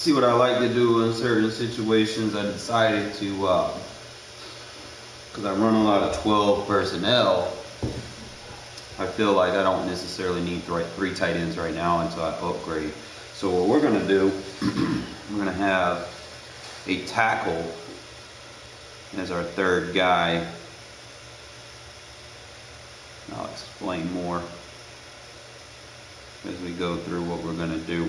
See what I like to do in certain situations. I decided to, because I run a lot of 12 personnel, I feel like I don't necessarily need three tight ends right now until I upgrade. So what we're going to do, we're going to have a tackle as our third guy. I'll explain more as we go through what we're going to do.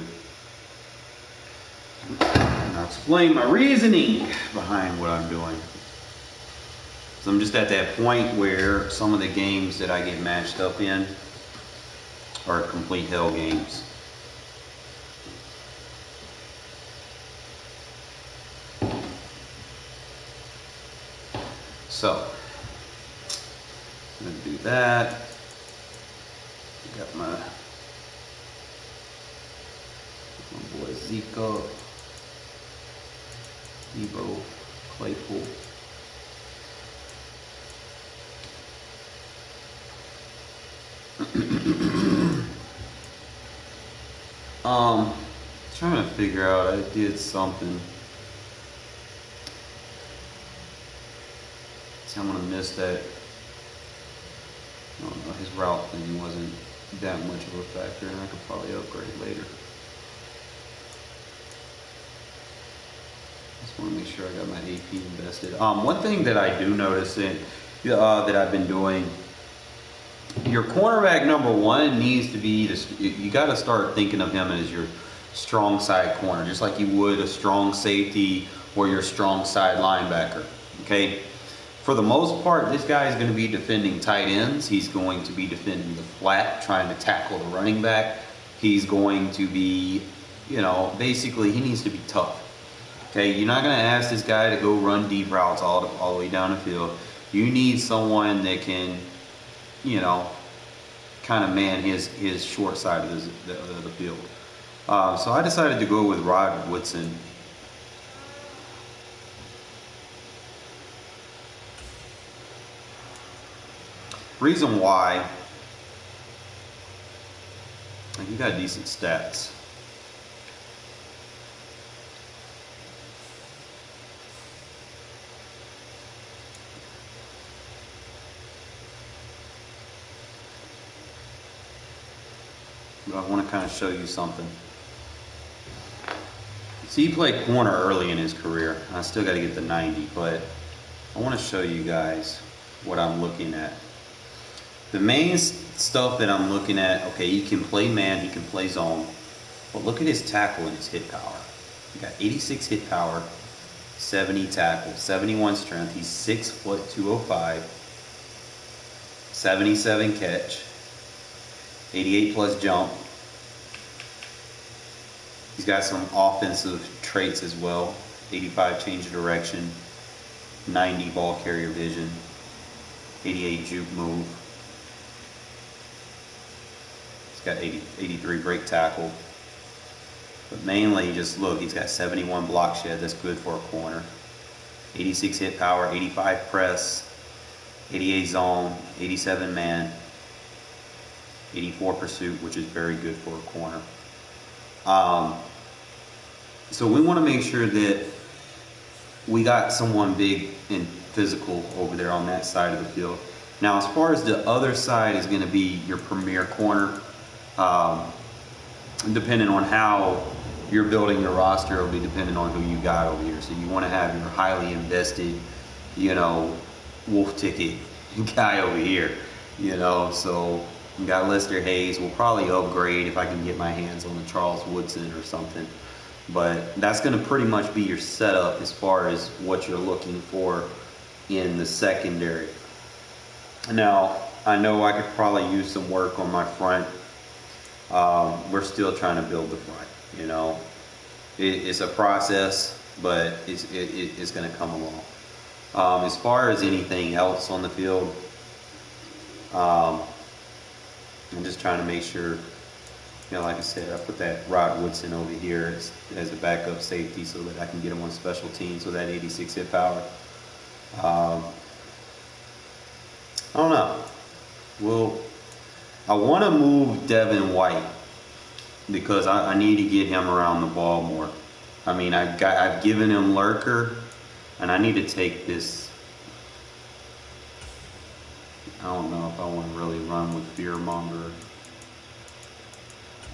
And I'll explain my reasoning behind what I'm doing. So I'm just at that point where some of the games that I get matched up in are complete hell games. So I'm going to do that. Got my boy Zico, Evo, Claypool. Trying to figure out, I did something. So I'm gonna miss that. I don't know, his route thing wasn't that much of a factor, and I could probably upgrade later. Just want to make sure I got my AP invested. One thing that I do notice that I've been doing, your cornerback number one needs to be, you got to start thinking of him as your strong side corner, just like you would a strong safety or your strong side linebacker, okay? For the most part, this guy is going to be defending tight ends. He's going to be defending the flat, trying to tackle the running back. He's going to be, basically he needs to be tough. Okay, you're not going to ask this guy to go run deep routes all the way down the field. You need someone that can, kind of man his short side of the field. So I decided to go with Rod Woodson. Reason why, he got decent stats. But I want to kind of show you something. See, he played corner early in his career. I still got to get the 90, but I want to show you guys what I'm looking at. The main stuff that I'm looking at, okay, he can play man, he can play zone, but look at his tackle and his hit power. He got 86 hit power, 70 tackle, 71 strength. He's 6 foot 205, 77 catch, 88 plus jump. He's got some offensive traits as well. 85 change of direction, 90 ball carrier vision, 88 juke move. He's got 83 break tackle. But mainly, just look, he's got 71 block shed. That's good for a corner. 86 hit power, 85 press, 88 zone, 87 man, 84 pursuit, which is very good for a corner. So we want to make sure that we got someone big and physical over there on that side of the field. Now, as far as the other side is going to be your premier corner, depending on how you're building your roster, it'll be depending on who you got over here. So you want to have your highly invested, wolf ticket guy over here, so we got Lester Hayes. We'll probably upgrade if I can get my hands on the Charles Woodson or something. But that's going to pretty much be your setup as far as what you're looking for in the secondary. Now, I know I could probably use some work on my front. We're still trying to build the front, It's a process, but it's going to come along. As far as anything else on the field, I'm just trying to make sure, like I said, I put that Rod Woodson over here as a backup safety so that I can get him on special teams with that 86 hit power. I don't know. I want to move Devin White because I need to get him around the ball more. I mean, I've given him Lurker, and I need to take this. I don't know if I want to really run with Fearmonger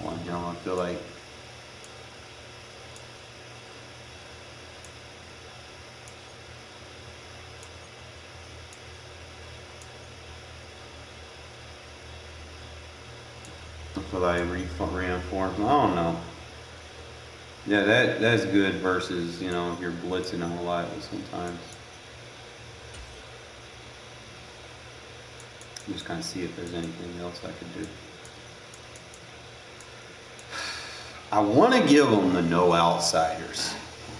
on him. I feel like reinforce. I don't know. Yeah, that's good versus, you know, if you're blitzing him a lot sometimes. Just kind of see if there's anything else I could do. I want to give them the no outsiders.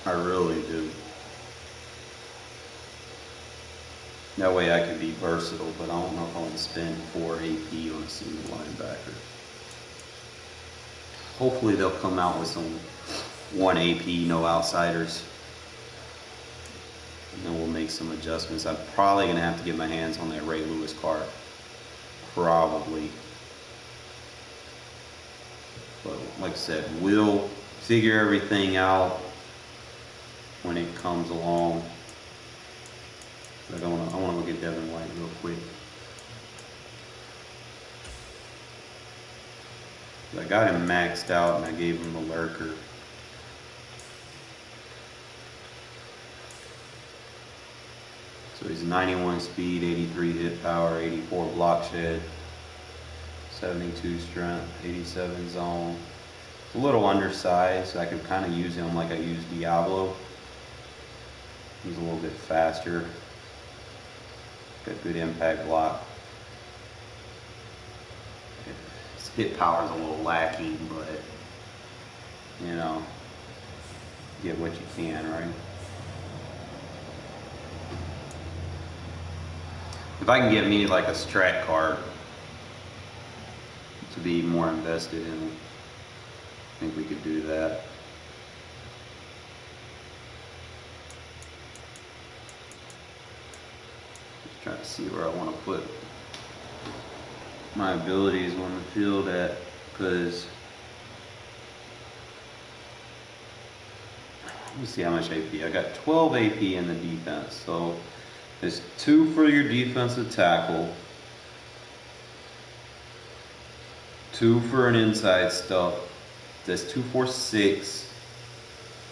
I really do. That way I can be versatile, but I don't know if I want to spend 4 AP on a single linebacker. Hopefully they'll come out with some 1 AP, no outsiders. And then we'll make some adjustments. I'm probably going to have to get my hands on that Ray Lewis card. Probably. But like I said, we'll figure everything out when it comes along. But I want to look at Devin White real quick. I got him maxed out and I gave him a Lurker. So he's 91 speed, 83 hit power, 84 block shed, 72 strength, 87 zone. It's a little undersized, so I could kind of use him like I use Diablo. He's a little bit faster. Got good impact block. His hit power is a little lacking, but you know, get what you can, right? If I can get me like a strat card to be more invested in, I think we could do that. Just trying to see where I want to put my abilities on the field at, because let me see how much AP. I got 12 AP in the defense, so there's 2 for your defensive tackle, 2 for an inside stuff. There's 2, 4, 6,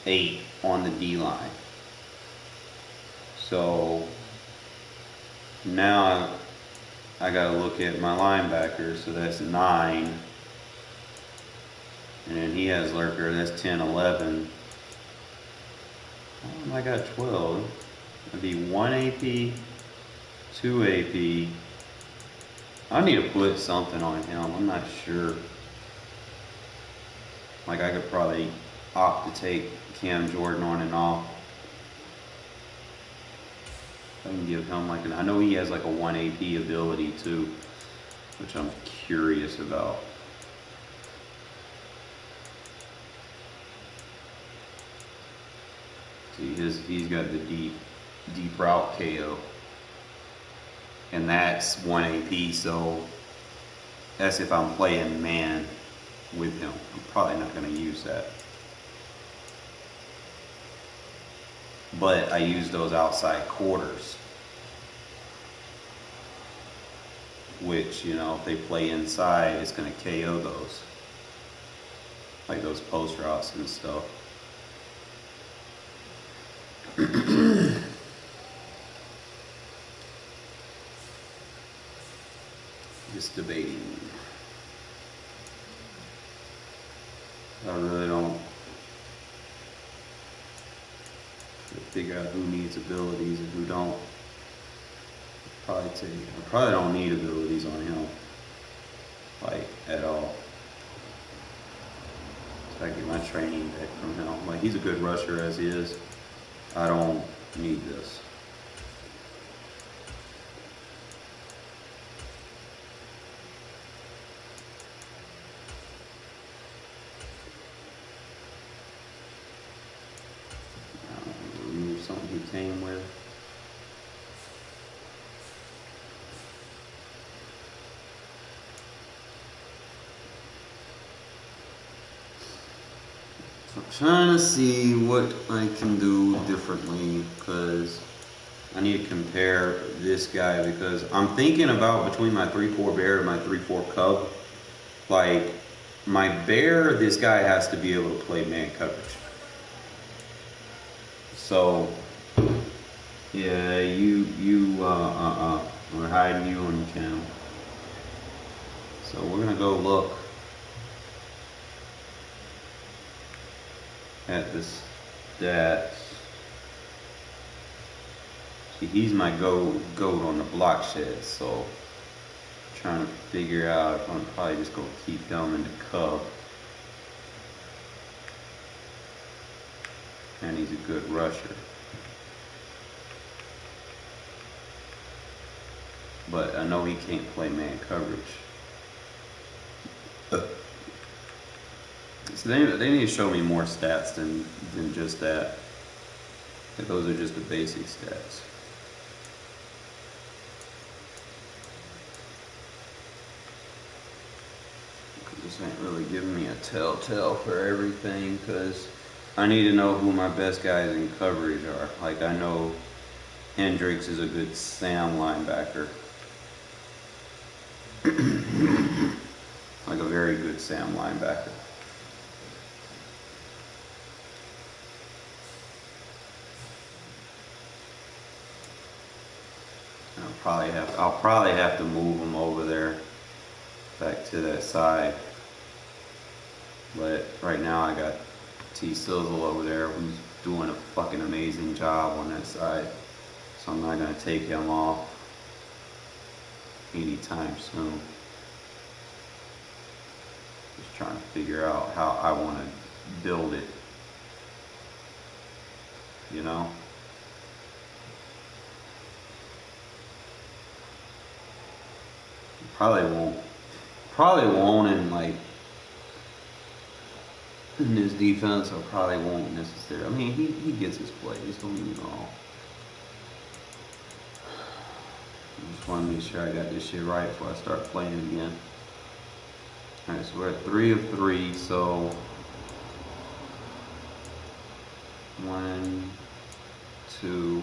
8 on the D line. So now I gotta look at my linebackers. So that's 9, and then he has Lurker. That's 10, 11. I got 12. It'd be 1 AP, 2 AP. I need to put something on him. I'm not sure. Like I could probably opt to take Cam Jordan on and off. I can give him like I know he has like a 1 AP ability too, which I'm curious about. See, he's got the deep route KO, and that's 1 AP. So that's if I'm playing man with him. I'm probably not going to use that, but I use those outside quarters, which, you know, if they play inside, it's going to KO those, like those post routes and stuff. Just debating. I really don't figure out who needs abilities and who don't. I probably don't need abilities on him, like, at all. So I get my training back from him. Like, he's a good rusher as he is. I don't need this. Remove something he came with. Trying to see what I can do differently, because I need to compare this guy, because I'm thinking about between my 3-4 bear and my 3-4 cub. Like, my bear, this guy has to be able to play man coverage. So, yeah, we're hiding you on the channel. So we're gonna go look at this stats. See, he's my goat on the block shed, so trying to figure out if I'm probably just gonna keep him in the cub. And he's a good rusher. But I know he can't play man coverage. So they need to show me more stats than just that. Those are just the basic stats. This ain't really giving me a telltale for everything, because I need to know who my best guys in coverage are. Like, I know Hendricks is a good Sam linebacker. Like a very good Sam linebacker. I'll probably have to move him over there, back to that side. But right now I got T Sizzle over there, who's doing a fucking amazing job on that side. So I'm not gonna take him off anytime soon. Just trying to figure out how I want to build it, you know? Probably won't in, like, in this defense, I probably won't necessarily. I mean, he gets his plays, don't get me wrong. I just want to make sure I got this shit right before I start playing again. Alright, so we're at 3 of 3, so 1, 2.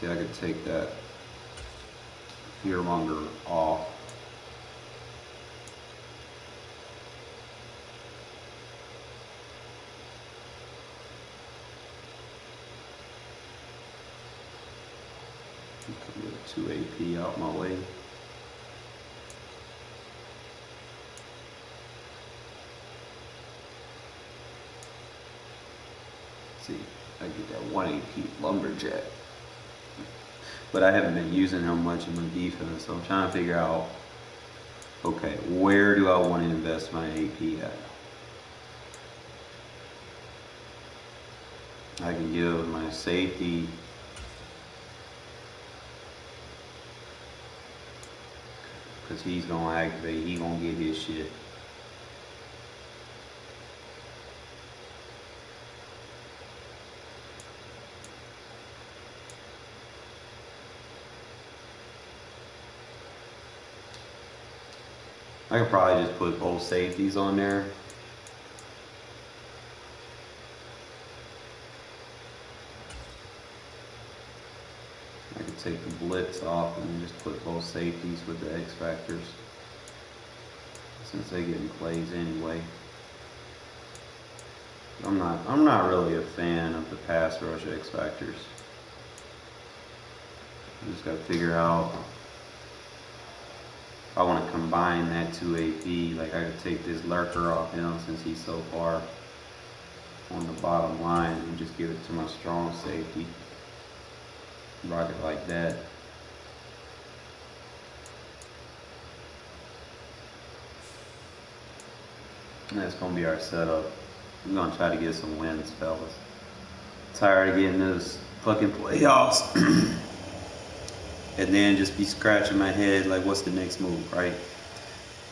See, I could take that fearmonger off. Get 2 AP out my way. See, I get that 1 AP lumberjack. But I haven't been using him much in my defense, so I'm trying to figure out, okay, where do I want to invest my AP at? I can give my safety because he's gonna activate, he's gonna get his shit. I could probably just put both safeties on there. I could take the blitz off and just put both safeties with the X factors, since they're getting plays anyway. I'm not really a fan of the pass rush X factors. I just gotta figure out if I want to combine that 2 AP. Like, I could take this lurker off him since he's so far on the bottom line and just give it to my strong safety. Rock it like that. And that's gonna be our setup. We're gonna try to get some wins, fellas. Tired of getting those fucking playoffs. And then just be scratching my head like, what's the next move, right?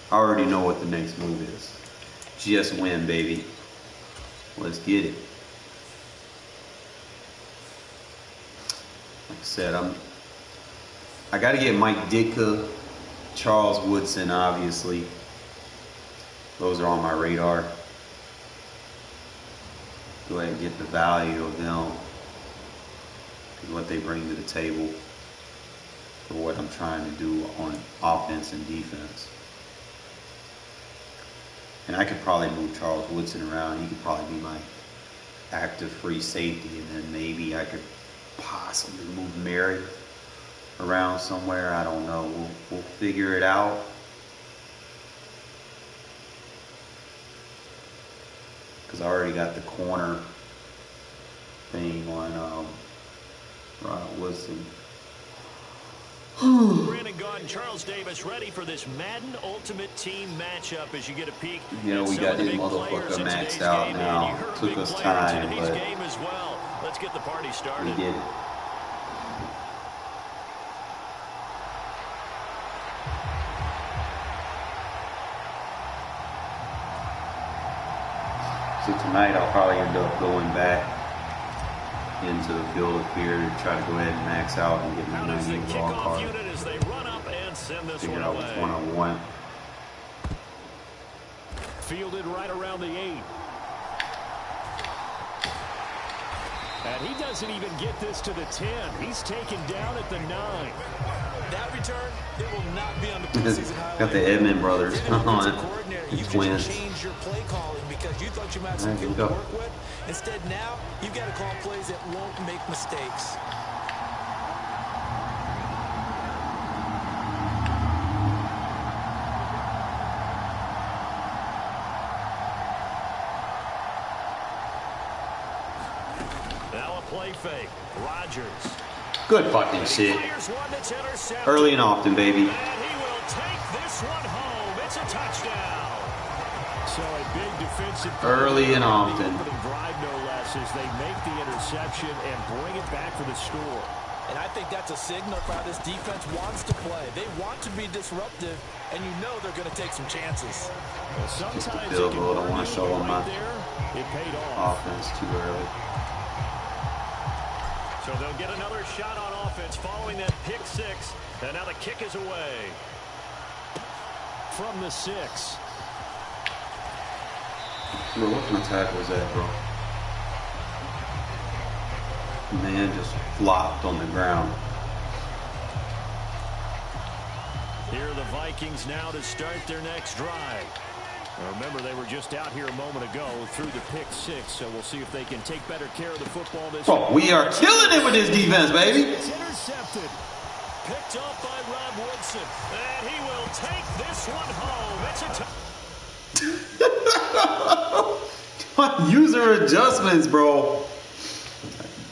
I already know what the next move is. Just win, baby. Let's get it. Like I said, I gotta get Mike Ditka, Charles Woodson, obviously. Those are on my radar. go ahead and get the value of them and what they bring to the table for what I'm trying to do on offense and defense. And I could probably move Charles Woodson around. He could probably be my active free safety, and then maybe I could possibly move Mary around somewhere. I don't know. We'll figure it out. Because I already got the corner thing on Ronald Woodson. Brandon Gaudin, Charles Davis ready for this Madden Ultimate Team matchup as you get a peek. You know, we got this motherfucker maxed out now. Took us time, but game as well. Let's get the party started. We did it. So tonight I'll probably end up going back into the field of fear to try to go ahead and max out and get my 90 overall card. Figure out which one I want. Fielded right around the 8. And he doesn't even get this to the 10. He's taken down at the 9. That return, it will not be on the preseason highlight. Got the Edmond brothers on it. The twins. Change your play calling because you thought you might have some people to work with. Instead, now you've got to call plays that won't make mistakes. Now a play fake. Rodgers. Good fucking shit. Early and often, baby. And he will take this one home. It's a touchdown. So a big defensive early and often. Drive no less as they make the interception and bring it back for the score. And I think that's a signal for how this defense wants to play. They want to be disruptive, and you know they're going to take some chances. Well, sometimes just a field goal. I don't want to show them my it paid off. Offense too early. So they'll get another shot on offense following that pick 6. And now the kick is away. From the 6. Bro, what kind of tackle was that, bro? Man just flopped on the ground. Here are the Vikings now to start their next drive. Now remember, they were just out here a moment ago through the pick 6, so we'll see if they can take better care of the football this Bro, we are killing it with this defense, baby. It's intercepted. Picked off by Rob Woodson. And he will take this one home. It's a User adjustments, bro.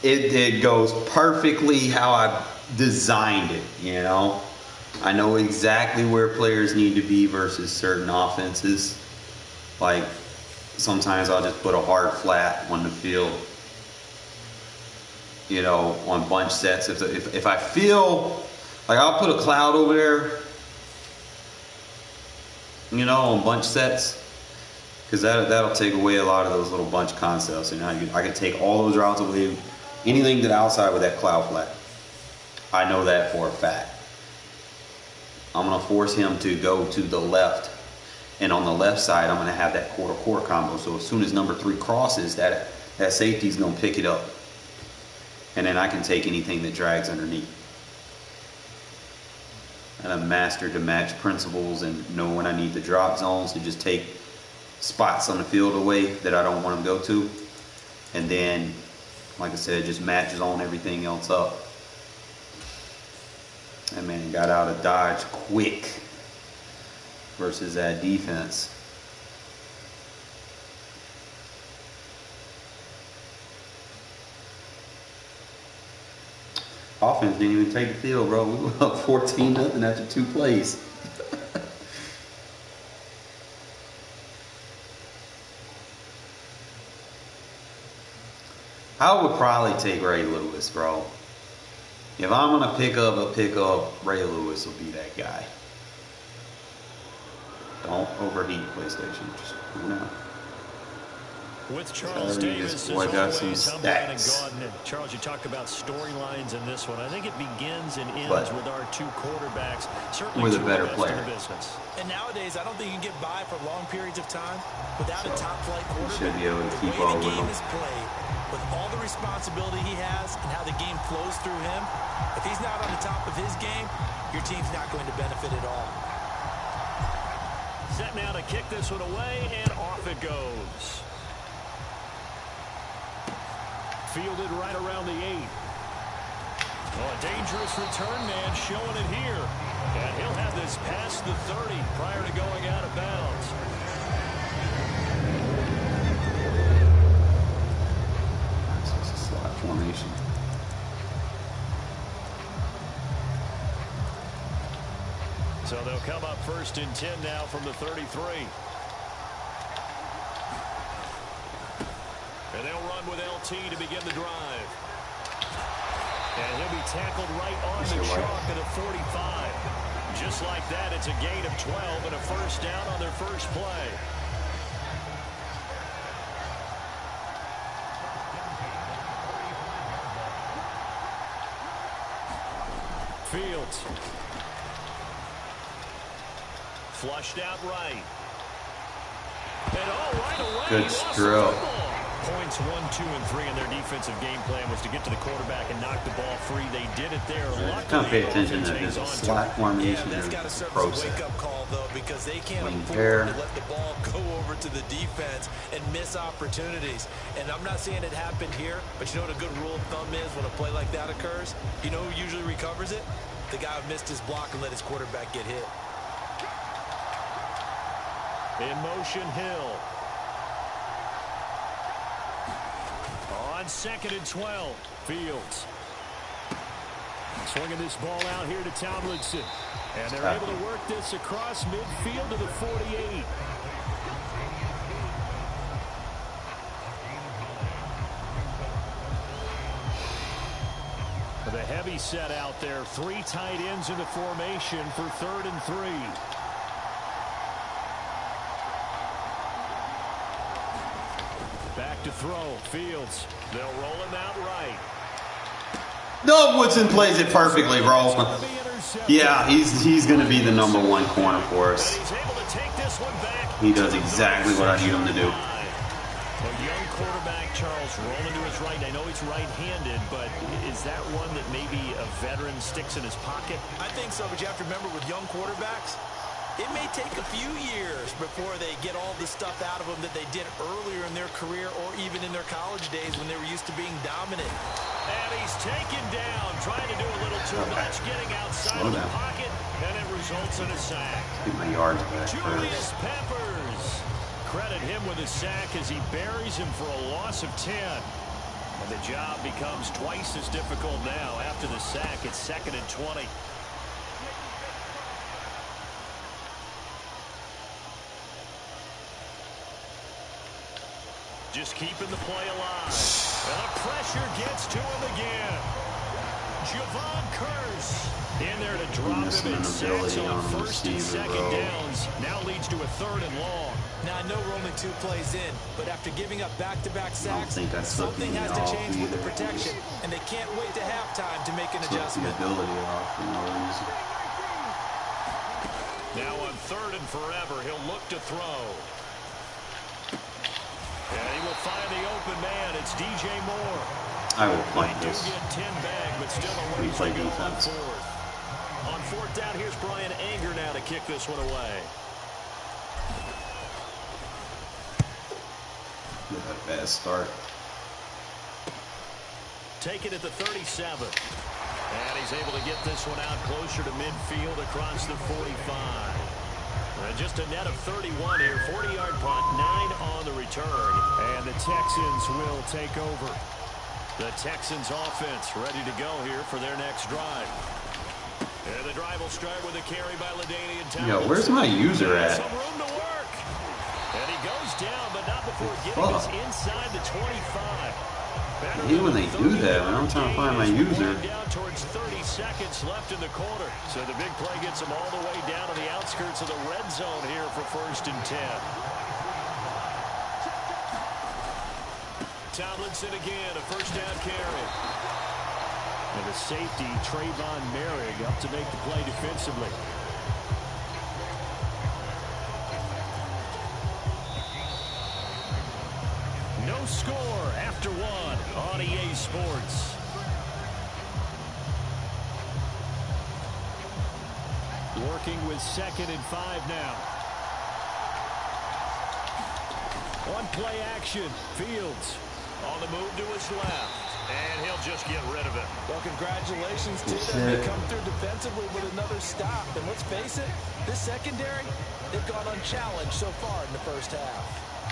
It goes perfectly how I designed it, you know. I know exactly where players need to be versus certain offenses. Like, sometimes I'll just put a hard flat on the field, you know, on bunch sets. If I feel like I'll put a cloud over there, you know, on bunch sets, because that'll take away a lot of those little bunch concepts. And I can take all those routes away, anything to the outside with that cloud flat. I know that for a fact. I'm going to force him to go to the left. And on the left side, I'm going to have that quarter-core combo. So as soon as number 3 crosses, that safety's going to pick it up. And then I can take anything that drags underneath. And I've mastered the match principles and know when I need the drop zones to just take spots on the field away that I don't want them to go to. And then, like I said, just match zone everything else up. That man got out of dodge quick versus that defense. Offense didn't even take the field, bro. We were up 14-0 after 2 plays. I would probably take Ray Lewis, bro. If I'm going to pick up, Ray Lewis will be that guy. Don't overheat PlayStation. Just cool down. With Charles Davis, boy got some always, I'm Brandon stats. Gaudin. Charles, you talk about storylines in this one. I think it begins and ends with our two quarterbacks. Certainly with a better two of the best player. in the business. And nowadays, I don't think you can get by for long periods of time without a top-flight quarterback. Should be able to keep the way all the with game him. is played, with all the responsibility he has and how the game flows through him, if he's not on the top of his game, your team's not going to benefit at all. Set now to kick this one away, and off it goes. Fielded right around the 8. Oh, a dangerous return man showing it here. And he'll have this past the 30 prior to going out of bounds. It's a slot formation. So they'll come up 1st and 10 now from the 33. And they'll run with LT to begin the drive. And he'll be tackled right on the chalk at a 45. Just like that, it's a gain of 12 and a first down on their first play. Fields. Flushed out right. And right away. Good stroke. Points 1, 2, and 3 in their defensive game plan was to get to the quarterback and knock the ball free. They did it there. Kind of pay attention that there's a slot formation. That's got to serve as a wake-up call, though, because they can't afford to let the ball go over to the defense and miss opportunities. And I'm not saying it happened here, but you know what a good rule of thumb is when a play like that occurs? You know who usually recovers it? The guy who missed his block and let his quarterback get hit. In motion, Hill. On 2nd and 12, Fields. Swinging this ball out here to Tomlinson. And they're able to work this across midfield to the 48. The heavy set out there. 3 tight ends in the formation for 3rd and 3. Back to throw. Fields. They'll roll him out right. No, Woodson plays it perfectly, bro. Yeah, he's going to be the #1 corner for us. He does exactly what I need him to do. A young quarterback, Charles, rolling to his right. I know he's right-handed, but is that one that maybe a veteran sticks in his pocket? I think so, but you have to remember with young quarterbacks, it may take a few years before they get all the stuff out of them that they did earlier in their career or even in their college days when they were used to being dominant. And he's taken down, trying to do a little too much, getting outside of the pocket, and it results in a sack. Get my yards back Julius first. Peppers. Credit him with a sack as he buries him for a loss of 10. And the job becomes twice as difficult now after the sack. It's 2nd and 20. Just keeping the play alive. And the pressure gets to him again. Javon Curse in there to drop him in sacks on 1st and 2nd downs. Now leads to a 3rd and long. Now, I know we're only 2 plays in, but after giving up back-to-back sacks, something has to change with the protection, and they can't wait to halftime to make an adjustment. Now on 3rd and forever, he'll look to throw. And he will find the open man. It's DJ Moore. I will play this. Get 10 back, but still a ways to go on 4th. On 4th down, here's Brian Anger now to kick this one away. A bad start. Take it at the 37. And he's able to get this one out closer to midfield across the 45. Just a net of 31 here. 40-yard punt, 9 on the return. And the Texans will take over. The Texans offense ready to go here for their next drive. And the drive will start with a carry by LaDainian Tomlinson. Yo, where's my user at? Some room to work. And he goes down, but not before getting us inside the 25. I hate when they do that, man. I'm trying to find my user. Down towards 30 seconds left in the quarter. So the big play gets them all the way down to the outskirts of the red zone here for 1st and 10. Tomlinson again, a first down carry. And the safety, Trayvon Merrick, up to make the play defensively. No score after one on EA Sports. Working with 2nd and 5 now. One play action. Fields on the move to his left. And he'll just get rid of it. Well, congratulations to them. They come through defensively with another stop. And let's face it, this secondary, they've gone unchallenged so far in the first half.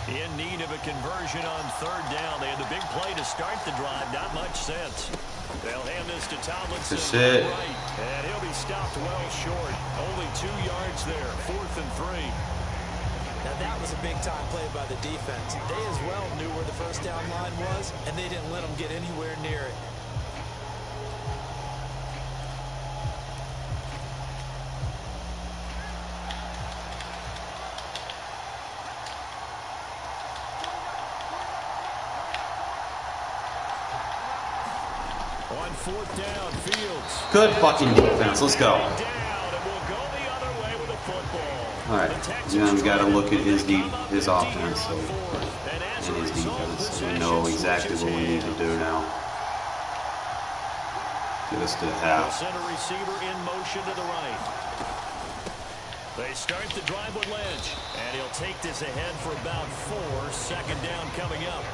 In need of a conversion on 3rd down. They had the big play to start the drive. Not much sense. They'll hand this to Tomlinson. Right, and he'll be stopped well short. Only 2 yards there. 4th and 3. Now that was a big-time play by the defense. They as well knew where the first down line was, and they didn't let them get anywhere near it. On 4th down, Fields. Good fucking defense. Let's go. All right, now we got to look at his offense and his defense. We know exactly what we need to do now. Get us to the half. Center receiver in motion to the right. They start the drive with Lynch, and he'll take this ahead for about 4. 2nd down coming up.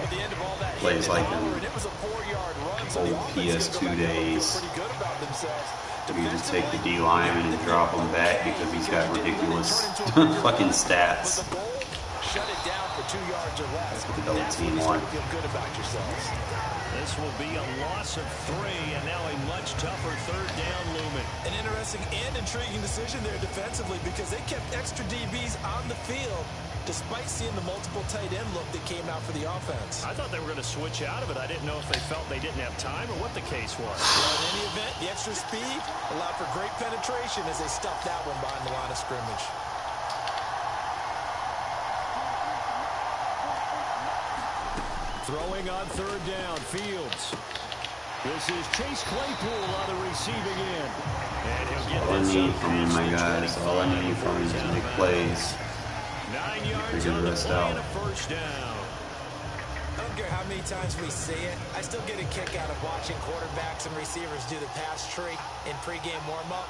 At the end of all that plays like them it was a 4-yard run, so old PS2 days. You just take the D lineman and drop him back because he's got ridiculous fucking stats. Shut it down for 2 yards or less. That's what the double team on. Feel good about yourselves. This will be a loss of 3, and now a much tougher 3rd down looming. An interesting and intriguing decision there defensively because they kept extra DBs on the field despite seeing the multiple tight end look that came out for the offense. I thought they were going to switch out of it. I didn't know if they felt they didn't have time or what the case was. Well, in any event, the extra speed allowed for great penetration as they stuffed that one behind the line of scrimmage. Throwing on 3rd down, Fields. This is Chase Claypool on the receiving end. And he'll get all I need from you, my guys. All I need from you is to make plays. 9 yards on the play and a first down. I don't care how many times we see it. I still get a kick out of watching quarterbacks and receivers do the pass tree in pregame warm-up.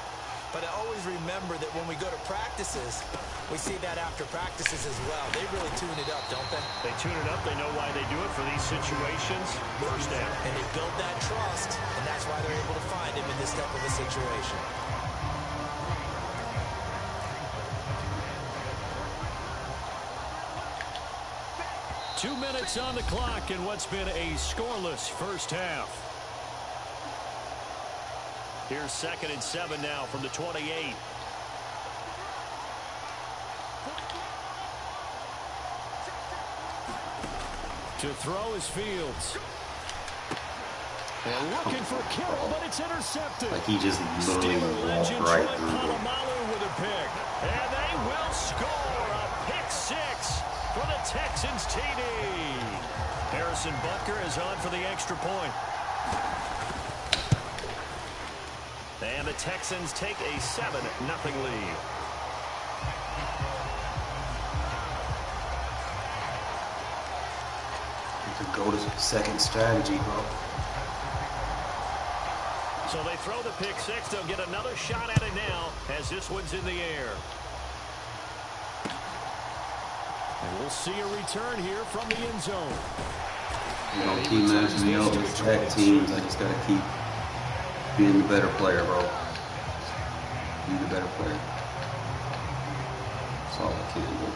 But I always remember that when we go to practices, we see that after practices as well. They really tune it up, don't they? They tune it up. They know why they do it for these situations. First down. And they build that trust, and that's why they're able to find him in this type of a situation. 2 minutes on the clock in what's been a scoreless first half. Here's 2nd and 7 now from the 28. To throw is Fields. And looking for Kittle, but it's intercepted. Like he just literally walked right through it. With a pick. And they will score a pick 6 for the Texans TD. Harrison Butker is on for the extra point. And the Texans take a 7-0 lead. You could go to second strategy, bro. So they throw the pick 6. They'll get another shot at it now as this one's in the air. And we'll see a return here from the end zone. You know, keep matching me up with tag teams. I just got to keep being the better player, bro. Be the better player. That's all I can do.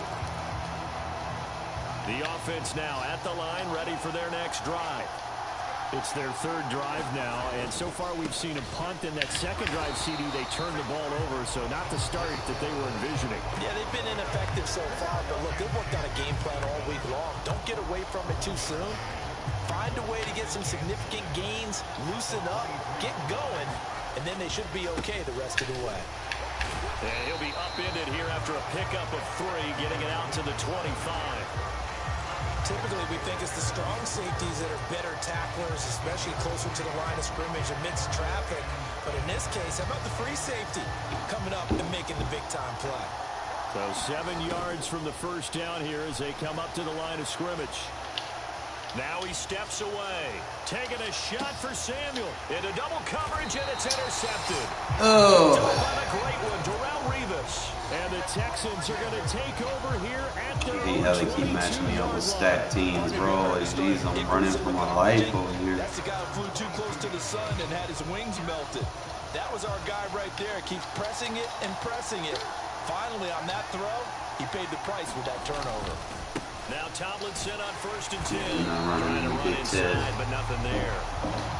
The offense now at the line, ready for their next drive. It's their 3rd drive now, and so far we've seen a punt. In that 2nd drive, CD, they turned the ball over, so not the start that they were envisioning. Yeah, they've been ineffective so far, but look, they've worked on a game plan all week long. Don't get away from it too soon. Find a way to get some significant gains, loosen up, get going, and then they should be okay the rest of the way. And he'll be upended here after a pickup of 3, getting it out to the 25. typically we think it's the strong safeties that are better tacklers, especially closer to the line of scrimmage amidst traffic. But in this case, how about the free safety coming up and making the big-time play? So 7 yards from the first down here as they come up to the line of scrimmage. Now he steps away, taking a shot for Samuel. Into double coverage, and it's intercepted. Oh. A great one to Rivas. And the Texans are going to take over here at their I hate how they keep matching me up with stacked teams, bro. Like, geez, I'm running for my life over here. That's the guy who flew too close to the sun and had his wings melted. That was our guy right there. Keeps pressing it and pressing it. Finally, on that throw, he paid the price with that turnover. Now Tomlinson on 1st and 10. Trying to run inside, but nothing there.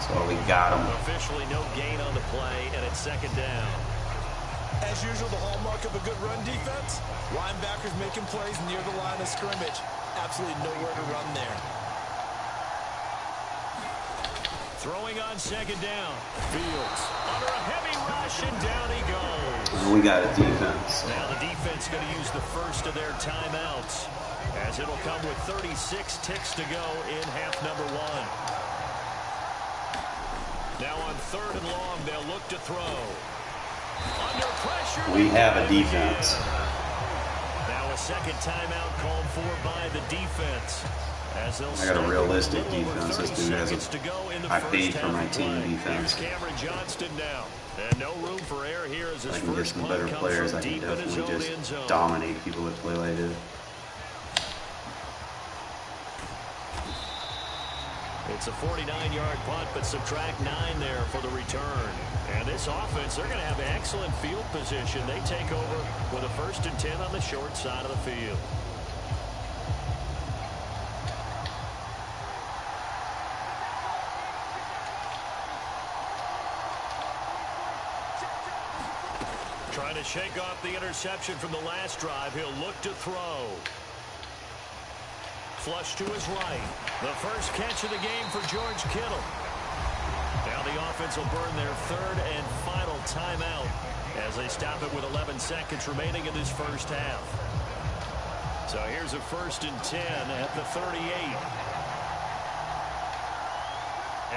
So we got him. Officially no gain on the play, and it's 2nd down. As usual, the hallmark of a good run defense, linebackers making plays near the line of scrimmage. Absolutely nowhere to run there. Throwing on 2nd down. Fields under a heavy rush, and down he goes. And we got a defense. Now the defense going to use the first of their timeouts, as it'll come with 36 ticks to go in half number 1. Now on 3rd and long, they'll look to throw. Under pressure. We have a defense. Now a 2nd timeout called for by the defense. As I got a realistic defense. This dude has I paid for my team defense. Cameron Johnston now. And no room for error here as his I can get some better players. I can definitely just dominate people that play like this. It's a 49-yard punt, but subtract 9 there for the return. And this offense, they're going to have excellent field position. They take over with a 1st and 10 on the short side of the field. Trying to shake off the interception from the last drive. He'll look to throw. Flush to his right. The first catch of the game for George Kittle. Now the offense will burn their 3rd and final timeout as they stop it with 11 seconds remaining in this first half. So here's a 1st and 10 at the 38.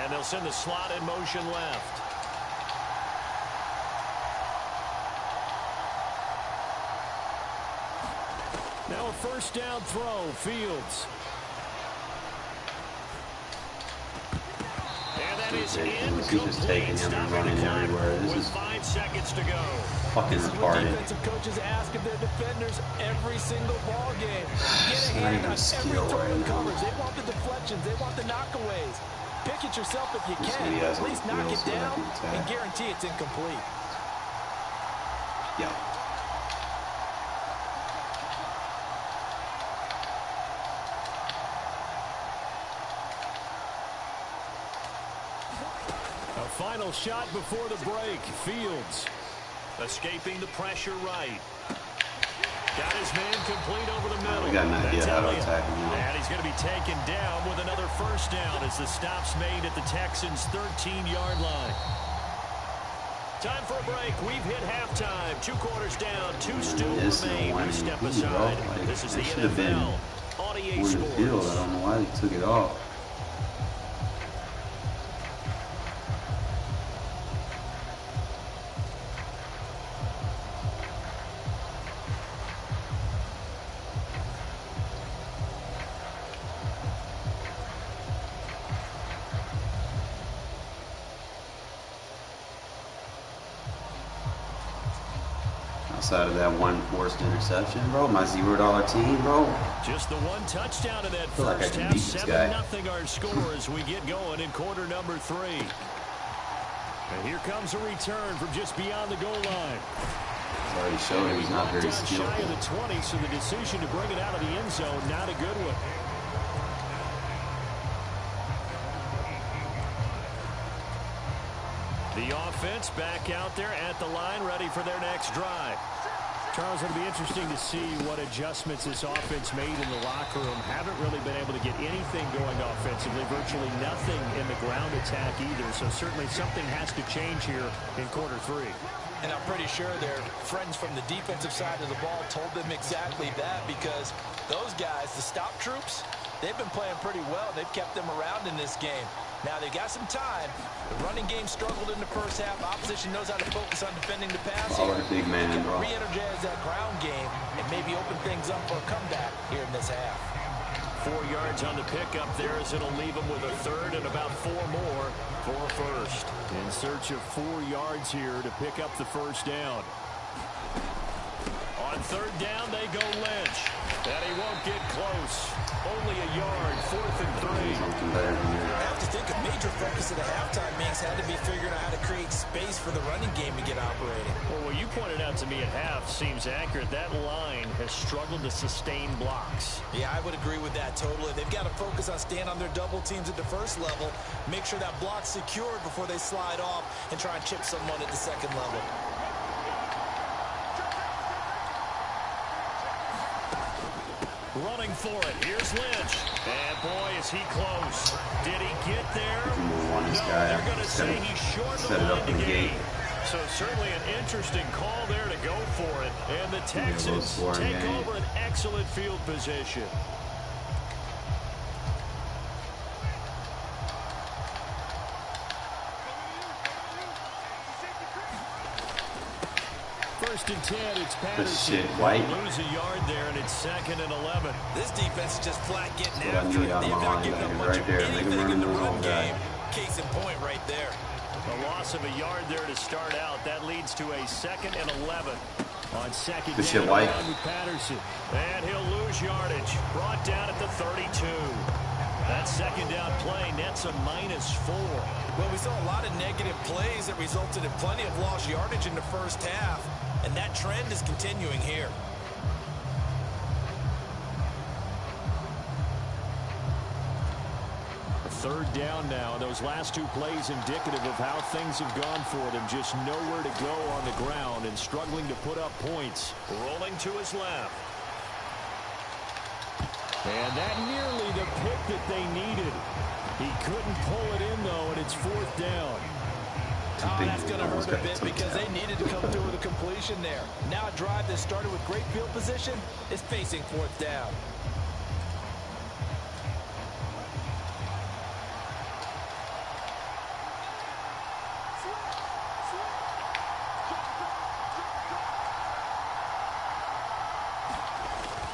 And they'll send the slot in motion left. Now a 1st down throw. Fields. He's just taking him and running everywhere. This is 5 seconds to go. Fucking retarded. Defensive coaches ask of their defenders every single ball game. Get a hand on every throw and coverage. They want the deflections. They want the knockaways. Pick it yourself if you can. At least knock it down and guarantee it's incomplete. Yeah. Final shot before the break. Fields escaping the pressure right. Got his man complete over the middle. We got an idea how to attack him now. And he's going to be taken down with another 1st down as the stop's made at the Texans' 13-yard line. Time for a break. We've hit halftime. 2 quarters down. 2 still remain. We step aside. This is the NFL on EA Sports. I don't know why they took it off. Outside of that one forced interception, bro, my $0 team, bro. Just the 1 touchdown in that like first half. 7-0 our score as we get going in quarter number 3. And here comes a return from just beyond the goal line. It's already showed he's not very skillful. Shy of the 20, so the decision to bring it out of the end zone, not a good one. The offense back out there at the line, ready for their next drive. Charles, it'll be interesting to see what adjustments this offense made in the locker room. Haven't really been able to get anything going offensively, virtually nothing in the ground attack either. So certainly something has to change here in quarter 3. And I'm pretty sure their friends from the defensive side of the ball told them exactly that, because those guys, the stop troops, they've been playing pretty well. They've kept them around in this game. Now, they got some time. The running game struggled in the first half. Opposition knows how to focus on defending the pass. Oh, what a big man, bro. Re-energize that ground game and maybe open things up for a comeback here in this half. 4 yards on the pickup there as it'll leave them with a third and about 4 more for a first. In search of 4 yards here to pick up the first down. On third down, they go Lynch. And he won't get close. Only a yard, 4th and 3. I have to think a major focus of the halftime meetings had to be figuring out how to create space for the running game to get operating. Well, what you pointed out to me at half seems accurate. That line has struggled to sustain blocks. Yeah, I would agree with that totally. They've got to focus on staying on their double teams at the first level, make sure that block's secured before they slide off and try and chip someone at the second level. Running for it. Here's Lynch. And boy, is he close. Did he get there? No, they're going to say he's short of the line to gain. So certainly an interesting call there to go for it. And the Texans take over an excellent field position. First and 10, it's Patterson. Lose a yard there, and it's 2nd and 11. This defense is just flat getting after it. They've not given up much of anything in the run game. Case in point right there. A loss of a yard there to start out. That leads to a 2nd and 11. On second down with Patterson. And he'll lose yardage. Brought down at the 32. That second down play nets a -4. Well, we saw a lot of negative plays that resulted in plenty of lost yardage in the first half. And that trend is continuing here. Third down now. Those last 2 plays indicative of how things have gone for them. Just nowhere to go on the ground and struggling to put up points. Rolling to his left. And that nearly the pick that they needed. He couldn't pull it in, though, and it's 4th down. Oh, that's going to hurt a bit because they needed to come through with a completion there. Now a drive that started with great field position is facing 4th down.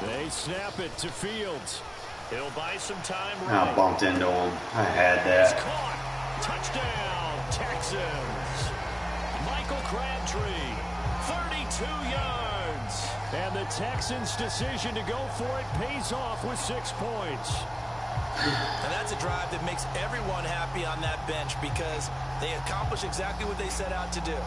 They snap it to Fields. He'll buy some time. I bumped into him. I had that. It's caught. Touchdown, Texans. Michael Crabtree, 32 yards. And the Texans' decision to go for it pays off with 6 points. And that's a drive that makes everyone happy on that bench because they accomplish exactly what they set out to do.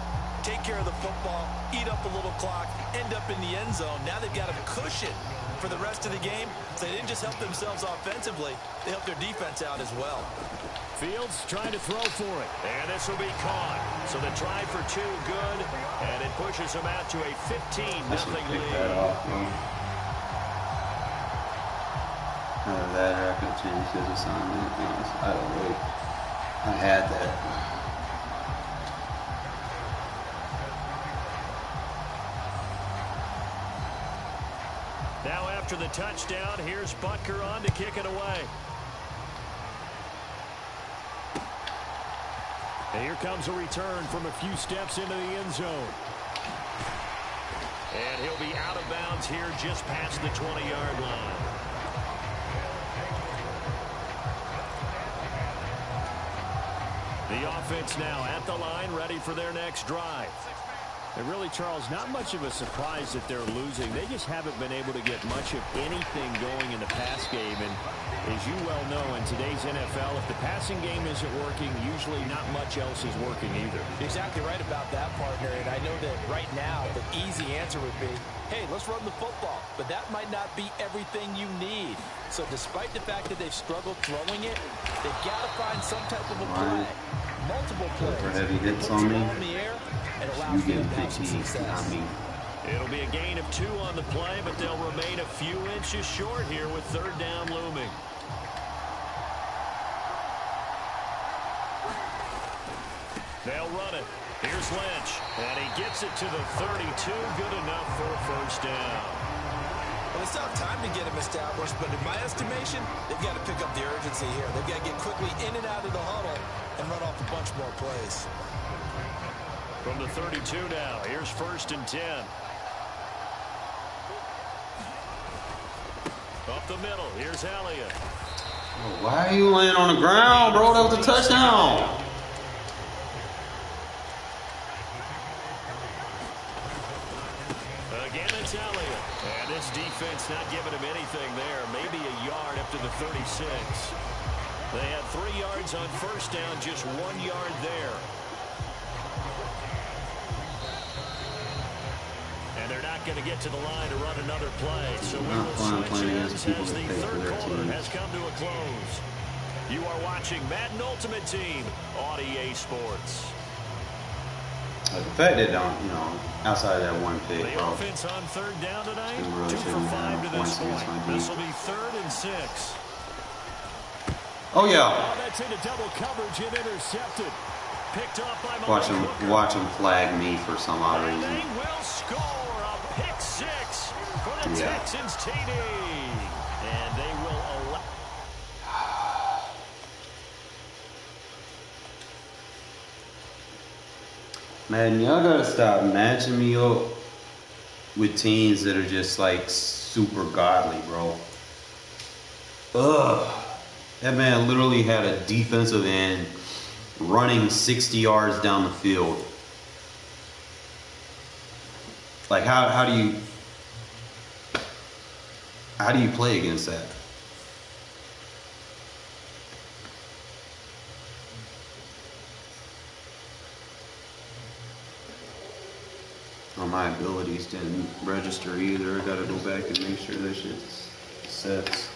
Take care of the football, eat up a little clock, end up in the end zone. Now they've got a cushion for the rest of the game. So they didn't just help themselves offensively, they helped their defense out as well. Fields trying to throw for it. And this will be caught. So the try for 2 good. And it pushes them out to a 15-0 lead. Either that or I could have changed his assignment. I don't know. I had that. Now after the touchdown, here's Butker on to kick it away. And here comes a return from a few steps into the end zone. And he'll be out of bounds here just past the 20-yard line. The offense now at the line, ready for their next drive. And really, Charles, not much of a surprise that they're losing. They just haven't been able to get much of anything going in the pass game. And as you well know, in today's NFL, if the passing game isn't working, usually not much else is working either. You're exactly right about that, partner. And I know that right now the easy answer would be, hey, let's run the football. But that might not be everything you need. So despite the fact that they've struggled throwing it, they've got to find some type of a play. Multiple plays. Heavy hits on me. In the air and allows them to have some success. It'll be a gain of 2 on the play, but they'll remain a few inches short here with third down looming. They'll run it. Here's Lynch, and he gets it to the 32. Good enough for a first down. A Well, they still have time to get him established, but in my estimation, they've got to pick up the urgency here. They've got to get quickly in and out of the huddle and run off a bunch more plays. From the 32 now, here's 1st and 10. Up the middle, here's Elliott. Oh, why are you laying on the ground, bro? That was a touchdown. Again, it's Elliott. And this defense not giving him anything there. Maybe a yard up to the 36. They had 3 yards on 1st down, just 1 yard there. And they're not going to get to the line to run another play. So we will switch ends as the 3rd quarter has come to a close. You are watching Madden Ultimate Team on EA Sports. The fact that, outside of that one pick, the bro, offense on 3rd down tonight, really 2 for 5 to this point. This will be 3rd and 6. Oh yeah. Oh, that's into double coverage and intercepted. Picked off by Watch him flag me for some odd reason. And they will score a pick 6 for the Texans TD. And they will allow. Man, y'all gotta stop matching me up with teams that are just like super godly, bro. Ugh. That man literally had a defensive end running 60 yards down the field. Like how do you play against that? Well, my abilities didn't register either. I gotta go back and make sure that shit sets.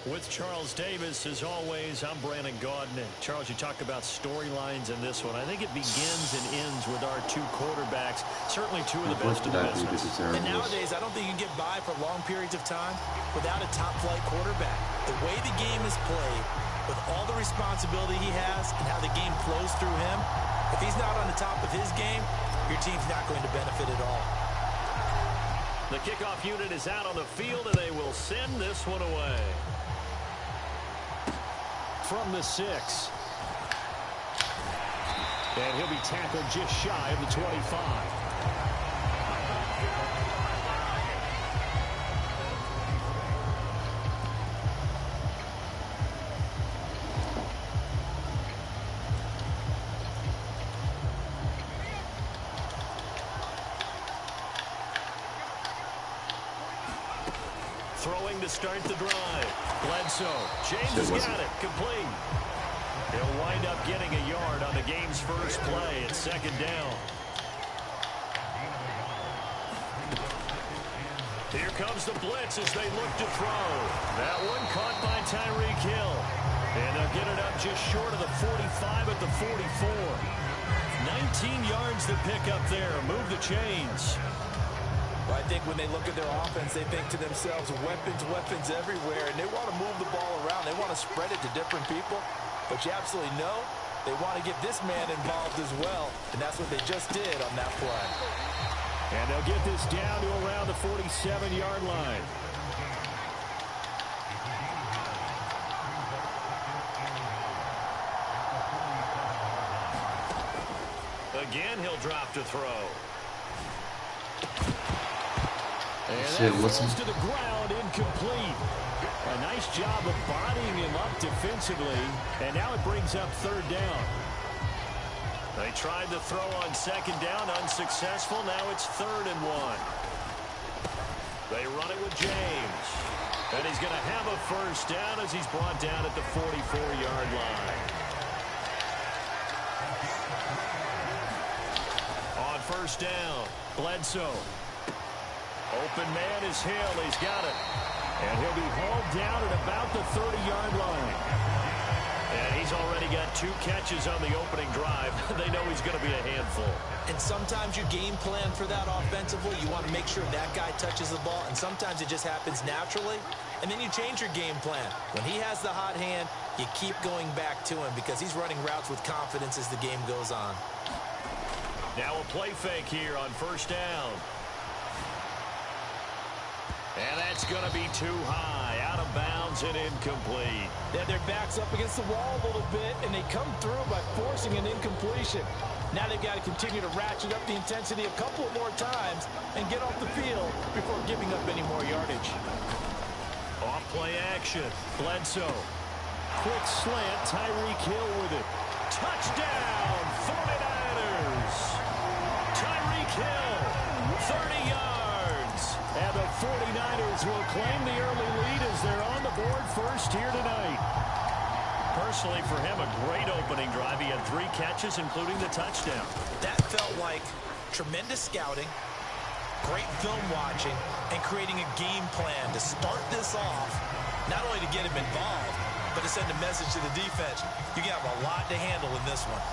With Charles Davis, as always, I'm Brandon Gaudin. And Charles, you talk about storylines in this one. I think it begins and ends with our 2 quarterbacks. Certainly 2 of the best in the business. And nowadays, I don't think you can get by for long periods of time without a top-flight quarterback. The way the game is played, with all the responsibility he has and how the game flows through him, if he's not on the top of his game, your team's not going to benefit at all. The kickoff unit is out on the field, and they will send this one away. From the 6. And he'll be tackled just shy of the 25. Throwing to start the drive. Bledsoe. James has got it. Complete. He'll wind up getting a yard on the game's first play. It's 2nd down. Here comes the blitz as they look to throw. That one caught by Tyreek Hill. And they'll get it up just short of the 45 at the 44. 19 yards to pick up there. Move the chains. Well, I think when they look at their offense, they think to themselves, weapons everywhere, and they want to move the ball around. They want to spread it to different people, but you absolutely know they want to get this man involved as well, and that's what they just did on that play. And they'll get this down to around the 47-yard line. Again, he'll drop to throw. And that falls to the ground, incomplete. A nice job of bodying him up defensively, and now it brings up 3rd down. They tried to throw on 2nd down, unsuccessful. Now it's 3rd and 1. They run it with James. And he's going to have a 1st down as he's brought down at the 44-yard line. On 1st down, Bledsoe. Open man is Hill. He's got it. And he'll be hauled down at about the 30-yard line. And he's already got 2 catches on the opening drive. They know he's going to be a handful. And sometimes you game plan for that offensively. You want to make sure that guy touches the ball. And sometimes it just happens naturally. And then you change your game plan. When he has the hot hand, you keep going back to him because he's running routes with confidence as the game goes on. Now a play fake here on first down. And that's going to be too high, out of bounds and incomplete. Yeah, their back's up against the wall a little bit, and they come through by forcing an incompletion. Now they've got to continue to ratchet up the intensity a couple more times and get off the field before giving up any more yardage. Off play action. Bledsoe. Quick slant. Tyreek Hill with it. Touchdown, 49ers. Tyreek Hill, 30 yards. And the 49ers will claim the early lead as they're on the board first here tonight. Personally, for him, a great opening drive. He had 3 catches, including the touchdown. That felt like tremendous scouting, great film watching, and creating a game plan to start this off, not only to get him involved, but to send a message to the defense. You have a lot to handle in this one.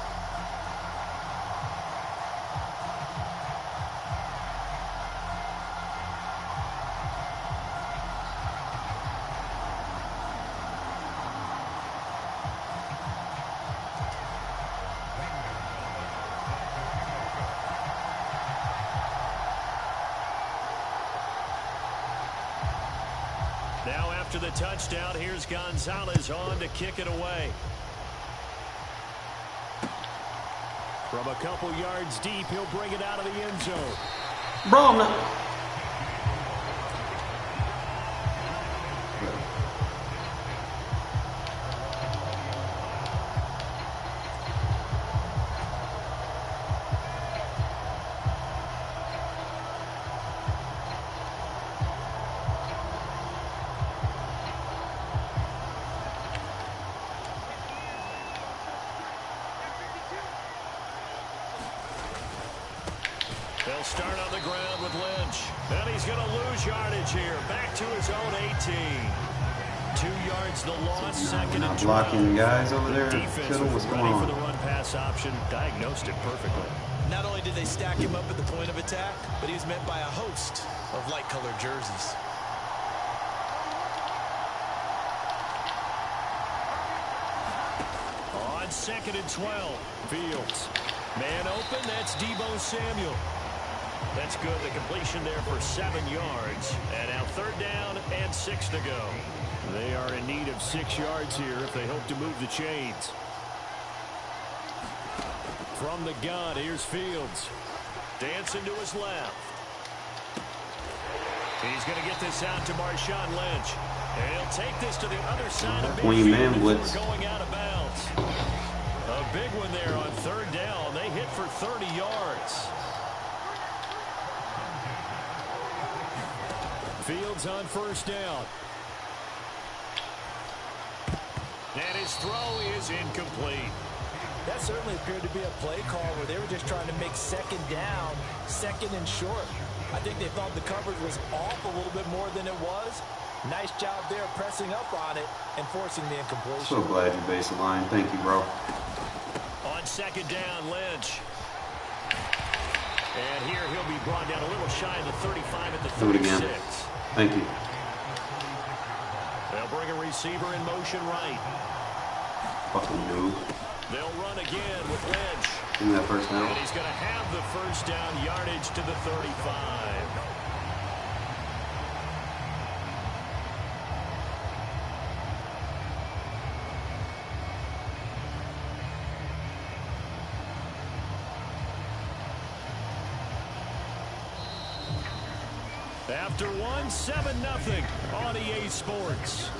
Now after the touchdown, here's Gonzalez on to kick it away. From a couple yards deep, he'll bring it out of the end zone. Bro, They'll start on the ground with Lynch. And he's going to lose yardage here. Back to his own 18. 2 yards the loss, second and 12. blocking guys over there. Defense was ready for the run-pass option. Diagnosed it perfectly. Not only did they stack him up at the point of attack, but he was met by a host of light-colored jerseys. On second and 12, Fields. Man open, that's Deebo Samuel. That's good. The completion there for 7 yards. And now 3rd down and 6 to go. They are in need of 6 yards here if they hope to move the chains. From the gun, here's Fields. Dancing to his left. He's going to get this out to Marshawn Lynch. And he'll take this to the other side of midfield before going out of bounds. A big one there on 3rd down. They hit for 30 yards. Fields on 1st down. And his throw is incomplete. That certainly appeared to be a play call where they were just trying to make 2nd down, 2nd and short. I think they thought the coverage was off a little bit more than it was. Nice job there pressing up on it and forcing the incompletion. So glad you based the line. Thank you, bro. On 2nd down, Lynch. And here he'll be brought down a little shy of the 35 at the 36. Do it again. Thank you. They'll bring a receiver in motion right. Fucking noob. They'll run again with Lynch. Give me that first down. And he's going to have the 1st down yardage to the 35. After 1, 7-0 on EA Sports.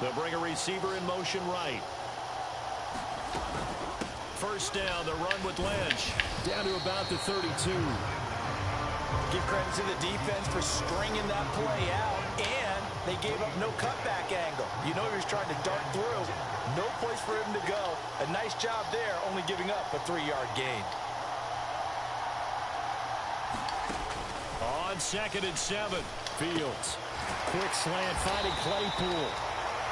They'll bring a receiver in motion right. 1st down, the run with Lynch. Down to about the 32. Give credit to the defense for stringing that play out, and they gave up no cutback angle. You know he was trying to dart through. No place for him to go. A nice job there, only giving up a 3-yard gain. On 2nd and 7, Fields. Quick slant finding Claypool.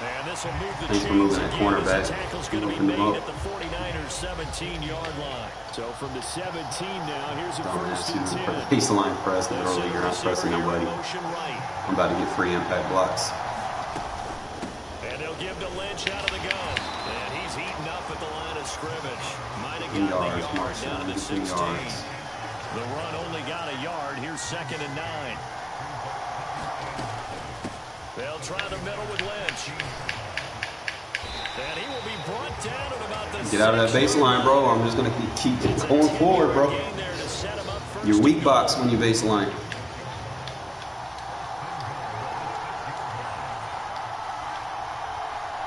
And this will move the chains again as the tackle's going to be made at the 49ers 17-yard line. So from the 17 now, here's a 1st and 10. Baseline press that early, you're not pressing nobody. I'm about to get free impact blocks. And they'll give to Lynch out of the gun. And he's eaten up at the line of scrimmage. Might have gotten a yard down to the 16. The run only got a yard. Here's 2nd and 9. They'll try the middle with Lynch. And he will be brought down at about the Get out of that baseline, bro. I'm just going to keep going forward, bro. You're weak box when you baseline.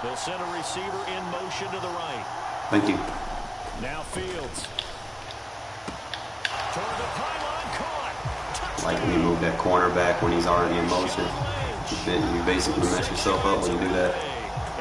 They'll send a receiver in motion to the right. Thank you. Now Fields. Toward the pylon, caught. Like when you move that cornerback when he's already in motion. You basically mess yourself up when you do that.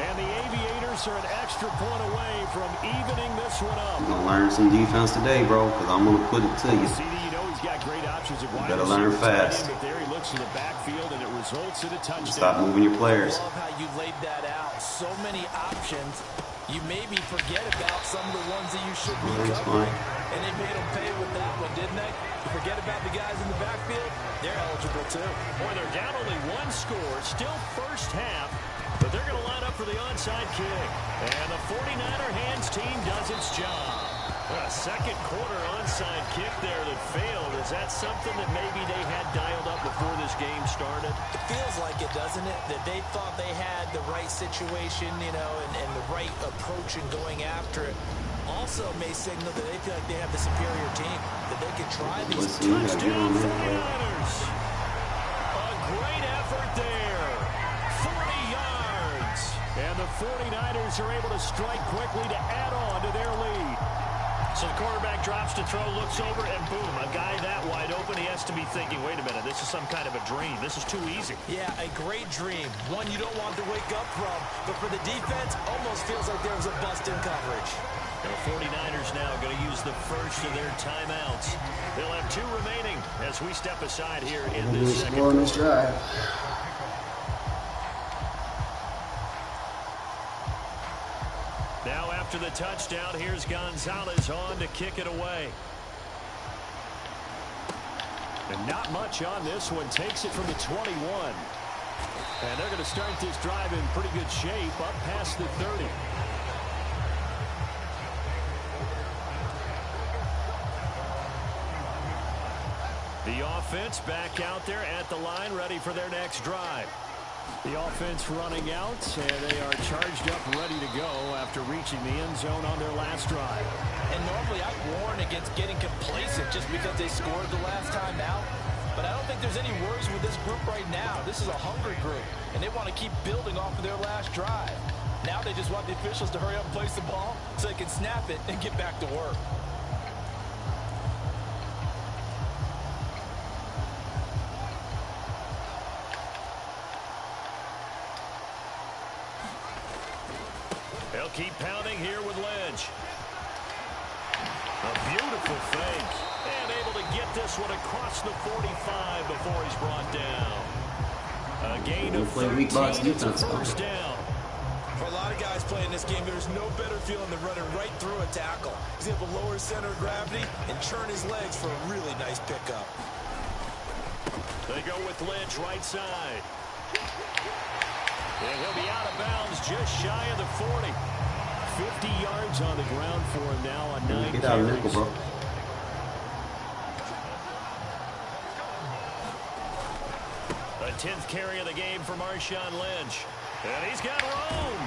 And the Aviators are an extra point away from evening this one up. You're going to learn some defense today, bro, because I'm going to put it to you. CD, you know he's got great options at wide. You better learn fast. But there he looks to the backfield, and it results in a touchdown. Stop moving your players. I love how you laid that out. So many options. You maybe forget about some of the ones that you should be covering. And they made them pay with that one, didn't they? You forget about the guys in the backfield, they're eligible too. Boy, they're down only one score, still first half, but they're going to line up for the onside kick. And the 49er hands team does its job. A second quarter onside kick there that failed. Is that something that maybe they had dialed up before this game started? It feels like it, doesn't it? That they thought they had the right situation, you know, and the right approach in going after it. Also may signal that they feel like they have the superior team, that they can try these. Touchdown 49ers. A great effort there. 40 yards. And the 49ers are able to strike quickly to add on to their lead. So the quarterback drops to throw, looks over, and boom, a guy that wide open, he has to be thinking, wait a minute, this is some kind of a dream. This is too easy. Yeah, a great dream. One you don't want to wake up from. But for the defense, almost feels like there was a bust in coverage. The 49ers now going to use the first of their timeouts. They'll have 2 remaining as we step aside here in this second quarter. Now after the touchdown, here's Gonzalez on to kick it away. And not much on this one. Takes it from the 21. And they're going to start this drive in pretty good shape up past the 30. The offense back out there at the line, ready for their next drive. The offense running out, and they are charged up, ready to go after reaching the end zone on their last drive. And normally I warn against getting complacent just because they scored the last time out. But I don't think there's any worries with this group right now. This is a hungry group, and they want to keep building off of their last drive. Now they just want the officials to hurry up and place the ball so they can snap it and get back to work. They'll keep pounding here with Lynch. A beautiful fake. And able to get this one across the 45 before he's brought down. A gain of 13, it's a first down. For a lot of guys playing this game, there's no better feeling than running right through a tackle. He's able to lower his center of gravity and churn his legs for a really nice pickup. They go with Lynch right side. And he'll be out of bounds just shy of the 40. 50 yards on the ground for him now on 9 Get out of nickel, bro. A 10th carry of the game for Marshawn Lynch. And he's got room.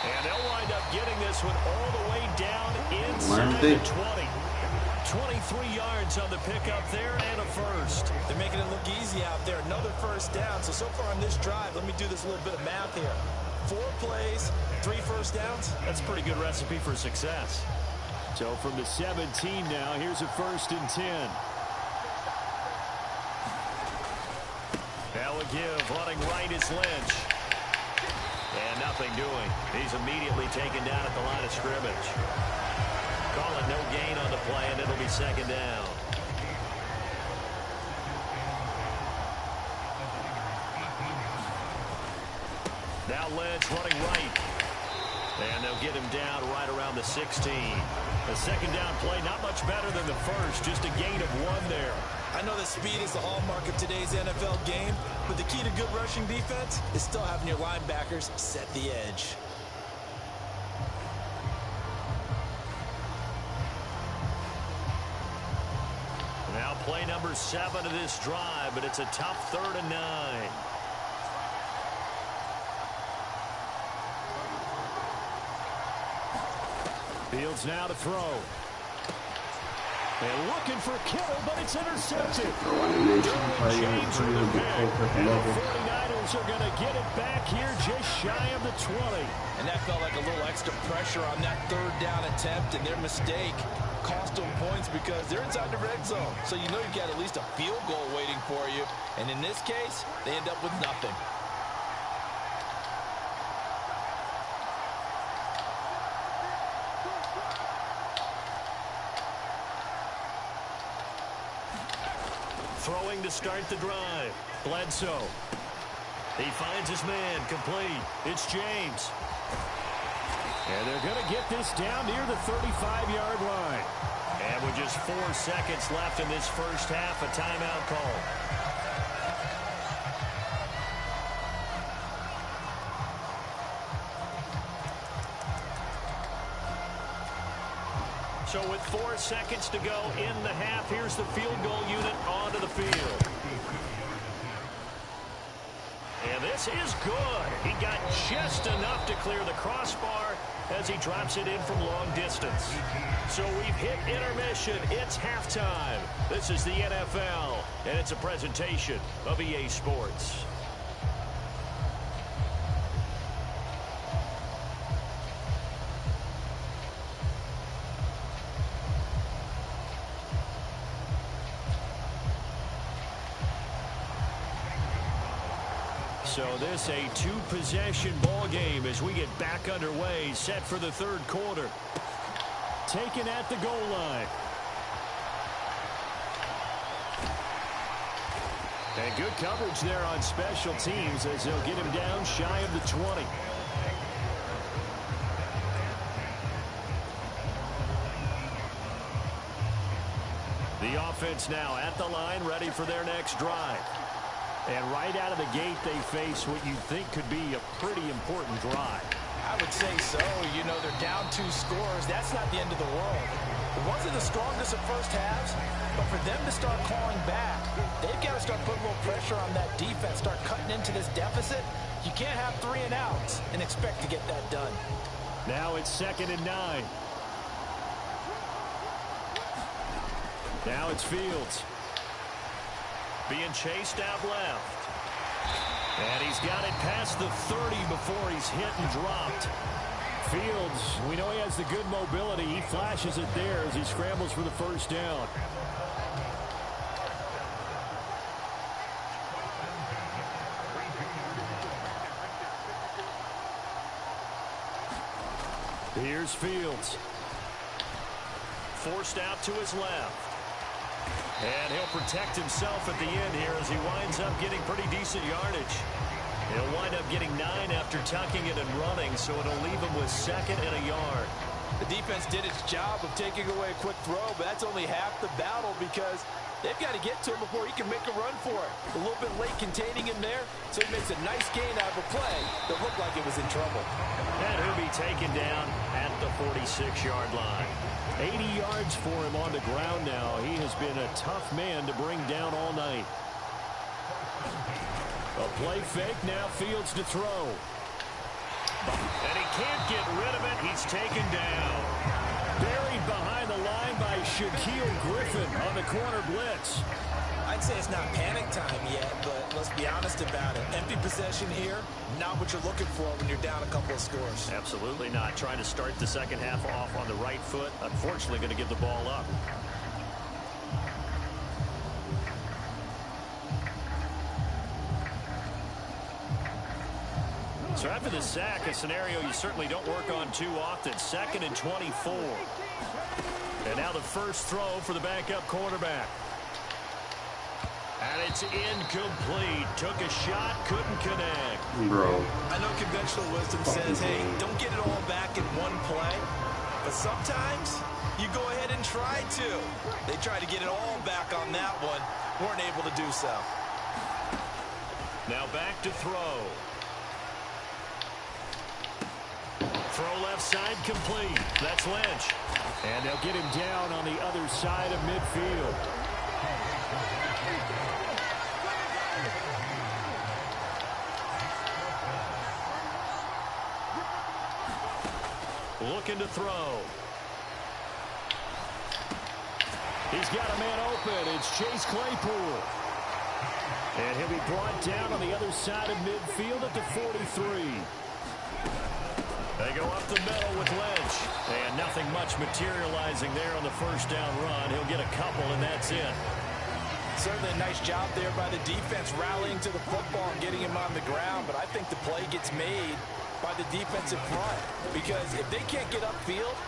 And they'll wind up getting this one all the way down inside the 20. 23 yards on the pickup there and a first. They're making it look easy out there. Another first down. So far on this drive, let me do this little bit of math here. 4 plays, 3 first downs. That's a pretty good recipe for success. So from the 17 now, here's a 1st and 10. So a give, running right is Lynch. And nothing doing. He's immediately taken down at the line of scrimmage. Call it no gain on the play, and it'll be second down. Now Lynch running right. And they'll get him down right around the 16. The second down play, not much better than the first, just a gain of 1 there. I know that speed is the hallmark of today's NFL game, but the key to good rushing defense is still having your linebackers set the edge. Now play number 7 of this drive, but it's a tough 3rd and 9. Fields now to throw. And looking for Kittle, but it's intercepted. Derwin James with the pick. And the 49ers are going to get it back here just shy of the 20. And that felt like a little extra pressure on that 3rd down attempt, and their mistake cost them points because they're inside the red zone. So you know you've got at least a field goal waiting for you. And in this case, they end up with nothing. Throwing to start the drive. Bledsoe. He finds his man. Complete. It's James. And they're going to get this down near the 35-yard line. And with just 4 seconds left in this first half, a timeout call. So with 4 seconds to go in the half, here's the field goal unit onto the field. And this is good. He got just enough to clear the crossbar as he drops it in from long distance. So we've hit intermission. It's halftime. This is the NFL, and it's a presentation of EA Sports. So this a 2-possession ball game as we get back underway, set for the 3rd quarter. Taken at the goal line. And good coverage there on special teams as they'll get him down shy of the 20. The offense now at the line, ready for their next drive. And right out of the gate, they face what you think could be a pretty important drive. I would say so. You know, they're down 2 scores. That's not the end of the world. It wasn't the strongest of first halves, but for them to start clawing back, they've got to start putting a little pressure on that defense, start cutting into this deficit. You can't have 3 and outs and expect to get that done. Now it's 2nd and 9. Now it's Fields. Being chased out left. And he's got it past the 30 before he's hit and dropped. Fields, we know he has the good mobility. He flashes it there as he scrambles for the first down. Here's Fields. Forced out to his left. And he'll protect himself at the end here as he winds up getting pretty decent yardage. He'll wind up getting 9 after tucking it and running, so it'll leave him with 2nd and a yard. The defense did its job of taking away a quick throw, but that's only half the battle because they've got to get to him before he can make a run for it. A little bit late containing him there, so he makes a nice gain out of a play that looked like it was in trouble. And he'll be taken down at the 46-yard line. 80 yards for him on the ground now. He has been a tough man to bring down all night. A play fake, now Fields to throw. And he can't get rid of it. He's taken down. Buried behind the line by Shaquille Griffin on the corner blitz. I'd say it's not panic time yet, but let's be honest about it. Empty possession here, not what you're looking for when you're down a couple of scores. Absolutely not. Trying to start the second half off on the right foot. Unfortunately, going to give the ball up. So after the sack, a scenario you certainly don't work on too often. 2nd and 24. And now the first throw for the backup quarterback. And it's incomplete. Took a shot, couldn't connect. Bro. I know conventional wisdom says, hey, don't get it all back in one play. But sometimes you go ahead and try to. They tried to get it all back on that one. Weren't able to do so. Now back to throw. Throw left side complete. That's Lynch. And they'll get him down on the other side of midfield. Looking to throw. He's got a man open. It's Chase Claypool. And he'll be brought down on the other side of midfield at the 43. They go up the middle with Lynch. And nothing much materializing there on the first down run. He'll get a couple, and that's it. Certainly a nice job there by the defense rallying to the football and getting him on the ground. But I think the play gets made by the defensive front. Because if they can't get upfield,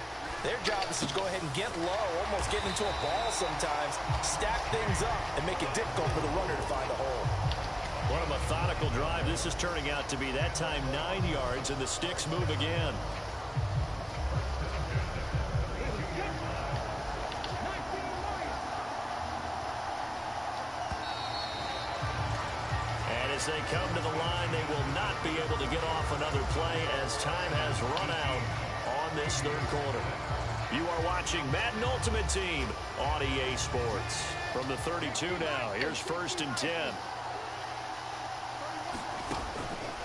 their job is to go ahead and get low, almost get into a ball sometimes, stack things up, and make it difficult for the runner to find a hole. What a methodical drive this is turning out to be. That time 9 yards, and the sticks move again. And as they come to the line, they will not be able to get off another play as time has run out on this third quarter. You are watching Madden Ultimate Team on EA Sports. From the 32 now, here's 1st and 10.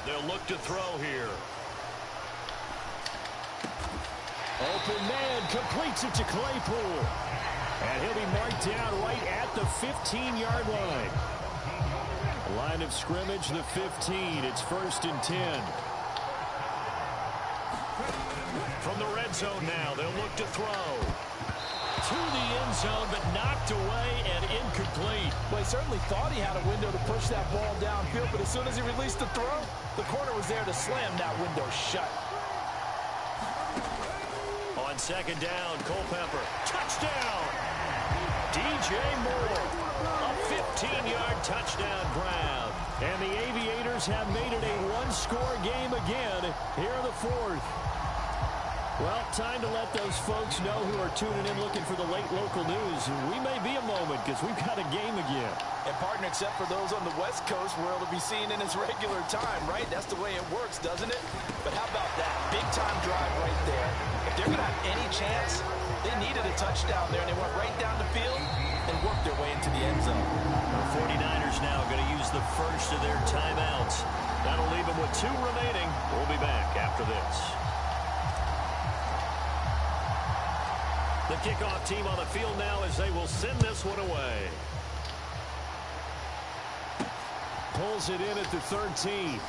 They'll look to throw here. Open man completes it to Claypool. And he'll be marked down right at the 15-yard line. Line of scrimmage, the 15. It's 1st and 10. From the red zone now, they'll look to throw. To the end zone, but knocked away and incomplete. Well, he certainly thought he had a window to push that ball downfield, but as soon as he released the throw, the corner was there to slam that window shut. On 2nd down, Culpepper. Touchdown! DJ Moore. A 15-yard touchdown grab. And the Aviators have made it a one-score game again here in the 4th. Well, time to let those folks know who are tuning in looking for the late local news. We may be a moment because we've got a game again. And partner, except for those on the West Coast, where it'll be seen in its regular time, right? That's the way it works, doesn't it? But how about that? Big-time drive right there. If they're going to have any chance, they needed a touchdown there, and they went right down the field and worked their way into the end zone. The 49ers now going to use the first of their timeouts. That'll leave them with 2 remaining. We'll be back after this. The kickoff team on the field now as they will send this one away. Pulls it in at the 13.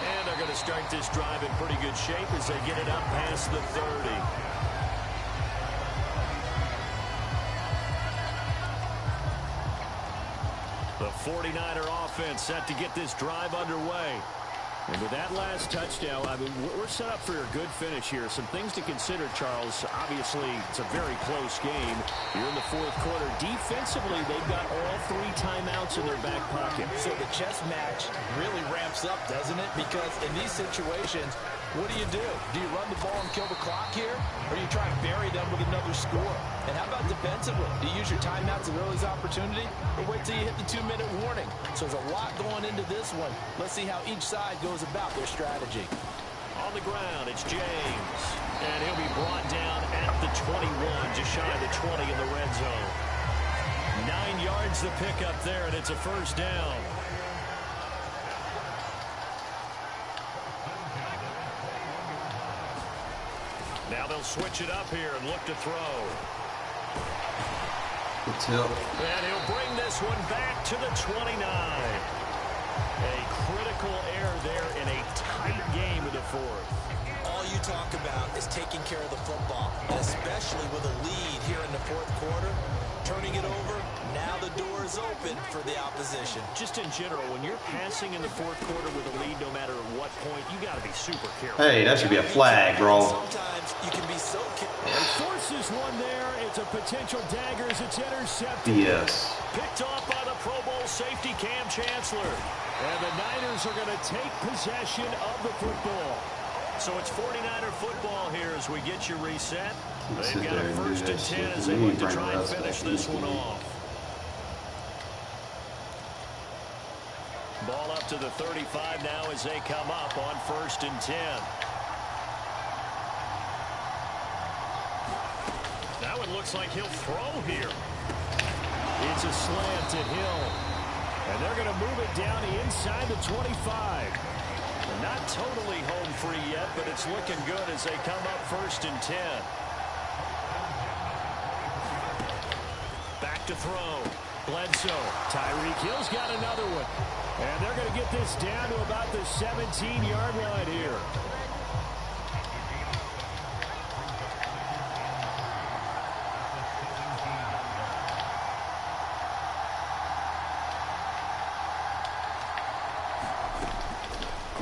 And they're going to start this drive in pretty good shape as they get it up past the 30. The 49er offense set to get this drive underway. And with that last touchdown, I mean, we're set up for a good finish here. Some things to consider, Charles. Obviously, it's a very close game. You're in the 4th quarter. Defensively, they've got all 3 timeouts in their back pocket. So the chess match really ramps up, doesn't it? Because in these situations, what do? Do you run the ball and kill the clock here? Or do you try and bury them with another score? And how about defensively? Do you use your timeouts at early's opportunity? Or wait till you hit the 2-minute warning? So there's a lot going into this one. Let's see how each side goes about their strategy. On the ground, it's James. And he'll be brought down at the 21, just shy of the 20 in the red zone. 9 yards to pick up there, and it's a first down. Now they'll switch it up here and look to throw. And he'll bring this one back to the 29. A critical error there in a tight game in the 4th. All you talk about is taking care of the football, and especially with a lead here in the fourth quarter. Turning it over, now the door is open for the opposition. Just in general, when you're passing in the fourth quarter with a lead, no matter at what point, you got to be super careful. Hey, that should be a flag, bro. Sometimes you can be so careful. Forces one there. It's a potential dagger as it's intercepted. Yes. Picked off by the Pro Bowl safety Cam Chancellor. And the Niners are going to take possession of the football. So it's 49er football here as we get you reset. They've got a 1st and 10 as they look to try and finish this one off. Ball up to the 35 now as they come up on 1st and 10. That one looks like he'll throw here. It's a slant to Hill. And they're going to move it down inside the 25. Not totally home free yet, but it's looking good as they come up 1st and 10. Back to throw. Bledsoe. Tyreek Hill's got another one. And they're going to get this down to about the 17-yard line here.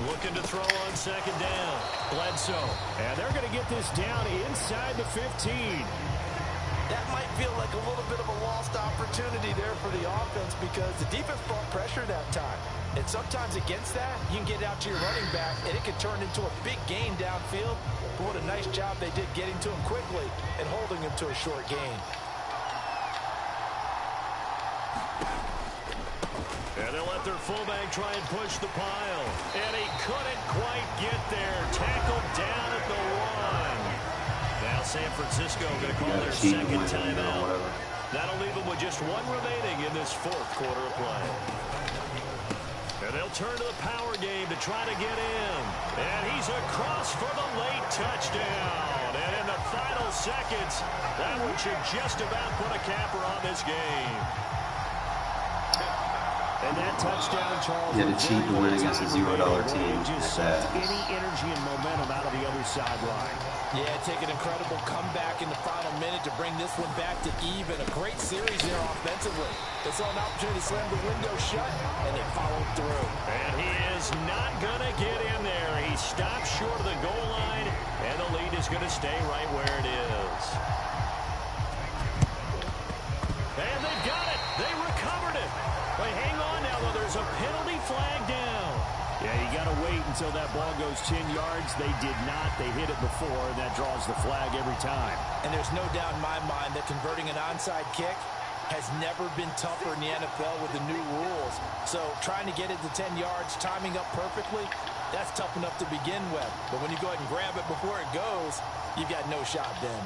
Looking to throw on 2nd down. Bledsoe. And they're going to get this down inside the 15. That might feel like a little bit of a lost opportunity there for the offense because the defense brought pressure that time. And sometimes against that, you can get out to your running back, and it can turn into a big gain downfield. But what a nice job they did getting to him quickly and holding him to a short gain. And they'll let their fullback try and push the pile. And he couldn't quite get there. Tackled down at the 1. Now San Francisco going to call their 2nd timeout. That'll leave them with just 1 remaining in this 4th quarter of play. And they'll turn to the power game to try to get in. And he's across for the late touchdown. And in the final seconds, that one should just about put a capper on this game. And that touchdown, Charles. Yeah, to cheat to win against a $0 team. Just sucked any energy and momentum out of the other sideline. Yeah, take an incredible comeback in the final minute to bring this one back to even. A great series there offensively. They saw an opportunity to slam the window shut, and they followed through. And he is not going to get in there. He stops short of the goal line, and the lead is going to stay right where it is. And they've got it. They recovered it. But hang on now, though. There's a penalty flag down. Yeah, you got to wait until that ball goes 10 yards. They did not. They hit it before, and that draws the flag every time. And there's no doubt in my mind that converting an onside kick has never been tougher in the NFL with the new rules. So trying to get it to 10 yards, timing up perfectly, that's tough enough to begin with. But when you go ahead and grab it before it goes, you've got no shot then.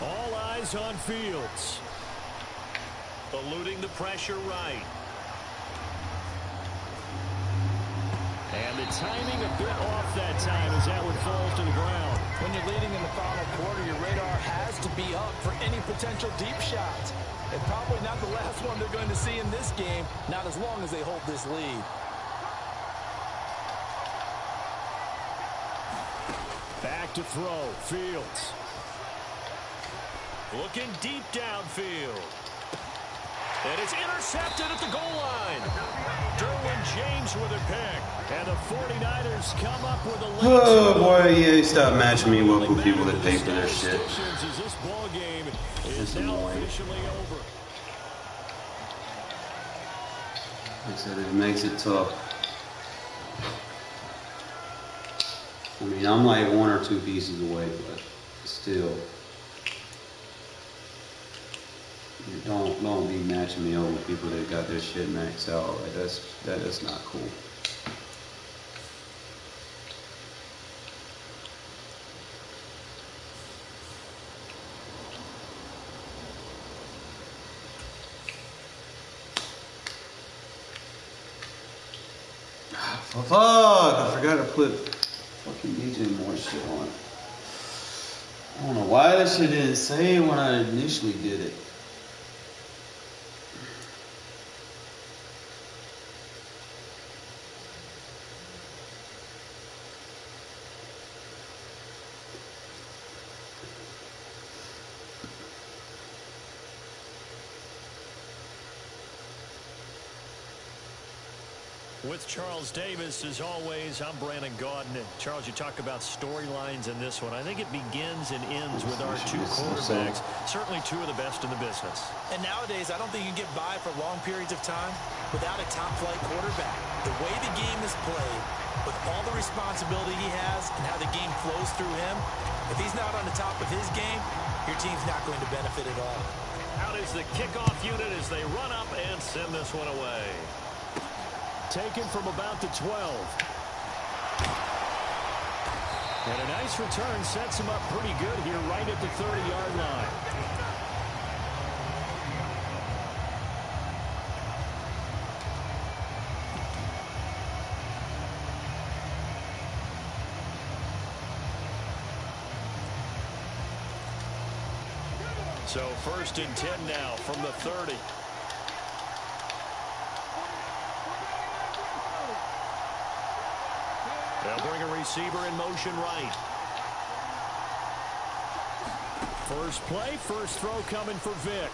All eyes on Fields. Eluding the pressure right. And the timing a bit off that time as that one falls to the ground. When you're leading in the final quarter, your radar has to be up for any potential deep shots. And probably not the last one they're going to see in this game, not as long as they hold this lead. Back to throw. Fields. Looking deep downfield. And it's intercepted at the goal line. Derwin James with a pick. And the 49ers come up with a late. Oh, boy, yeah, stop matching me up with people that pay for their shit. This ball game is now officially over. Like I said, it makes it tough. I mean, I'm like 1 or 2 pieces away, but still. Don't be matching me up with people that got their shit maxed out. Like that's not cool. Fuck! I forgot to put fucking DJ Moore shit on. I don't know why that shit didn't say when I initially did it. With Charles Davis, as always, I'm Brandon Gaudin. And Charles, you talk about storylines in this one. I think it begins and ends with our two quarterbacks, certainly two of the best in the business. And nowadays, I don't think you can get by for long periods of time without a top-flight quarterback. The way the game is played, with all the responsibility he has and how the game flows through him, if he's not on the top of his game, your team's not going to benefit at all. Out is the kickoff unit as they run up and send this one away. Taken from about the 12. And a nice return sets him up pretty good here right at the 30-yard line. So 1st and 10 now from the 30. They'll bring a receiver in motion right. First play, first throw coming for Vick.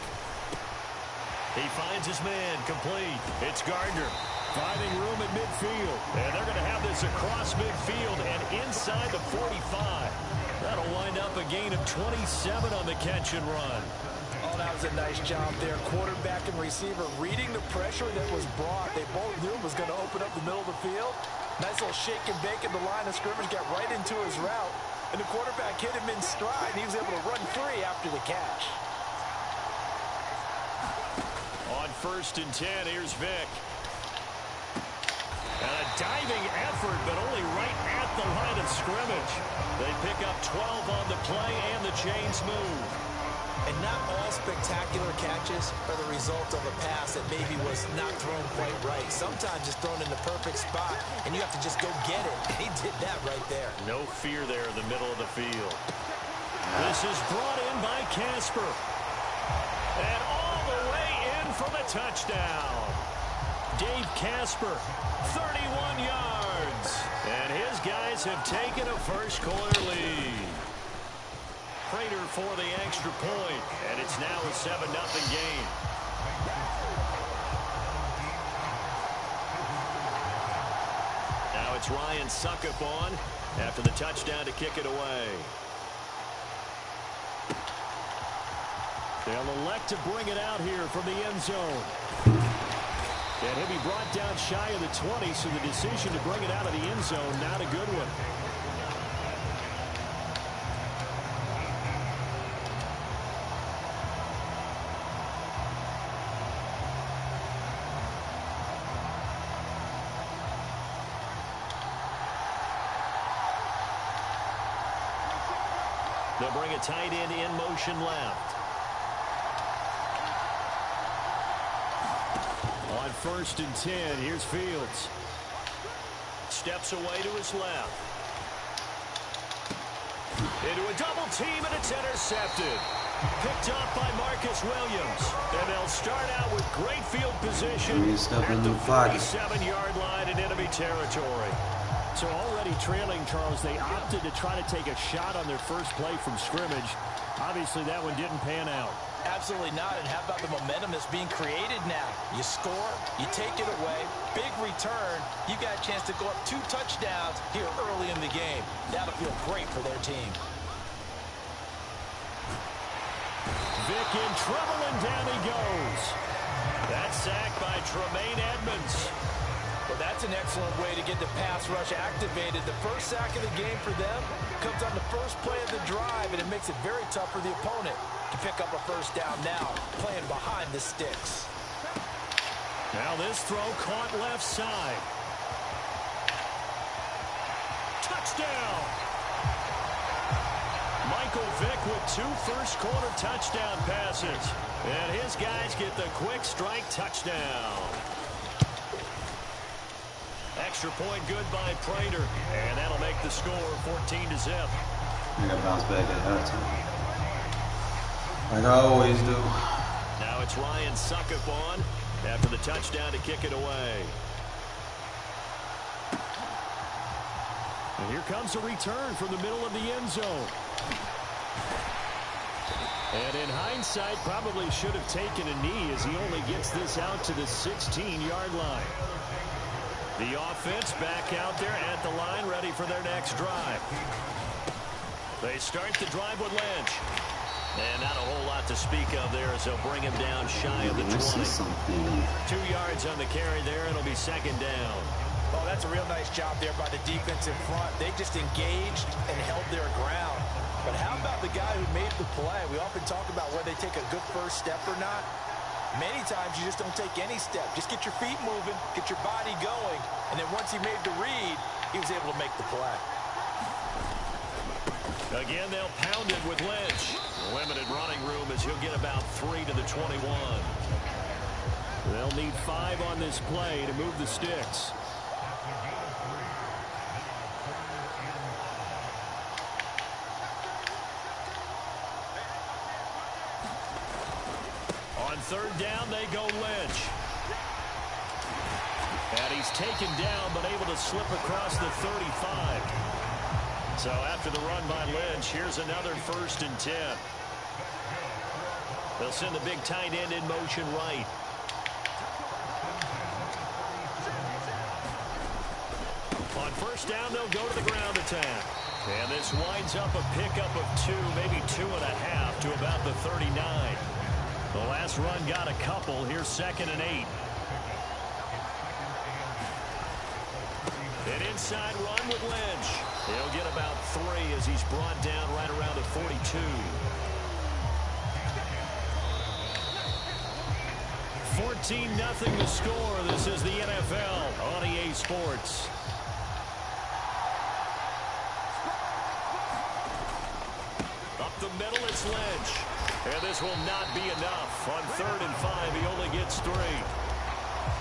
He finds his man, complete. It's Gardner, finding room at midfield. And they're going to have this across midfield and inside the 45. That'll wind up a gain of 27 on the catch and run. Oh, that was a nice job there. Quarterback and receiver reading the pressure that was brought. They both knew it was going to open up the middle of the field. Nice little shake and bake in the line of scrimmage, got right into his route. And the quarterback hit him in stride, and he was able to run free after the catch. On 1st and 10, here's Vick. And a diving effort, but only right at the line of scrimmage. They pick up 12 on the play, and the chains move. And not all spectacular catches are the result of a pass that maybe was not thrown quite right. Sometimes it's thrown in the perfect spot, and you have to just go get it. And he did that right there. No fear there in the middle of the field. This is brought in by Casper. And all the way in for the touchdown. Dave Casper, 31 yards. And his guys have taken a first-quarter lead. Prater for the extra point, and it's now a 7-0 game. Now it's Ryan Suckup on after the touchdown to kick it away. They'll elect to bring it out here from the end zone. And he'll be brought down shy of the 20, so the decision to bring it out of the end zone, not a good one. They'll bring a tight end in motion left. On 1st and 10, here's Fields. Steps away to his left. Into a double team, and it's intercepted. Picked up by Marcus Williams. And they'll start out with great field position at the 47-yard line in enemy territory. So already trailing, Charles, they opted to try to take a shot on their first play from scrimmage. Obviously, that one didn't pan out. Absolutely not. And how about the momentum that's being created now? You score, you take it away, big return. You got a chance to go up 2 touchdowns here early in the game. That'll feel great for their team. Vick in trouble, and down he goes. That's sacked by Tremaine Edmonds. Well, that's an excellent way to get the pass rush activated. The first sack of the game for them comes on the first play of the drive, and it makes it very tough for the opponent to pick up a first down now, playing behind the sticks. Now this throw caught left side. Touchdown! Michael Vick with 2 first-quarter touchdown passes. And his guys get the quick strike touchdown. Extra point good by Prater, and that'll make the score 14-0. I gotta bounce back at halftime, like I always do. Now it's Ryan Suckup on after the touchdown to kick it away. And here comes a return from the middle of the end zone. And in hindsight, probably should have taken a knee as he only gets this out to the 16-yard line. The offense back out there at the line, ready for their next drive. They start the drive with Lynch. And not a whole lot to speak of there as they'll bring him down shy of the 20. 2 yards on the carry there. It'll be second down. Oh, that's a real nice job there by the defense in front. They just engaged and held their ground. But how about the guy who made the play? We often talk about whether they take a good first step or not. Many times you just don't take any step. Just get your feet moving, get your body going, and then once he made the read, he was able to make the play. Again, they'll pound it with Lynch. Limited running room as he'll get about 3 to the 21. They'll need 5 on this play to move the sticks. On third down, they go Lynch. And he's taken down, but able to slip across the 35. So after the run by Lynch, here's another 1st and 10. They'll send the big tight end in motion right. On first down, they'll go to the ground attack. And this winds up a pickup of 2, maybe 2.5 to about the 39. The last run got a couple. Here's 2nd and 8. An inside run with Lynch. He'll get about 3 as he's brought down right around the 42. 14-0 the score. This is the NFL on EA Sports. Up the middle, it's Lynch. And this will not be enough. On 3rd and 5, he only gets 3.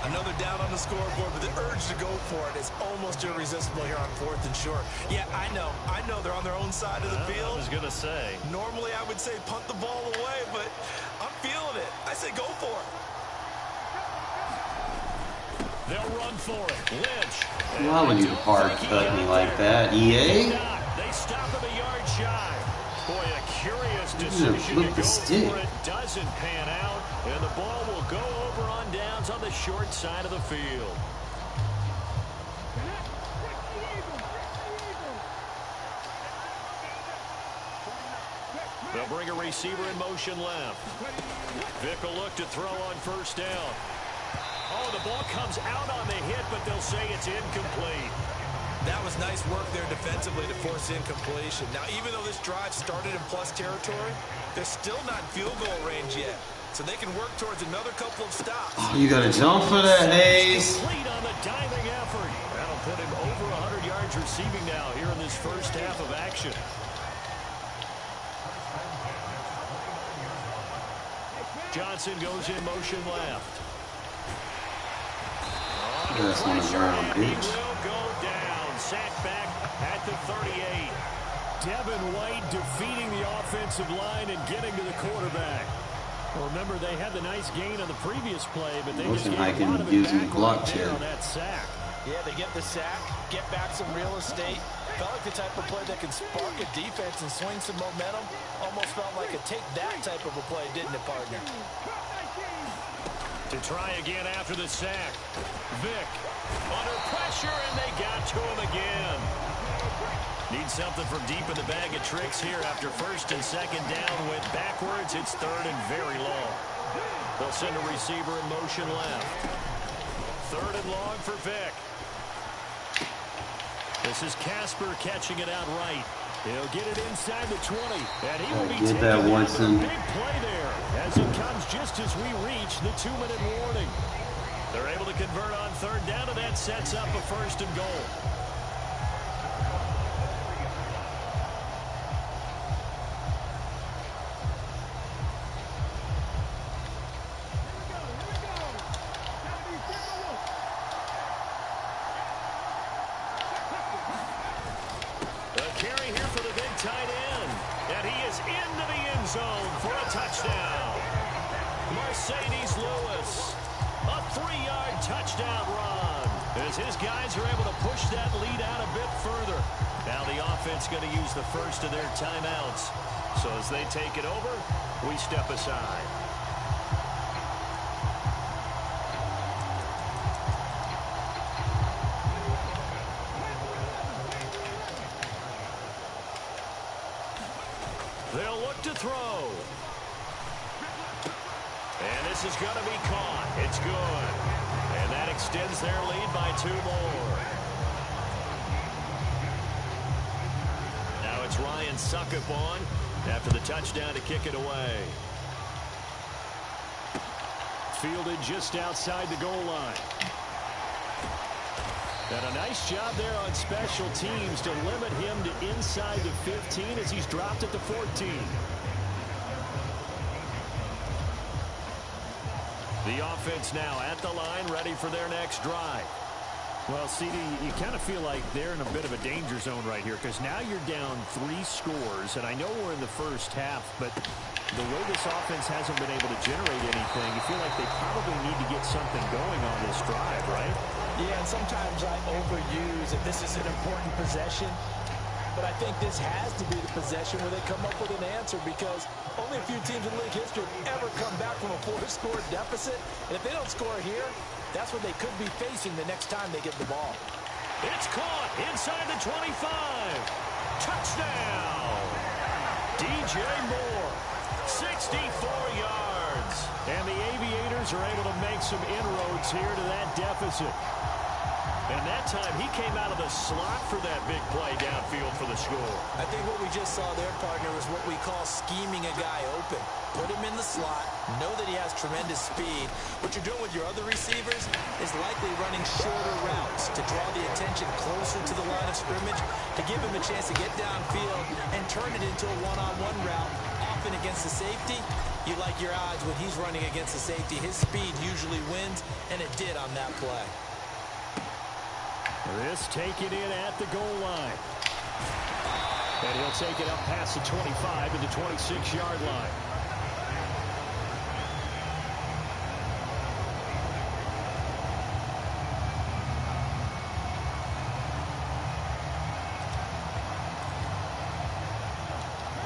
Another down on the scoreboard, but the urge to go for it is almost irresistible here on 4th and short. Yeah, I know they're on their own side of the field. I was going to say. Normally, I would say punt the ball away, but I'm feeling it. I say go for it. They'll run for it. Lynch. Why would you hard cut me like that, EA? They stop him a yard shy. Boy, a curious decision to go for it. Doesn't pan out, and the ball will go over on downs on the short side of the field. They'll bring a receiver in motion left. Vick will look to throw on first down. Oh, the ball comes out on the hit, but they'll say it's incomplete. That was nice work there defensively to force incompletion. Now, even though this drive started in plus territory, they're still not in field goal range yet. So they can work towards another couple of stops. Oh, you got to jump for that, Hayes. Complete on the diving effort. That'll put him over 100 yards receiving now here in this first half of action. Johnson goes in motion left. That's one of their own bitch. Will go down. Sack back at the 38. Devin White defeating the offensive line and getting to the quarterback. Well, remember, they had the nice gain on the previous play, but they just gave a lot of it back on that sack. Yeah, they get the sack, get back some real estate. Felt like the type of play that can spark a defense and swing some momentum. Almost felt like a take that type of a play, didn't it, partner? To try again after the sack. Vick under pressure, and they got to him again. Need something from deep in the bag of tricks here after 1st and 2nd down. Went backwards. It's 3rd and very long. They'll send a receiver in motion left. 3rd and long for Vick. This is Casper catching it out right. He'll get it inside the 20, and he will be taken that down once with a in. big play there as it comes just as we reach the 2-minute warning. They're able to convert on 3rd down, and that sets up a 1st and goal. Carry here for the big tight end. And he is into the end zone for a touchdown. Mercedes Lewis. A 3-yard touchdown run. As his guys are able to push that lead out a bit further. Now the offense going to use the first of their timeouts. So as they take it over, we step aside. They'll look to throw. And this is going to be caught. It's good. And that extends their lead by 2 more. Now it's Ryan Suckup on after the touchdown to kick it away. Fielded just outside the goal line. And a nice job there on special teams to limit him to inside the 15 as he's dropped at the 14. The offense now at the line, ready for their next drive. Well, CD, you kind of feel like they're in a bit of a danger zone right here because now you're down 3 scores, and I know we're in the first half, but the way this offense hasn't been able to generate anything, you feel like they probably need to get something going on this drive, right? Yeah, and sometimes I overuse if this is an important possession. But I think this has to be the possession where they come up with an answer because only a few teams in league history have ever come back from a 4-score deficit. And if they don't score here, that's what they could be facing the next time they get the ball. It's caught inside the 25. Touchdown. DJ Moore, 64 yards. And the Aviators are able to make some inroads here to that deficit. And that time, he came out of the slot for that big play downfield for the score. I think what we just saw there, partner, is what we call scheming a guy open. Put him in the slot, know that he has tremendous speed. What you're doing with your other receivers is likely running shorter routes to draw the attention closer to the line of scrimmage, to give him a chance to get downfield and turn it into a one-on-one route, often against the safety. You like your odds when he's running against the safety. His speed usually wins, and it did on that play. This taken in at the goal line. And he'll take it up past the 25 to the 26-yard line.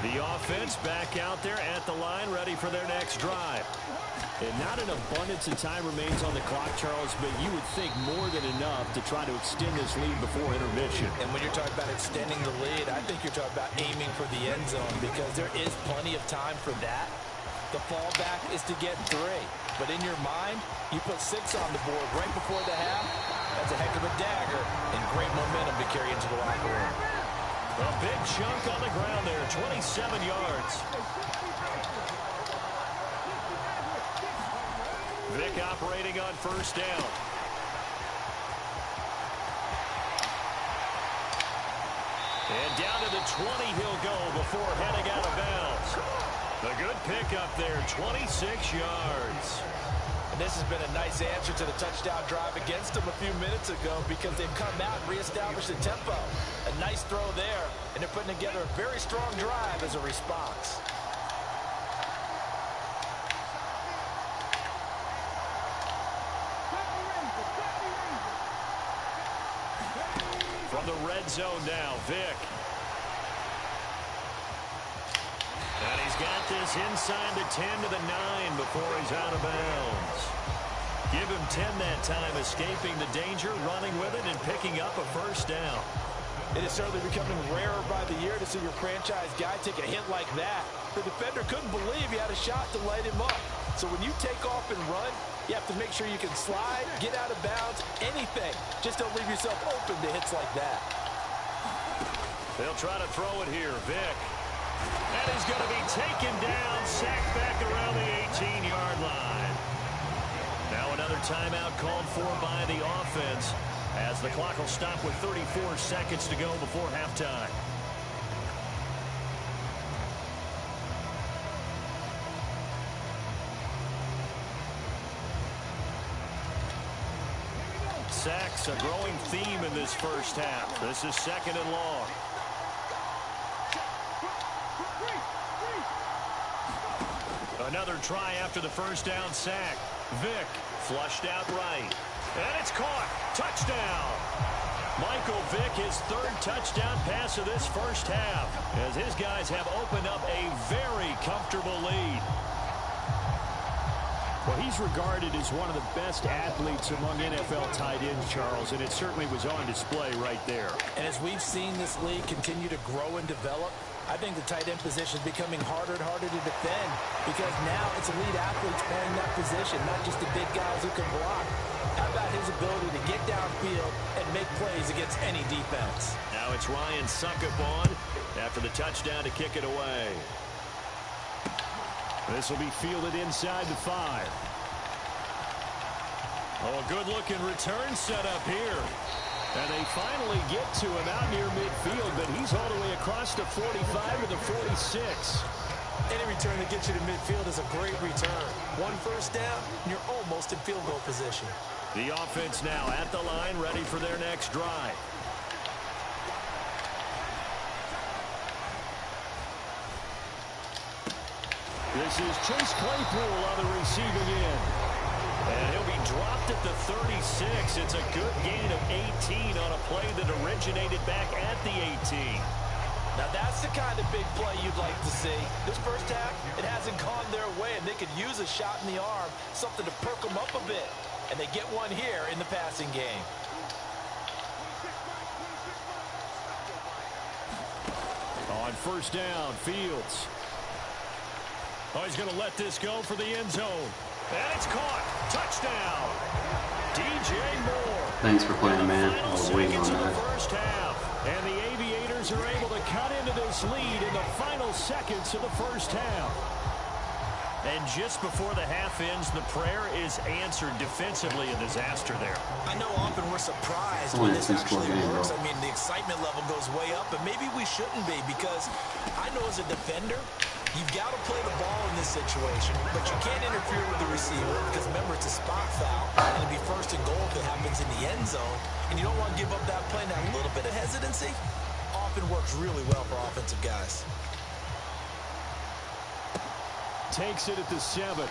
The offense back out there at the line, ready for their next drive. And not an abundance of time remains on the clock, Charles, but you would think more than enough to try to extend this lead before intermission. And when you're talking about extending the lead, I think you're talking about aiming for the end zone because there is plenty of time for that. The fallback is to get 3. But in your mind, you put 6 on the board right before the half. That's a heck of a dagger and great momentum to carry into the locker room. A big chunk on the ground there, 27 yards. Vick operating on first down. And down to the 20 he'll go before heading out of bounds. A good pickup there, 26 yards. And this has been a nice answer to the touchdown drive against them a few minutes ago because they've come out and reestablished the tempo. A nice throw there, and they're putting together a very strong drive as a response. From the red zone now, Vick. And he's got this inside the 10 to the 9 before he's out of bounds. Give him 10 that time, escaping the danger, running with it, and picking up a first down. It is certainly becoming rarer by the year to see your franchise guy take a hit like that. The defender couldn't believe he had a shot to light him up. So when you take off and run, you have to make sure you can slide, get out of bounds, anything. Just don't leave yourself open to hits like that. They'll try to throw it here, Vick. And he's going to be taken down, sacked back around the 18-yard line. Now another timeout called for by the offense as the clock will stop with 34 seconds to go before halftime. Sacks, a growing theme in this first half. This is second and long. Another try after the first down sack. Vick flushed out right. And it's caught. Touchdown. Michael Vick, his 3rd touchdown pass of this first half, as his guys have opened up a very comfortable lead. Well, he's regarded as one of the best athletes among NFL tight ends, Charles, and it certainly was on display right there. And as we've seen this league continue to grow and develop, I think the tight end position is becoming harder and harder to defend because now it's elite athletes playing that position, not just the big guys who can block. How about his ability to get downfield and make plays against any defense? Now it's Ryan Suckup on after the touchdown to kick it away. This will be fielded inside the 5. Oh, a good-looking return set up here. And they finally get to him out near midfield, but he's all the way across the 45 to the 46. Any return that gets you to midfield is a great return. One first down, and you're almost in field goal position. The offense now at the line, ready for their next drive. This is Chase Claypool on the receiving end. And he'll be dropped at the 36. It's a good gain of 18 on a play that originated back at the 18. Now that's the kind of big play you'd like to see. This first half, it hasn't gone their way, and they could use a shot in the arm, something to perk them up a bit. And they get one here in the passing game. On first down, Fields. Oh, he's going to let this go for the end zone. And it's caught. Touchdown. DJ Moore. Thanks for playing, man. I was waiting on that. First half. And the Aviators are able to cut into this lead in the final seconds of the first half. And just before the half ends, the prayer is answered defensively. A disaster there. I know often we're surprised when this actually works. I mean, the excitement level goes way up, but maybe we shouldn't be because I know as a defender, you've got to play the ball in this situation, but you can't interfere with the receiver because, remember, it's a spot foul, and it'd be first and goal if it happens in the end zone, and you don't want to give up that play. Now, a little bit of hesitancy often works really well for offensive guys. Takes it at the 7.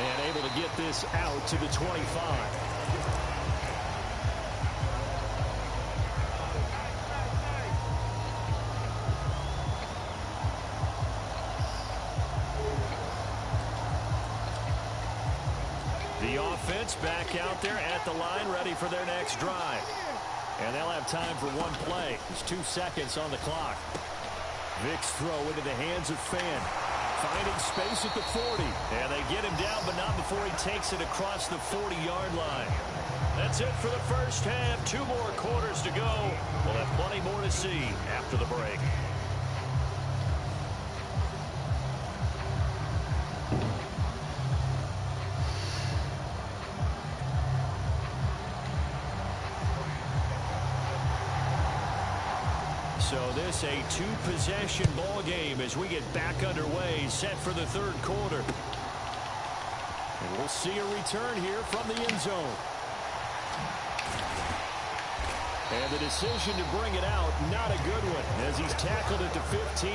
And able to get this out to the 25. The offense back out there at the line, ready for their next drive. And they'll have time for one play. There's 2 seconds on the clock. Vick's throw into the hands of Fenn. Finding space at the 40. And they get him down, but not before he takes it across the 40-yard line. That's it for the first half. 2 more quarters to go. We'll have plenty more to see after the break. So this a 2-possession ball game as we get back underway, set for the third quarter. And we'll see a return here from the end zone. And the decision to bring it out, not a good one, as he's tackled at the 15.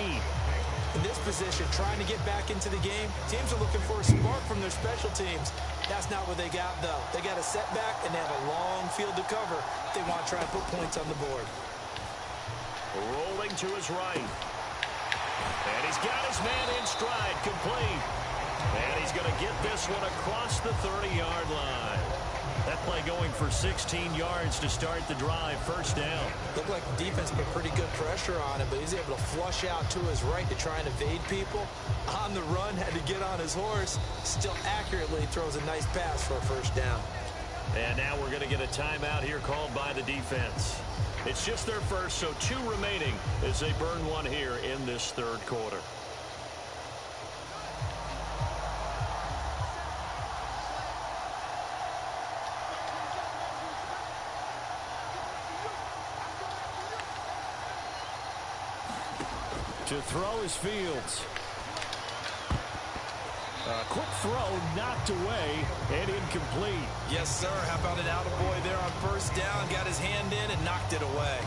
In this position, trying to get back into the game, teams are looking for a spark from their special teams. That's not what they got, though. They got a setback, and they have a long field to cover if they want to try and put points on the board. Rolling to his right. And he's got his man in stride, complete. And he's going to get this one across the 30-yard line. That play going for 16 yards to start the drive, first down. Looked like the defense put pretty good pressure on him, but he's able to flush out to his right to try and evade people. On the run, had to get on his horse. Still accurately throws a nice pass for a first down. And now we're going to get a timeout here called by the defense. It's just their first, so 2 remaining as they burn one here in this third quarter. To throw is Fields. Quick throw, knocked away, and incomplete. Yes, sir. How about an attaboy there on first down? Got his hand in and knocked it away.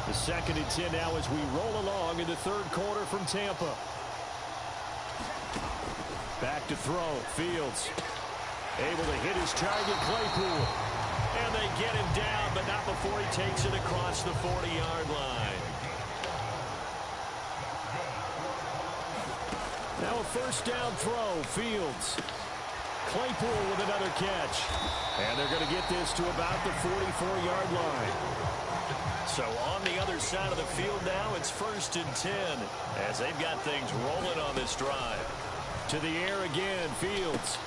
The 2nd and 10 now as we roll along in the third quarter from Tampa. Back to throw, Fields. Able to hit his target, Claypool. And they get him down, but not before he takes it across the 40-yard line. Now a first down throw, Fields. Claypool with another catch. And they're going to get this to about the 44-yard line. So on the other side of the field now, it's 1st and 10 as they've got things rolling on this drive. To the air again, Fields.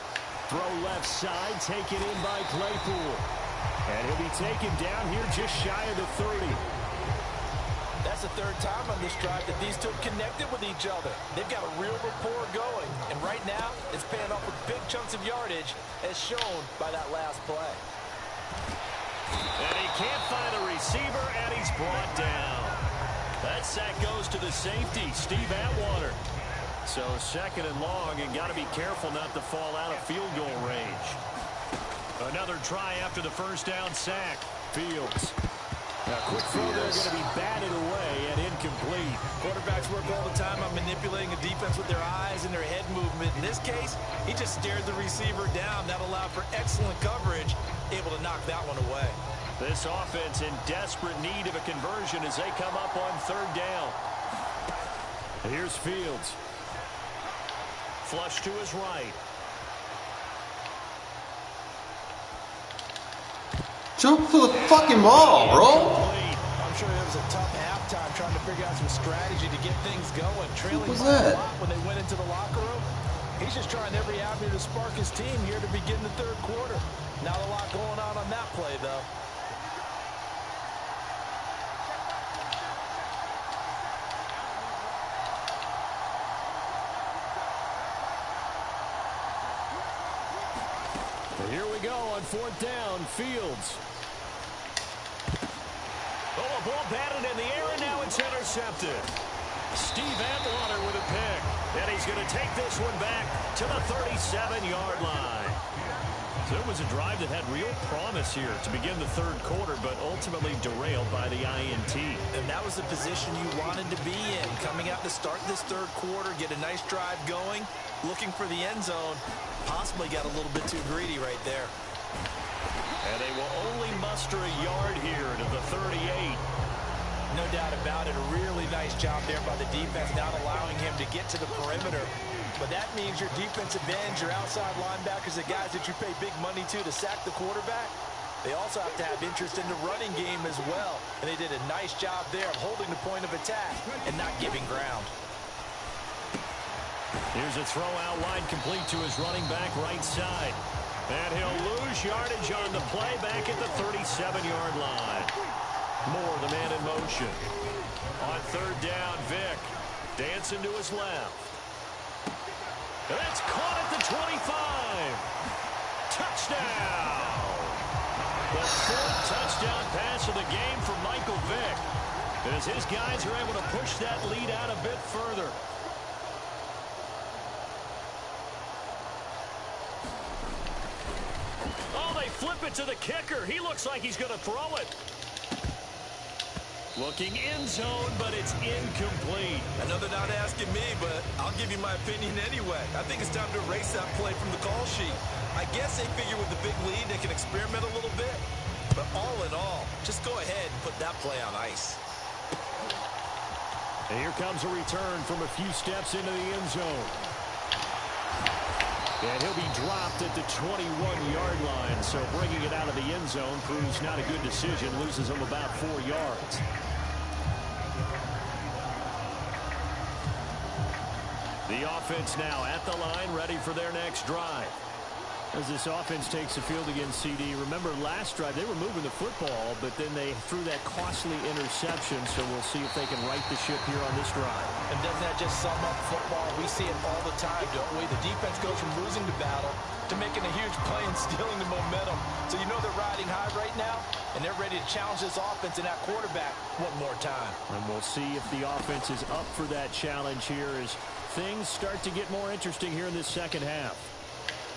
Throw left side, taken in by Claypool. And he'll be taken down here just shy of the 30. That's the third time on this drive that these two connected with each other. They've got a real rapport going. And right now, it's paying off with big chunks of yardage, as shown by that last play. And he can't find a receiver, and he's brought down. That sack goes to the safety, Steve Atwater. So 2nd and long, and got to be careful not to fall out of field goal range. Another try after the first down sack. Fields. A quick throw there, going to be batted away and incomplete. Quarterbacks work all the time on manipulating a defense with their eyes and their head movement. In this case, he just stared the receiver down. That allowed for excellent coverage, able to knock that one away. This offense in desperate need of a conversion as they come up on 3rd down. Here's Fields. Flush to his right. Jump for the fucking ball, bro. I'm sure it was a tough halftime trying to figure out some strategy to get things going. Trailing What was by a that? lot when they went into the locker room. He's just trying every avenue to spark his team here to begin the 3rd quarter. Not a lot going on that play, though. Here we go on 4th down. Fields. Oh, a ball batted in the air, and now it's intercepted. Steve Atwater with a pick. And he's going to take this one back to the 37-yard line. So it was a drive that had real promise here to begin the 3rd quarter, but ultimately derailed by the INT. And that was the position you wanted to be in. Coming out to start this 3rd quarter, get a nice drive going, looking for the end zone. Possibly got a little bit too greedy right there. And they will only muster a yard here to the 38. No doubt about it. A really nice job there by the defense, not allowing him to get to the perimeter. But that means your defensive ends, your outside linebackers, the guys that you pay big money to sack the quarterback, they also have to have interest in the running game as well. And they did a nice job there of holding the point of attack and not giving ground. Here's a throw out wide, complete to his running back right side. And he'll lose yardage on the play back at the 37-yard line. Moore, the man in motion. On 3rd down, Vick dancing to his left. And that's caught at the 25. Touchdown. The 4th touchdown pass of the game for Michael Vick. As his guys are able to push that lead out a bit further. Oh, they flip it to the kicker. He looks like he's going to throw it. Looking end zone, but it's incomplete. I know they're not asking me, but I'll give you my opinion anyway. I think it's time to erase that play from the call sheet. I guess they figure with the big lead they can experiment a little bit. But all in all, just go ahead and put that play on ice. And here comes a return from a few steps into the end zone. And he'll be dropped at the 21-yard line. So bringing it out of the end zone proves not a good decision. Loses him about 4 yards. The offense now at the line, ready for their next drive. As this offense takes the field against CD, remember last drive they were moving the football, but then they threw that costly interception, so we'll see if they can right the ship here on this drive. And doesn't that just sum up football? We see it all the time, don't we? The defense goes from losing the battle to making a huge play and stealing the momentum. So you know they're riding high right now, and they're ready to challenge this offense and that quarterback one more time. And we'll see if the offense is up for that challenge here as things start to get more interesting here in this 2nd half.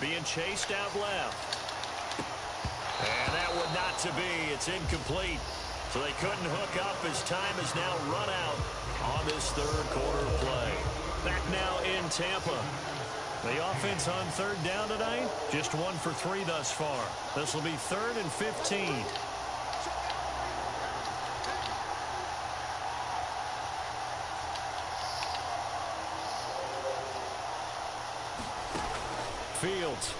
Being chased out left. And that one not to be. It's incomplete. So they couldn't hook up as time has now run out on this 3rd quarter play. Back now in Tampa. The offense on 3rd down tonight, just 1 for 3 thus far. This will be 3rd and 15. Fields.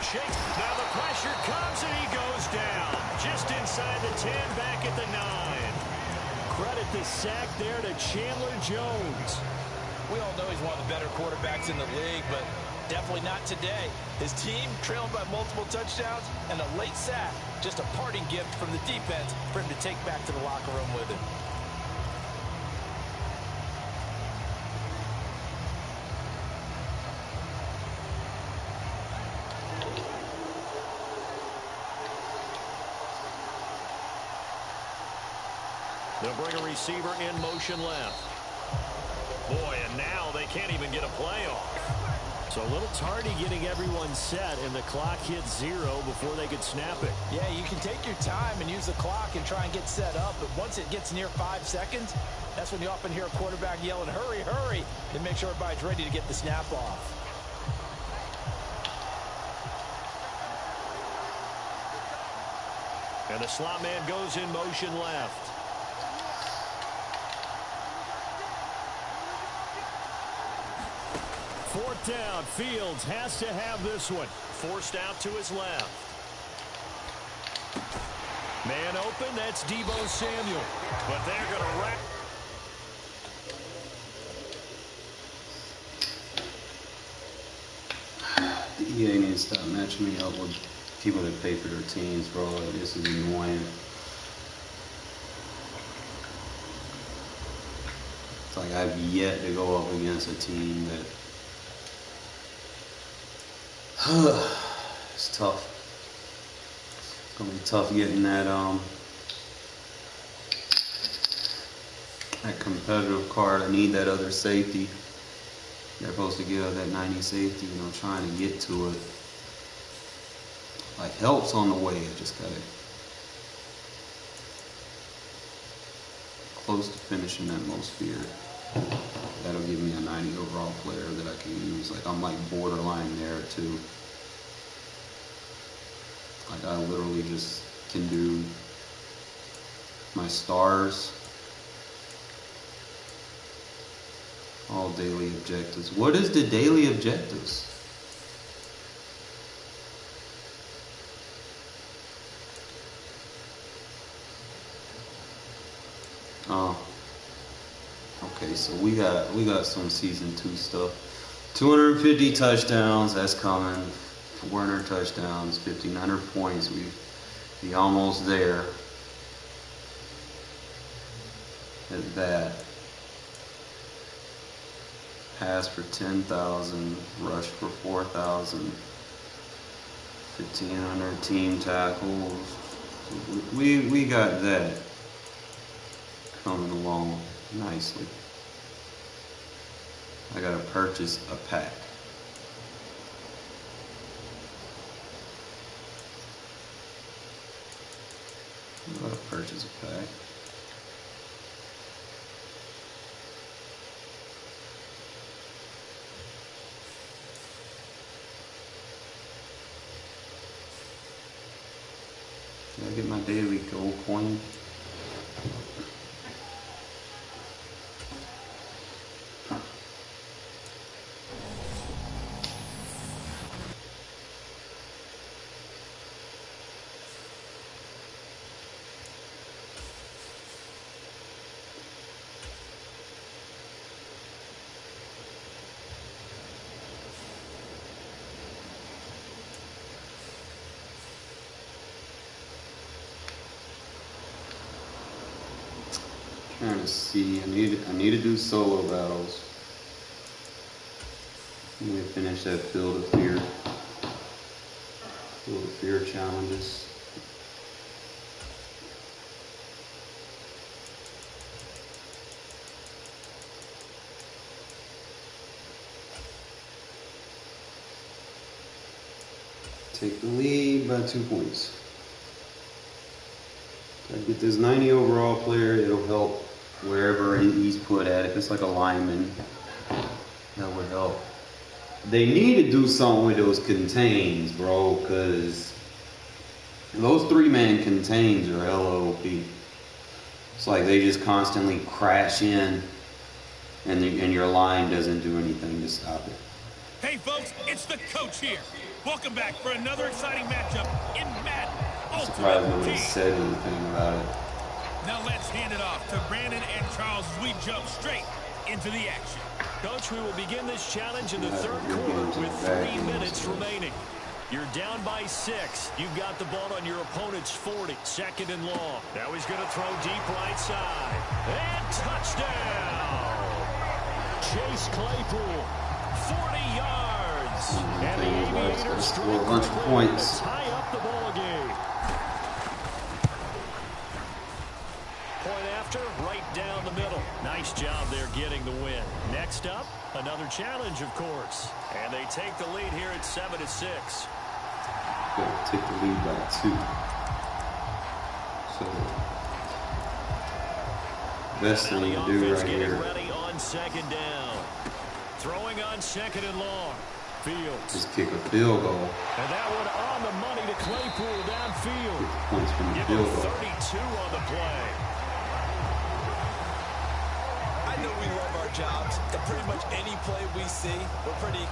Shakes. Now the pressure comes and he goes down. Just inside the 10, back at the 9. Credit the sack there to Chandler Jones. We all know he's one of the better quarterbacks in the league, but definitely not today. His team trailing by multiple touchdowns and a late sack. Just a parting gift from the defense for him to take back to the locker room with him. They'll bring a receiver in motion left. Boy, and now they can't even get a play off. So a little tardy getting everyone set, and the clock hits 0 before they could snap it. Yeah, you can take your time and use the clock and try and get set up, but once it gets near 5 seconds, that's when you often hear a quarterback yelling, hurry, hurry, to make sure everybody's ready to get the snap off. And the slot man goes in motion left. Fourth down. Fields has to have this one. Forced out to his left. Man open, that's Deebo Samuel. But they're going to wrap. The EA needs to stop matching me up with people that pay for their teams, bro. Like, this is annoying. It's like I've yet to go up against a team that it's tough. It's gonna be tough getting that competitive card. I need that other safety. They're supposed to give that 90 safety, you know, trying to get to it. Like, help's on the way. I just gotta close to finishing that most feared. That'll give me a 90 overall player that I can use. Like, I'm like borderline there too. Like, I literally just can do my stars, all daily objectives. What is the daily objectives? Oh, okay. So we got some season 2 stuff. 250 touchdowns. That's coming. 400 touchdowns. 1,500 points. We be almost there. At that. Pass for 10,000. Rush for 4,000. 1,500 team tackles. We got that coming along nicely. I gotta purchase a pack. I gotta purchase a pack. Did I get my daily gold coin? Trying to see. I need to do solo battles. Let me finish that Field of Fear. Field of Fear challenges. Take the lead by 2 points. If I get this 90 overall player, it'll help wherever he's put at. If it's like a lineman, that would help. They need to do something with those contains, bro, because those 3-man contains are LOP. It's like they just constantly crash in, and your line doesn't do anything to stop it. Hey folks, it's the coach here. Welcome back for another exciting matchup in MUT Surprised Ultimate nobody Team. said anything about it. Now let's hand it off to Brandon and Charles as we jump straight into the action. Coach, we will begin this challenge in the third quarter with 3 minutes remaining. You're down by 6. You've got the ball on your opponent's 40. Second and long. Now he's going to throw deep right side. And touchdown! Chase Claypool, 40 yards. And the Aviators score a bunch of points. Tie up the ball game. Point after, right down the middle. Nice job there getting the win. Next up, another challenge, of course. And they take the lead here at 7-6. Take the lead by 2. So, best thing to do right here. Ready on second down. Throwing on second and long. Fields. Just kick a field goal. And that one on the money to Claypool downfield. Get the points from the Give field him goal. 32 on the play. I know we love our jobs, and pretty much any play we see, we're pretty,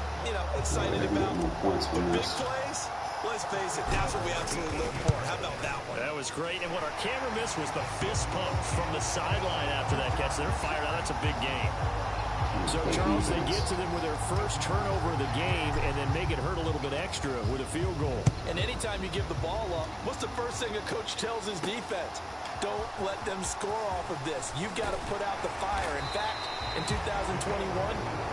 excited about. More points from Big this. plays, let's face it, that's what we absolutely live for. How about that one? That was great. And what our camera missed was the fist pump from the sideline after that catch. They're fired out. That's a big game. So, Charles, they get to them with their first turnover of the game and then make it hurt a little bit extra with a field goal. And anytime you give the ball up, what's the first thing a coach tells his defense? Don't let them score off of this. You've got to put out the fire. In fact, in 2021,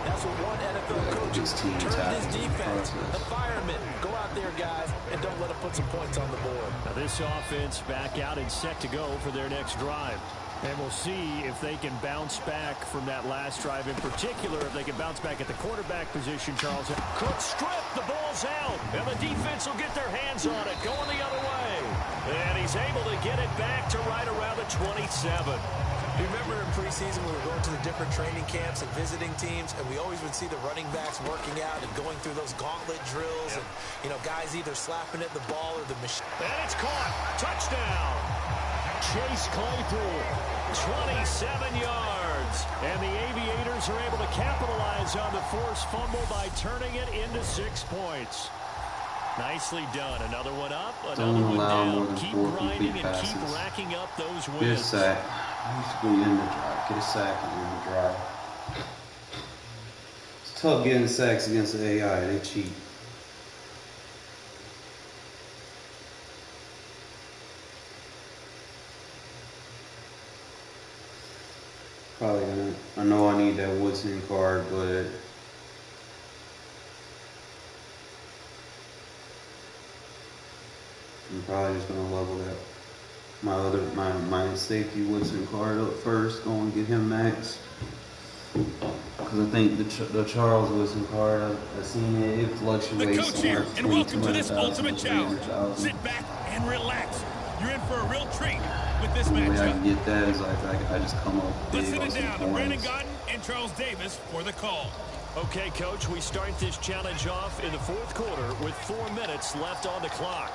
that's what one NFL coach turned his defense. The firemen. Go out there, guys, and don't let them put some points on the board. Now this offense back out and set to go for their next drive. And we'll see if they can bounce back from that last drive. In particular, if they can bounce back at the quarterback position, Charles. Cook strip, the ball's out. And the defense will get their hands on it, going the other way. And he's able to get it back to right around the 27. Remember in preseason we were going to the different training camps and visiting teams, and we always would see the running backs working out and going through those gauntlet drills, and guys either slapping at the ball or the machine. And it's caught. Touchdown. Chase Claypool, 27 yards. And the Aviators are able to capitalize on the forced fumble by turning it into 6 points. Nicely done. Another one up, another one down. Keep grinding and keep racking up those wins. Get a sack. Usually in the drive. Get a sack and in the drive. It's tough getting sacks against the AI. They cheat. Probably gonna. I know I need that Woodson card, but I'm probably just gonna level that. My safety Woodson card up first. Go and get him max. Because I think the Charles Woodson card, I've seen it fluctuates. The coach here, and welcome to this 22,000, ultimate challenge. 300,000. Sit back and relax. You're in for a real treat with this The way I matchup. can get that is I just come up big Let's sit on it some down to Brandon points. Godden and Charles Davis for the call. Okay, Coach, we start this challenge off in the fourth quarter with 4 minutes left on the clock.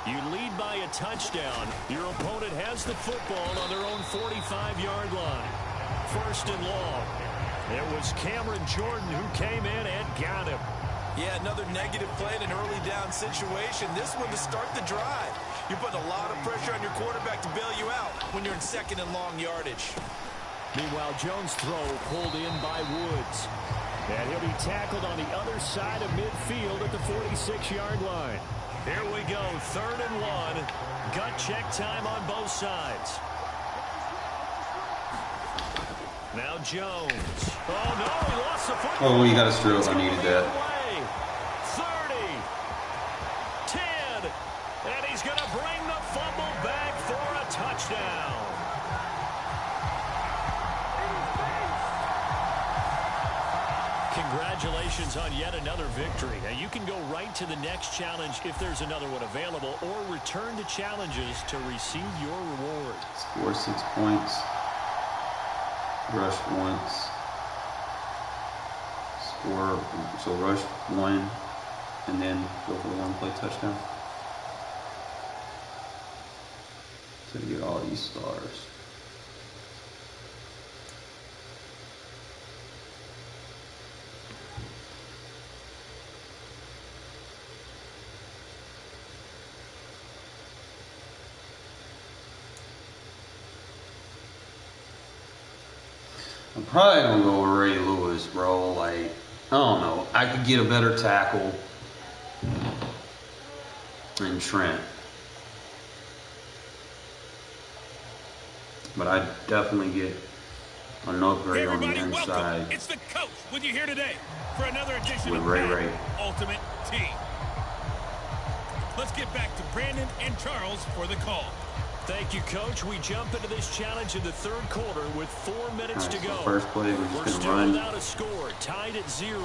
You lead by a touchdown. Your opponent has the football on their own 45-yard line. First and long. It was Cameron Jordan who came in and got him. Yeah, another negative play in an early down situation. This one to start the drive. You're putting a lot of pressure on your quarterback to bail you out when you're in second and long yardage. Meanwhile, Jones' throw pulled in by Woods. And he'll be tackled on the other side of midfield at the 46-yard line. Here we go, 3rd and 1. Gut check time on both sides. Now Jones. Oh, no, he lost the football. Oh, you got a stroke. I needed that. 30, 10, and he's going to bring the fumble back for a touchdown. Congratulations on yet another victory. Now, you can go right to the next challenge if there's another one available, or return to challenges to receive your reward. Score 6 points. Rush once. Score, so rush 1, and then go for the 1-play touchdown. So you get all these stars. I'm probably gonna go with Ray Lewis, bro. Like, I don't know. I could get a better tackle than Trent. But I definitely get an upgrade on the inside. Welcome. It's the coach with you here today for another edition with of Ray. Ultimate Team. Let's get back to Brandon and Charles for the call. Thank you, Coach. We jump into this challenge in the third quarter with 4 minutes to go. First play, we're just still run. without a score, tied at 0.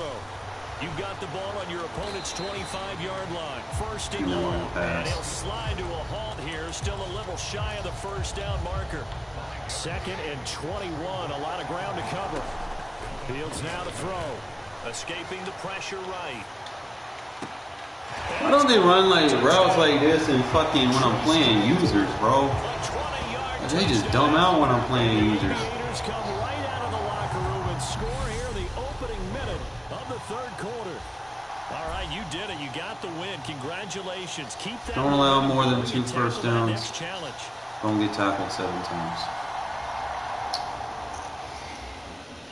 You've got the ball on your opponent's 25-yard line. First and long, and he'll slide to a halt here, still a little shy of the first down marker. 2nd and 21, a lot of ground to cover. Fields now to throw, escaping the pressure right. Why don't they run like routes like this and fucking when I'm playing users, bro? They just dumb out when I'm playing users. Come right out of the locker room and score here in the opening minute of the third quarter. All right, you did it. You got the win. Congratulations. Keep that. Don't allow more than 2 first downs. Next challenge. Don't get tackled 7 times.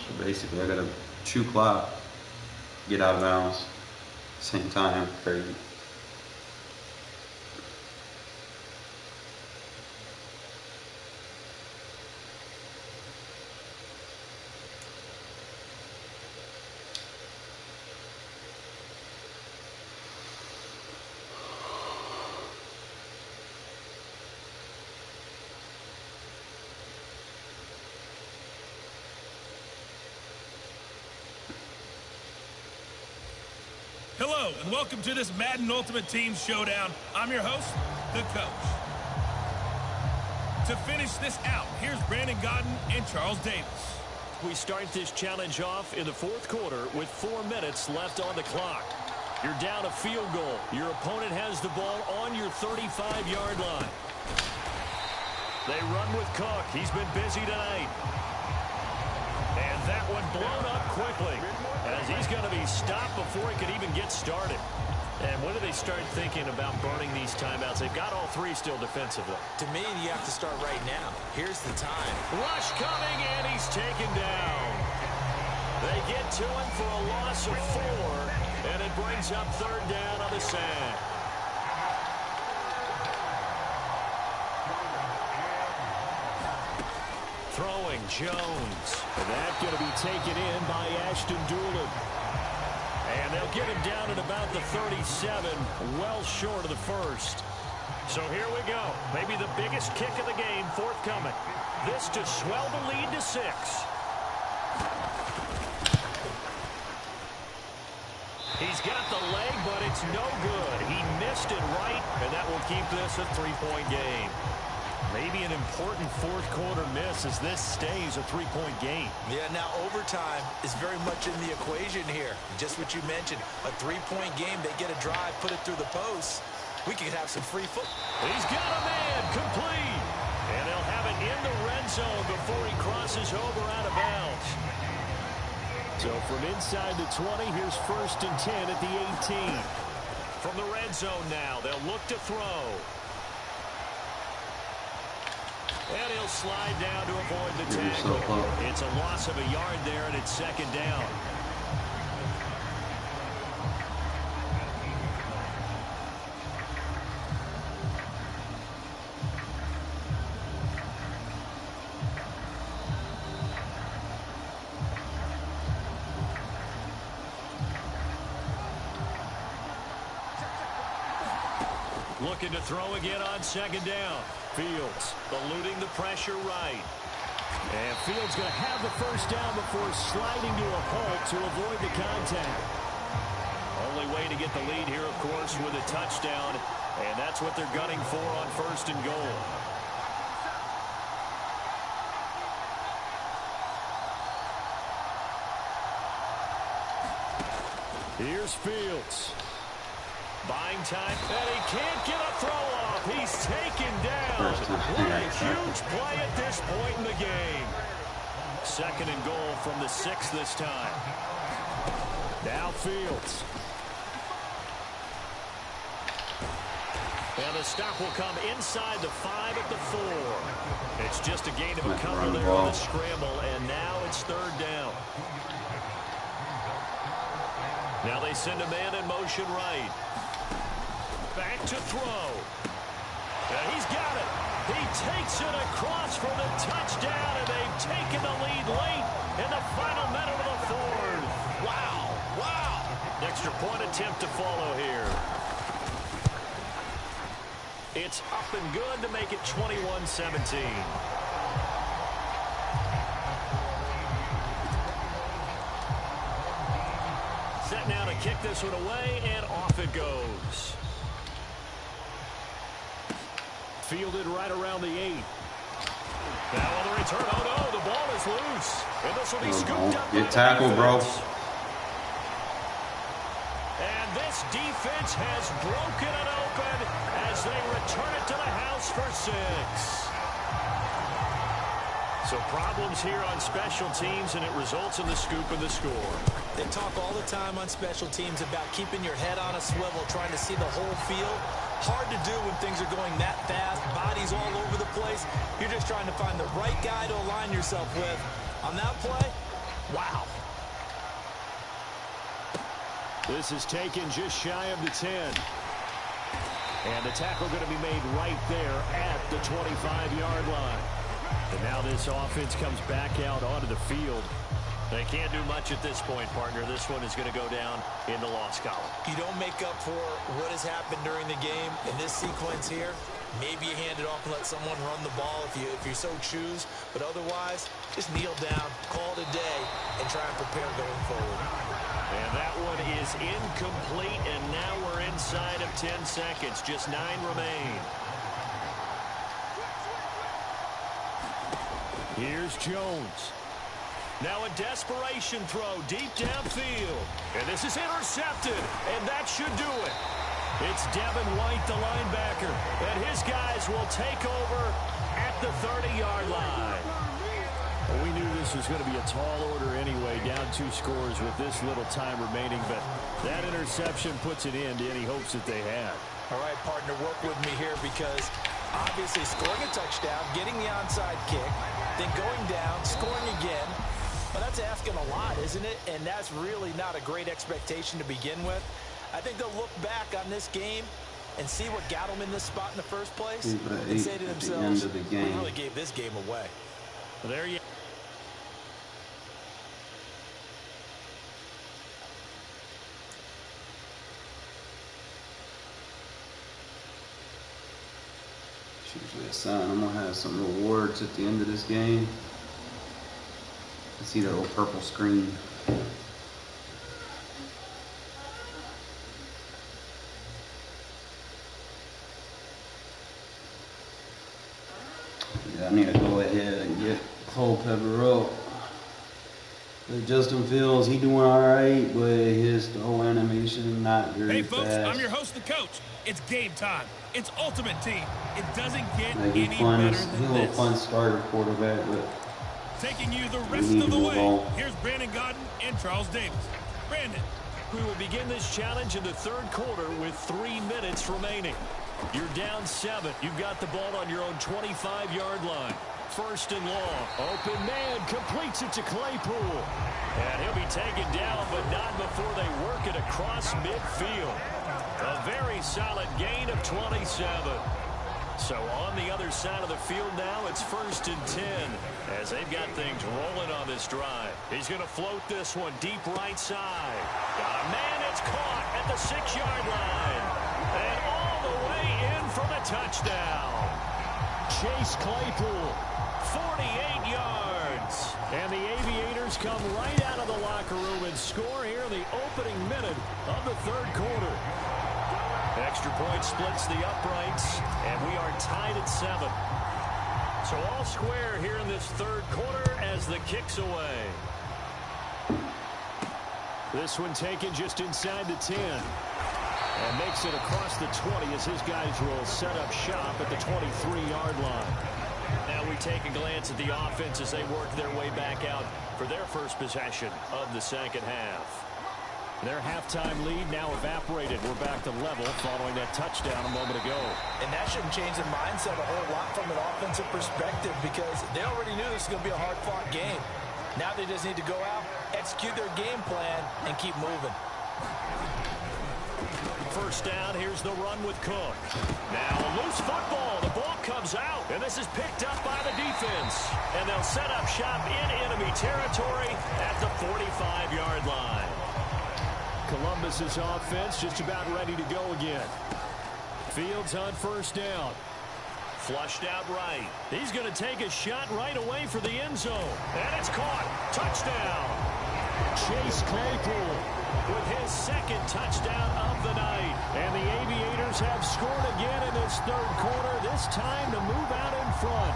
So basically, I gotta chew clock, get out of bounds, same time. Crazy. Hello, and welcome to this Madden Ultimate Team Showdown. I'm your host, the coach. To finish this out, here's Brandon Godden and Charles Davis. We start this challenge off in the fourth quarter with 4 minutes left on the clock. You're down a field goal. Your opponent has the ball on your 35-yard line. They run with Cook. He's been busy tonight. And that one blown up quickly, as he's going to be stopped before he could even get started. And when do they start thinking about burning these timeouts? They've got all 3 still defensively. To me, you have to start right now. Here's the time. Rush coming, and he's taken down. They get to him for a loss of 4, and it brings up third down on the sand. Throwing Jones. And that's going to be taken in by Ashton Doolin. And they'll get him down at about the 37, well short of the first. So here we go. Maybe the biggest kick of the game forthcoming. This to swell the lead to 6. He's got the leg, but it's no good. He missed it right, and that will keep this a 3-point game. Maybe an important fourth quarter miss as this stays a 3-point game. Yeah, now overtime is very much in the equation here. Just what you mentioned, a 3-point game. They get a drive, put it through the post. We could have some free foot. He's got a man complete. And they'll have it in the red zone before he crosses over out of bounds. So from inside the 20, here's 1st and 10 at the 18. From the red zone now, they'll look to throw. And he'll slide down to avoid the tackle. It's a loss of a yard there, and it's 2nd down. Looking to throw again on 2nd down. Fields eluding the pressure right. And Fields going to have the first down before sliding to a halt to avoid the contact. Only way to get the lead here, of course, with a touchdown. And that's what they're gunning for on 1st and goal. Here's Fields. Buying time, and he can't get a throw off. He's taken down. What a huge play at this point in the game. 2nd and goal from the 6 this time. Now Fields. And the stop will come inside the 5 at the 4. It's just a gain of a couple there on the scramble, and now it's third down. Now they send a man in motion right. Back to throw. And he's got it. He takes it across for the touchdown, and they've taken the lead late in the final minute of the fourth. Wow. Wow. Extra point attempt to follow here. It's up and good to make it 21-17. Set now to kick this one away, and off it goes. Fielded right around the 8. Now on the return, oh no, the ball is loose. And this will be scooped up. Get tackled, bro. And this defense has broken it open as they return it to the house for 6. So problems here on special teams, and it results in the scoop and the score. They talk all the time on special teams about keeping your head on a swivel, trying to see the whole field. Hard to do when things are going that fast, bodies all over the place. You're just trying to find the right guy to align yourself with. On that play, wow. This is taken just shy of the 10. And the tackle going to be made right there at the 25-yard line. And now this offense comes back out onto the field. They can't do much at this point, partner. This one is going to go down in the loss column. You don't make up for what has happened during the game in this sequence here. Maybe you hand it off and let someone run the ball if you so choose. But otherwise, just kneel down, call it a day, and try and prepare going forward. And that one is incomplete, and now we're inside of 10 seconds. Just 9 remain. Here's Jones. Now a desperation throw deep downfield. And this is intercepted, and that should do it. It's Devin White, the linebacker, and his guys will take over at the 30-yard line. Well, we knew this was going to be a tall order anyway, down 2 scores with this little time remaining, but that interception puts an end to any hopes that they had. All right, partner, work with me here because obviously scoring a touchdown, getting the onside kick, then going down, scoring again. Well, that's asking a lot, isn't it? And that's really not a great expectation to begin with. I think they'll look back on this game and see what got them in this spot in the first place and say to themselves, we really gave this game away. Well, there you It's usually a sign I'm going to have some rewards at the end of this game. I see that little purple screen. Yeah, I need to go ahead and get Culpepper up. But Justin Fields, he doing all right, but his throw animation not very fast. Hey folks, I'm your host and coach. It's game time. It's Ultimate Team. It doesn't get Maybe any fun, better than he's a little this. fun starter quarterback, but Taking you the rest of the way, here's Brandon Godden and Charles Davis. Brandon. We will begin this challenge in the third quarter with 3 minutes remaining. You're down 7. You've got the ball on your own 25-yard line. First and long. Open man completes it to Claypool. And he'll be taken down, but not before they work it across midfield. A very solid gain of 27. So on the other side of the field now, it's first and 10 as they've got things rolling on this drive. He's going to float this one deep right side. Got a man, it's caught at the 6-yard line. And all the way in for the touchdown. Chase Claypool, 48 yards. And the Aviators come right out of the locker room and score here in the opening minute of the third quarter. Extra point splits the uprights, and we are tied at 7. So all square here in this third quarter as the kick's away. This one taken just inside the 10. And makes it across the 20 as his guys will set up shop at the 23-yard line. Now we take a glance at the offense as they work their way back out for their first possession of the second half. Their halftime lead now evaporated. We're back to level following that touchdown a moment ago. And that shouldn't change their mindset a whole lot from an offensive perspective because they already knew this was going to be a hard-fought game. Now they just need to go out, execute their game plan, and keep moving. First down, here's the run with Cook. Now a loose football. The ball comes out, and this is picked up by the defense. And they'll set up shop in enemy territory at the 45-yard line. Columbus's offense just about ready to go again. Fields on first down. Flushed out right. He's going to take a shot right away for the end zone. And it's caught. Touchdown. Chase Claypool with his second touchdown of the night. And the Aviators have scored again in this third quarter, this time to move out in front.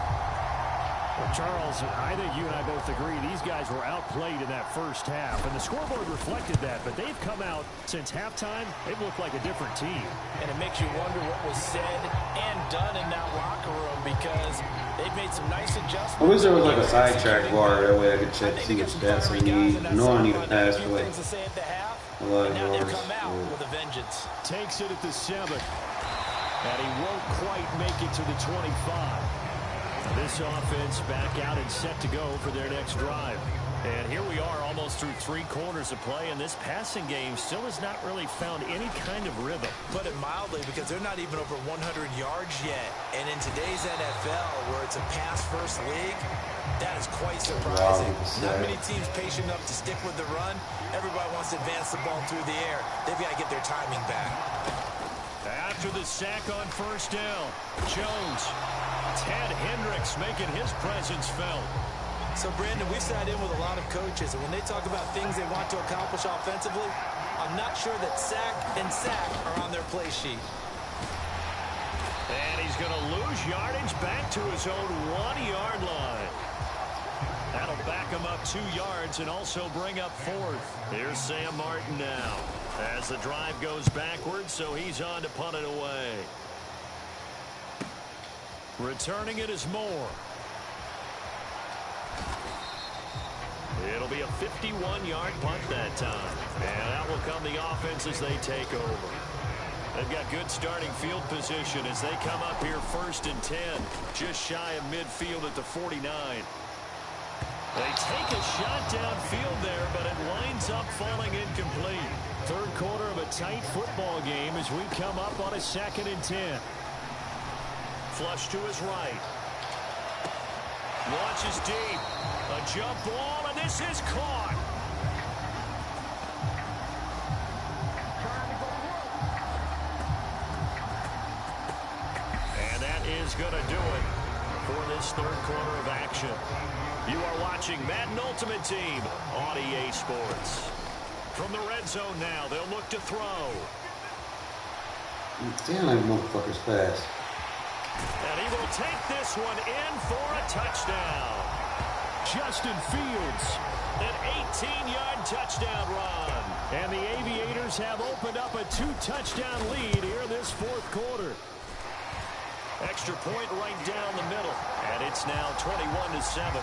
Well, Charles, I think you and I both agree these guys were outplayed in that first half, and the scoreboard reflected that, but they've come out since halftime. They've looked like a different team. And it makes you wonder what was said and done in that locker room, because they've made some nice adjustments. I wish there was like a sidetrack bar, that way I could check, see what stats I need. No, I need a pass play. And now they've come out with a vengeance. Takes it at the 7. And he won't quite make it to the 25. This offense back out and set to go for their next drive. And here we are almost through 3 quarters of play, and this passing game still has not really found any kind of rhythm. Put it mildly, because they're not even over 100 yards yet. And in today's NFL, where it's a pass-first league, that is quite surprising. Not many teams patient enough to stick with the run. Everybody wants to advance the ball through the air. They've got to get their timing back. After the sack on first down, Jones. Ted Hendricks making his presence felt. So, Brandon, we've sat in with a lot of coaches, and when they talk about things they want to accomplish offensively, I'm not sure that sack and sack are on their play sheet. And he's going to lose yardage back to his own 1-yard line. That'll back him up 2 yards and also bring up 4th. Here's Sam Martin now as the drive goes backwards, so he's on to punt it away. Returning it is Moore. It'll be a 51-yard punt that time. And out will come the offense as they take over. They've got good starting field position as they come up here 1st and 10. Just shy of midfield at the 49. They take a shot downfield there, but it winds up falling incomplete. Third quarter of a tight football game as we come up on a 2nd and 10. Flush to his right. Launches deep. A jump ball, and this is caught. And that is going to do it for this third quarter of action. You are watching Madden Ultimate Team on EA Sports. From the red zone now, they'll look to throw. Damn, that motherfucker's fast. And he will take this one in for a touchdown. Justin Fields. An 18-yard touchdown run. And the Aviators have opened up a 2-touchdown lead here in this 4th quarter. Extra point right down the middle. And it's now 21-7.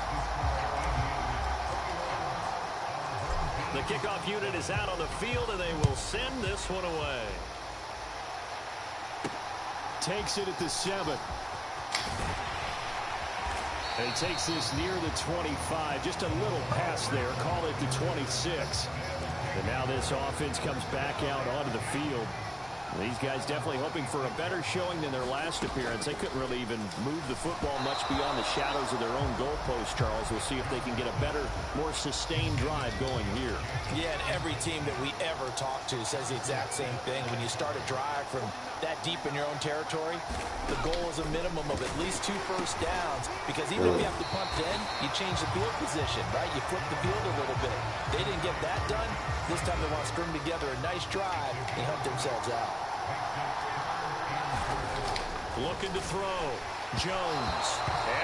The kickoff unit is out on the field, and they will send this one away. Takes it at the 7. And he takes this near the 25. Just a little pass there. Call it the 26. And now this offense comes back out onto the field. These guys definitely hoping for a better showing than their last appearance. They couldn't really even move the football much beyond the shadows of their own goalpost, Charles. We'll see if they can get a better, more sustained drive going here. Yeah, and every team that we ever talk to says the exact same thing. When you start a drive from that deep in your own territory, the goal is a minimum of at least 2 first downs, because even if you have to punt 10, you change the field position, right? You flip the field a little bit. They didn't get that done. This time they want to string together a nice drive and help themselves out. Looking to throw. Jones.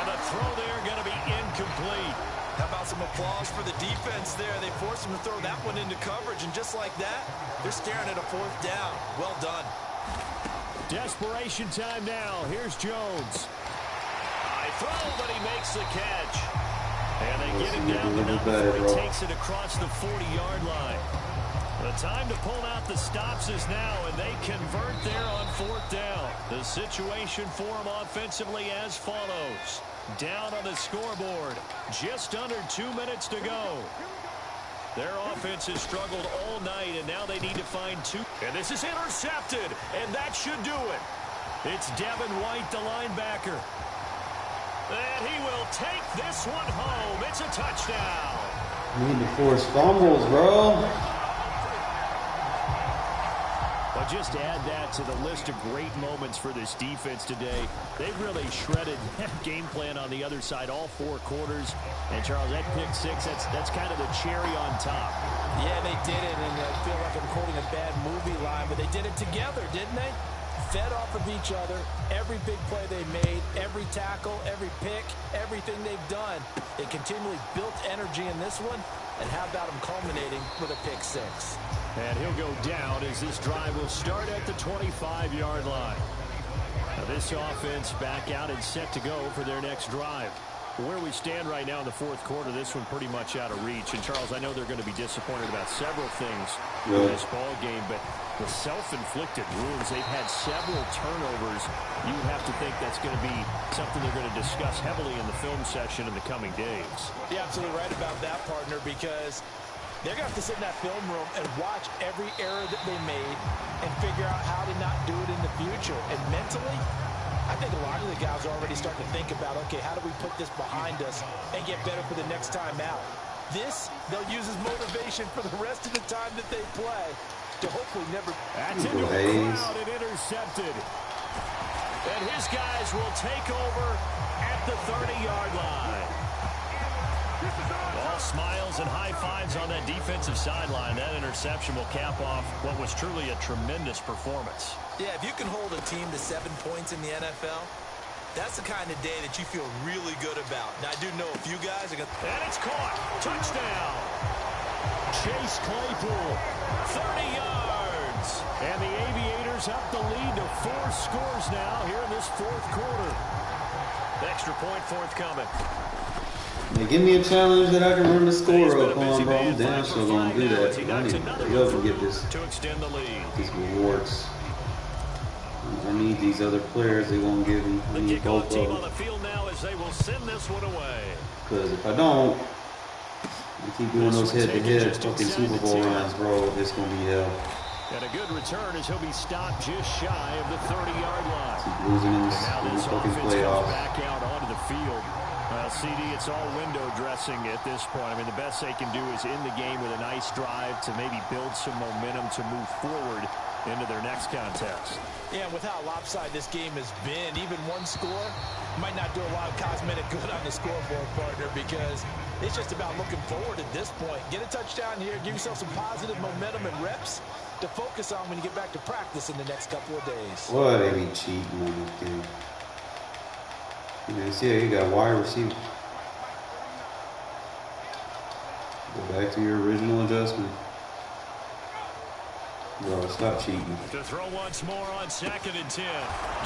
And a throw there going to be incomplete. How about some applause for the defense there? They forced him to throw that one into coverage, and just like that, they're staring at a 4th down. Well done. Desperation time now. Here's Jones. High throw, but he makes the catch. And they get him down to number 4. He takes it across the 40-yard line. The time to pull out the stops is now, and they convert there on 4th down. The situation for them offensively as follows. Down on the scoreboard. Just under 2 minutes to go. Their offense has struggled all night, and now they need to find two. And this is intercepted, and that should do it. It's Devin White, the linebacker. And he will take this one home. It's a touchdown. Need to force fumbles, bro. Well, just add that to the list of great moments for this defense today. They've really shredded game plan on the other side all 4 quarters. And, Charles, that pick six, that's kind of the cherry on top. Yeah, they did it, and I feel like I'm quoting a bad movie line, but they did it together, didn't they? Fed off of each other, every big play they made, every tackle, every pick, everything they've done. They continually built energy in this one, and how about them culminating with a pick six? And he'll go down as this drive will start at the 25-yard line. Now this offense back out and set to go for their next drive. Where we stand right now in the fourth quarter, this one pretty much out of reach. And, Charles, I know they're going to be disappointed about several things in this ball game, but the self-inflicted wounds, they've had several turnovers. You would have to think that's going to be something they're going to discuss heavily in the film session in the coming days. You're absolutely right about that, partner, because they're going to have to sit in that film room and watch every error that they made and figure out how to not do it in the future. And mentally, I think a lot of the guys are already starting to think about, okay, how do we put this behind us and get better for the next time out? This, they'll use as motivation for the rest of the time that they play to hopefully never... That's into a crowd and intercepted. And his guys will take over at the 30-yard line. All smiles and high fives on that defensive sideline. That interception will cap off what was truly a tremendous performance. Yeah, if you can hold a team to 7 points in the NFL, that's the kind of day that you feel really good about. Now, I do know a few guys are going to... And it's caught. Touchdown. Chase Claypool, 30 yards. And the Aviators up the lead to 4 scores now here in this fourth quarter. Extra point forthcoming. Hey, give me a challenge that I can run the score up on, bro. I'm damn sure gonna do that. I need to hurry up and get this, these rewards. I need these other players. They won't give me. I need both of them. On the field now as they will send this one away. Because if I don't, I keep doing those head-to-head fucking Super Bowl runs, bro. It's gonna be hell. And a good return as he'll be stopped just shy of the 30-yard line. Keep losing in this fucking playoffs. Back out onto the field. Well, CD, it's all window dressing at this point. I mean, the best they can do is end the game with a nice drive to maybe build some momentum to move forward into their next contest. Yeah, with how lopsided this game has been, even one score might not do a lot of cosmetic good on the scoreboard, partner, because it's just about looking forward at this point. Get a touchdown here, give yourself some positive momentum and reps to focus on when you get back to practice in the next couple of days. Boy, they be cheating on this game. Man, see how you got wide receiver. Go back to your original adjustment. Bro, stop cheating. To throw once more on 2nd and 10.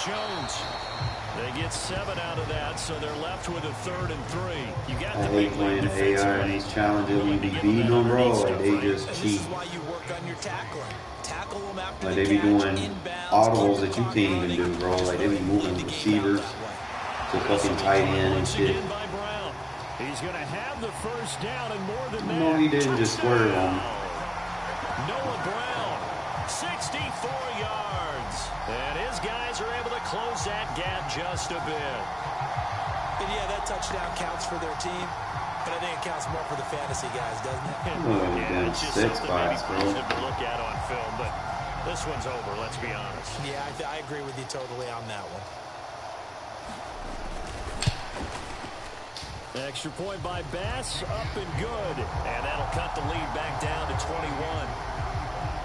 Jones. They get 7 out of that, so they're left with a 3rd and 3. You got I hate playing AI in these challenges when you be beating them, bro. Like, they just cheat. This is why you work on your tackling. Tackle them after like, they be doing audibles that you can't even do, bro. Like, they be moving receivers to fucking tight end and shit. He's going to have the first down and more than that. No, he didn't just swerve on him. Noah Brown, 64 yards. And his guys are able to close that gap just a bit. And yeah, that touchdown counts for their team, but I think it counts more for the fantasy guys, doesn't it? Yeah, it's just something maybe positive to look at on film, but this one's over, let's be honest. Yeah, I agree with you totally on that one. Extra point by Bass, up and good. And that'll cut the lead back down to 21.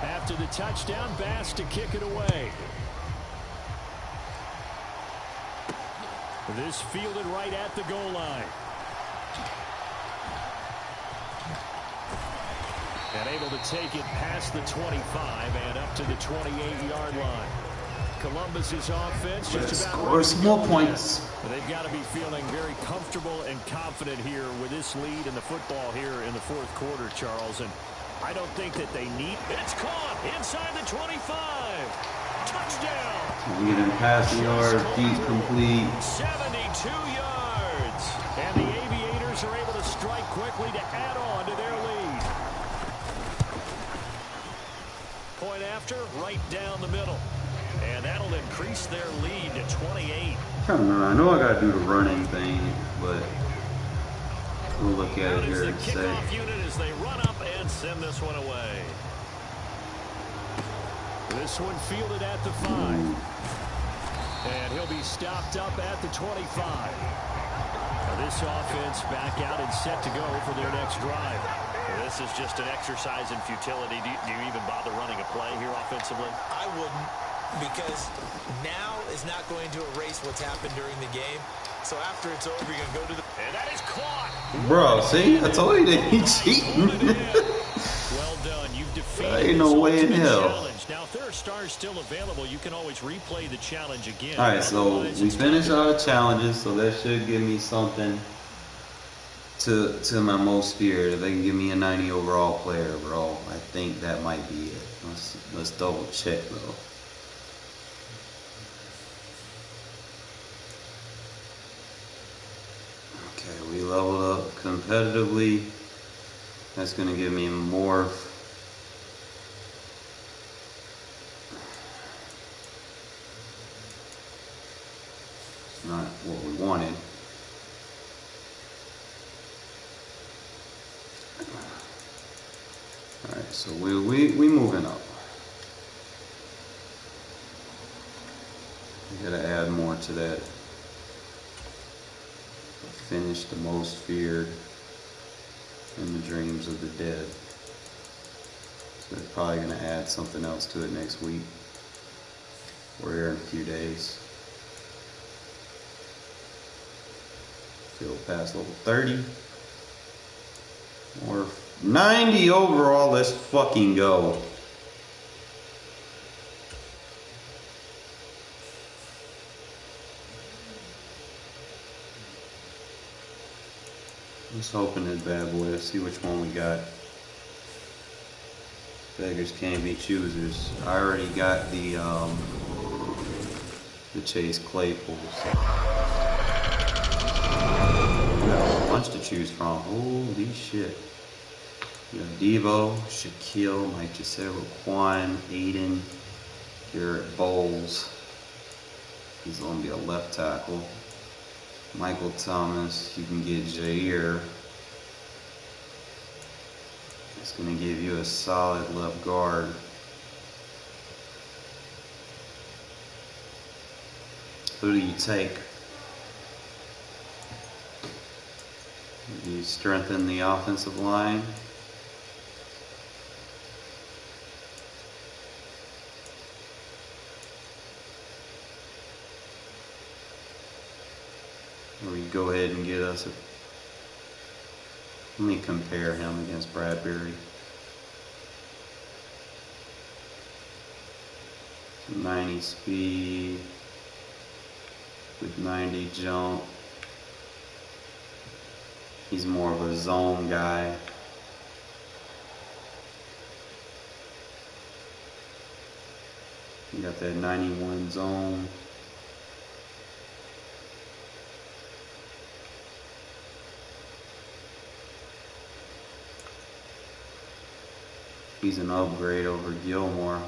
After the touchdown, Bass to kick it away. This fielded right at the goal line. And able to take it past the 25 and up to the 28-yard line. Columbus's offense just about score some more points. They've got to be feeling very comfortable and confident here with this lead in the football here in the fourth quarter, Charles. And I don't think that they need... It's caught inside the 25. Touchdown. Getting passing yards, deep complete. 72 yards. quickly to add on to their lead. Point after, right down the middle. And that'll increase their lead to 28. I know I gotta do the running thing, but we'll look at it here in a sec. Kickoff unit as they run up and send this one away. This one fielded at the 5. And he'll be stopped up at the 25. Now this offense back out and set to go for their next drive. This is just an exercise in futility. Do you even bother running a play here offensively? I wouldn't, because now is not going to erase what's happened during the game. So after it's over, you're going to go to the... And that is caught. Bro, see? I told you they ain't cheating. Well done. You've defeated There ain't no way in hell. challenge. Now, if there are stars still available, you can always replay the challenge again. Alright, so we finished all the challenges, so that should give me something to my most feared. If they can give me a 90 overall player, bro, I think that might be it. Let's double check, though. Okay, we leveled up competitively. That's going to give me more. It's not what we wanted. Alright, so we moving up. We gotta add more to that. Finish the most feared in the dreams of the dead. So they're probably gonna add something else to it next week. We're here in a few days. Field past level 30. Or 90 overall, let's fucking go. Let's open this bad boy. Let's see which one we got. Beggars can't be choosers. I already got the Chase Claypool. So. We got a bunch to choose from. Holy shit. We got Devo, Shaquille, Mike Giselle, Quan, Aiden, Garrett Bowles. He's gonna be a left tackle. Michael Thomas, you can get Jair. It's going to give you a solid left guard. Who do you take? Do you strengthen the offensive line? Or we go ahead and get us a... Let me compare him against Bradbury. 90 speed with 90 jump. He's more of a zone guy. You got that 91 zone. He's an upgrade over Gilmore.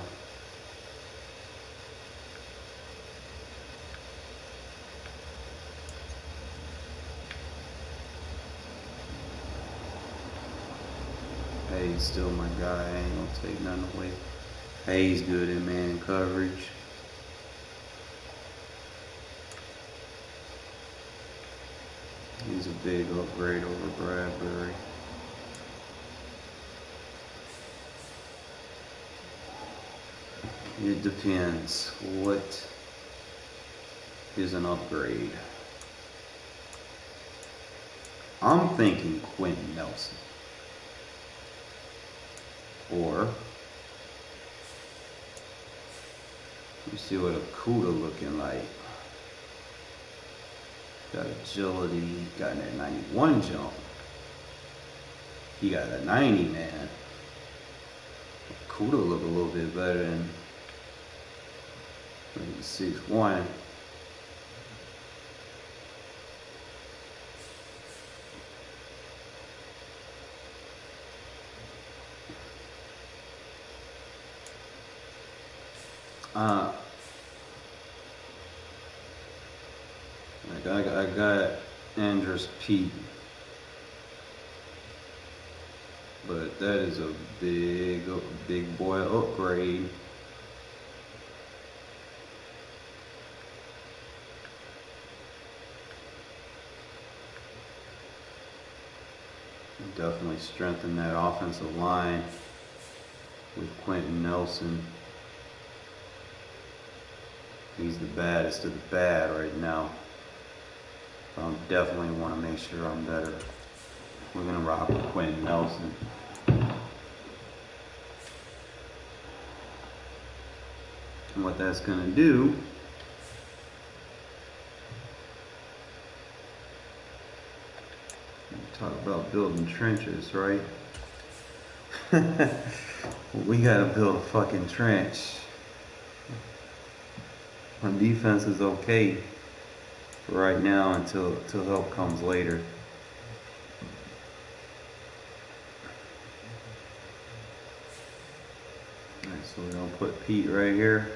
Hayes still my guy. I ain't gonna take nothing away. Hayes good in man coverage. He's a big upgrade over Bradbury. It depends. What is an upgrade? I'm thinking Quentin Nelson. Or, you see what a Kuda looking like. Got agility, got that 91 jump. He got a 90, man. Kuda look a little bit better than 6'1". I got Andrus Pete, but that is a big boy upgrade. Definitely strengthen that offensive line with Quentin Nelson. He's the baddest of the bad right now. I definitely want to make sure I'm better. We're going to rock with Quentin Nelson. And what that's going to do talk about building trenches, right? We gotta build a fucking trench. My defense is okay for right now until help comes later. Alright, so we're gonna put Pete right here.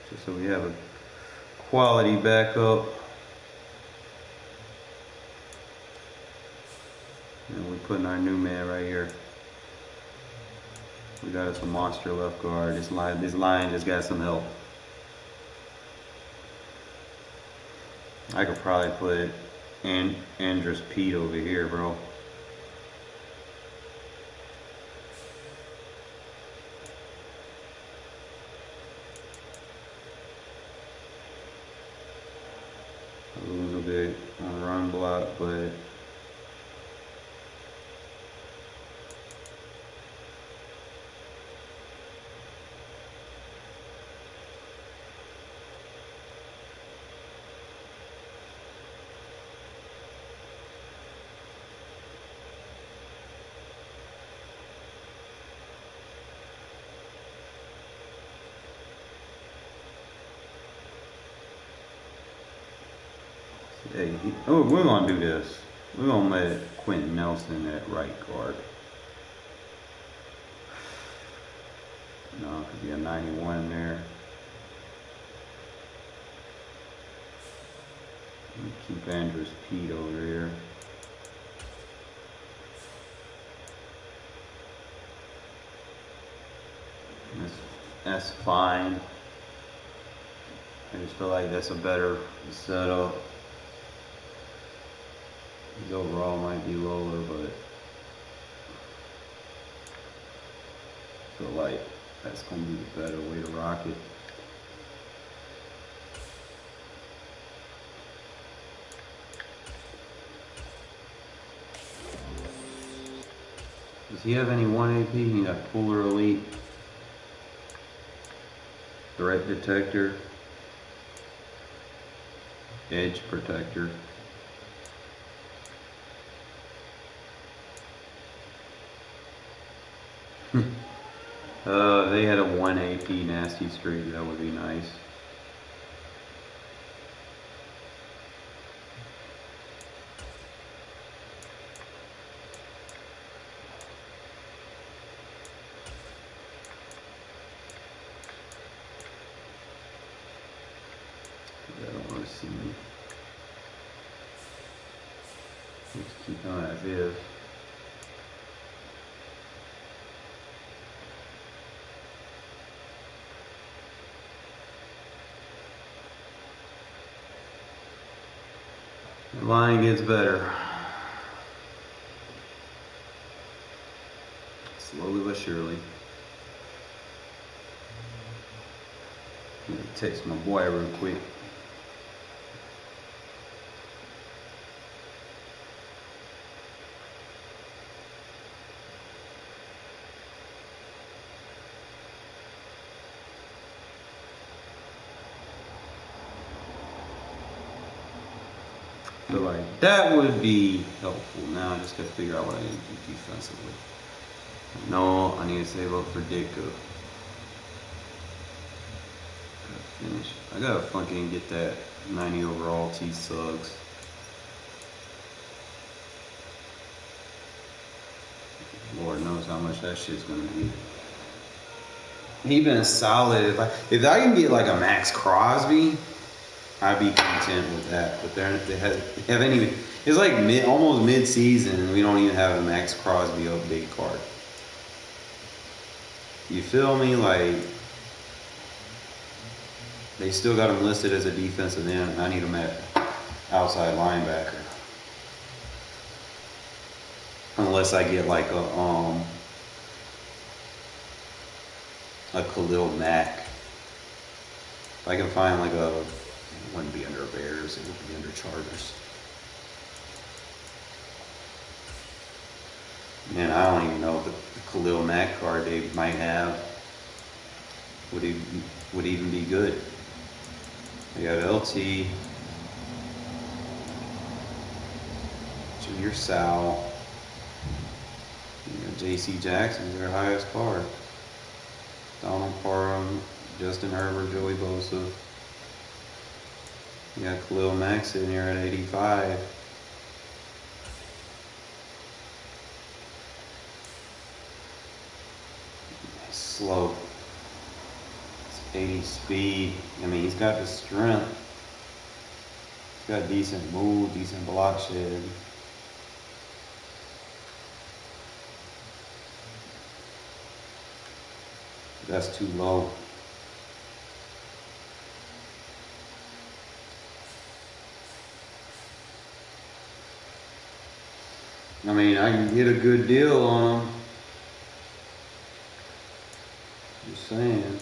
Just so we have a quality backup. And we're putting our new man right here. We got us a monster left guard. This line just got some help. I could probably put Andrus Pete over here, bro. A little bit on run block, but hey, we're gonna do this. We're gonna let Quentin Nelson at right guard. No, because he got 91 there. Keep Andrus Pete over here. That's fine. I just feel like that's a better setup. His overall might be lower, but I feel like that's gonna be the better way to rock it. Does he have any 1 AP? He got Cooler Elite, Threat Detector, Edge Protector. They had a 1 AP Nasty Streak. That would be nice. I don't want to see me. Just keep on as is. The line gets better. Slowly but surely. I'm gonna text my boy real quick. So like that would be helpful. Now I just gotta figure out what I need to do defensively. No, I need to save up for Ditka. Gotta finish. I gotta fucking get that 90 overall T Suggs. Lord knows how much that shit's gonna be. He been solid. If I can get like a Max Crosby, I'd be content with that. But they haven't even. It's like almost mid-season, and we don't even have a Max Crosby update card. You feel me? Like, they still got him listed as a defensive end. I need him at outside linebacker. Unless I get like a Khalil Mack. If I can find like it wouldn't be under Bears, it would be under Chargers. Man, I don't even know if the Khalil Mack card they might have would even be good. We got LT, Junior Sal, JC Jackson, their highest card. Donald Parham, Justin Herbert, Joey Bosa. You got Khalil Mack sitting here at 85. Slow. It's 80 speed. I mean, he's got the strength. He's got decent move, decent block shed. That's too low. I mean, I can get a good deal on him. Just saying.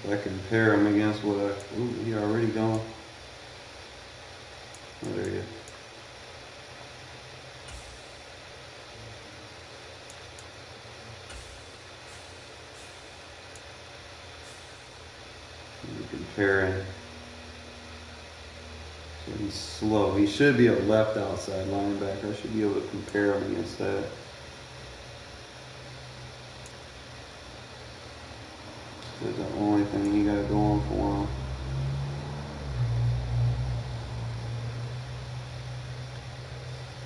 If I compare him against what he already gone. Oh, there he is. Comparing. So he's slow. He should be a left outside linebacker. I should be able to compare him against that. That's the only thing he got going for him.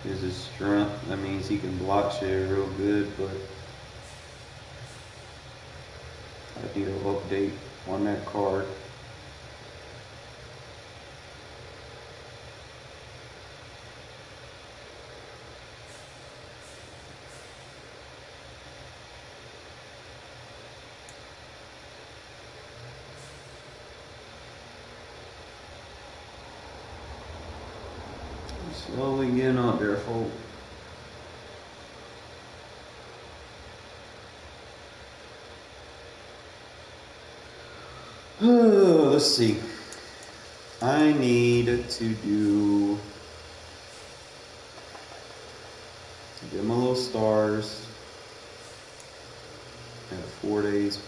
Is his strength. That means he can block shit real good, but I need an update on that card. Slowly getting up there, folks. Let's see. I need to give my little stars. I have 4 days,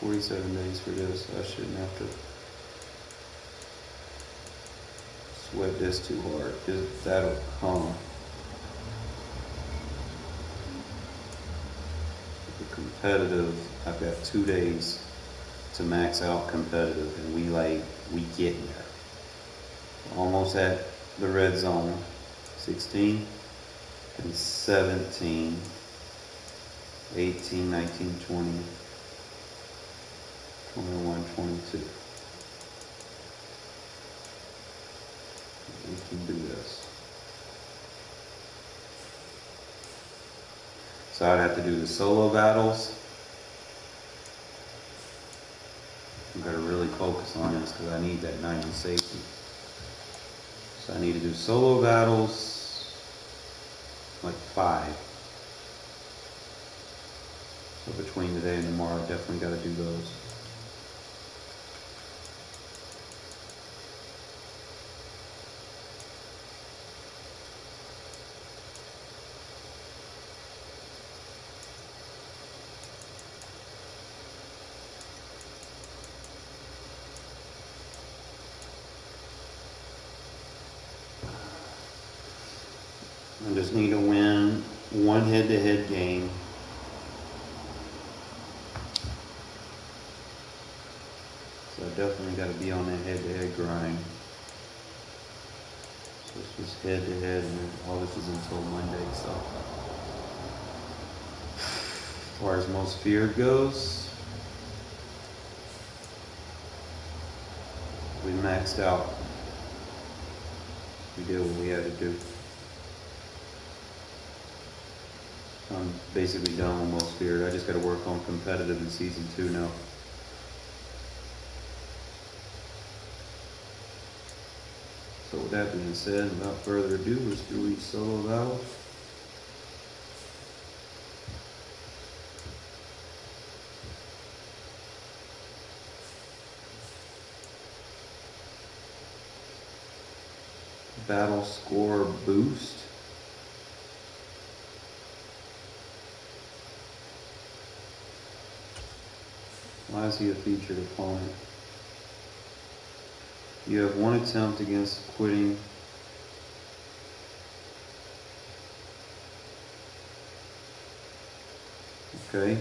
47 days for this. I shouldn't have to sweat this too hard, because that'll come. The competitive, I've got 2 days to max out competitive, and we getting there. Almost at the red zone. 16 and 17, 18, 19, 20, 21, 22. We can do this. So I'd have to do the solo battles. I've got to really focus on this because I need that 90 safety. So I need to do solo battles, like 5. So between today and tomorrow, I definitely got to do those. I just need to win one head-to-head game. So I definitely got to be on that head-to-head grind. So it's just head-to-head, and all this is until Monday, so far as most feared goes, we maxed out. We did what we had to do. I'm basically done with most feared. I just got to work on competitive in season 2 now. So with that being said, without further ado, let's do each solo valve. Battle score boost. Why is he a featured opponent? You have 1 attempt against quitting. Okay.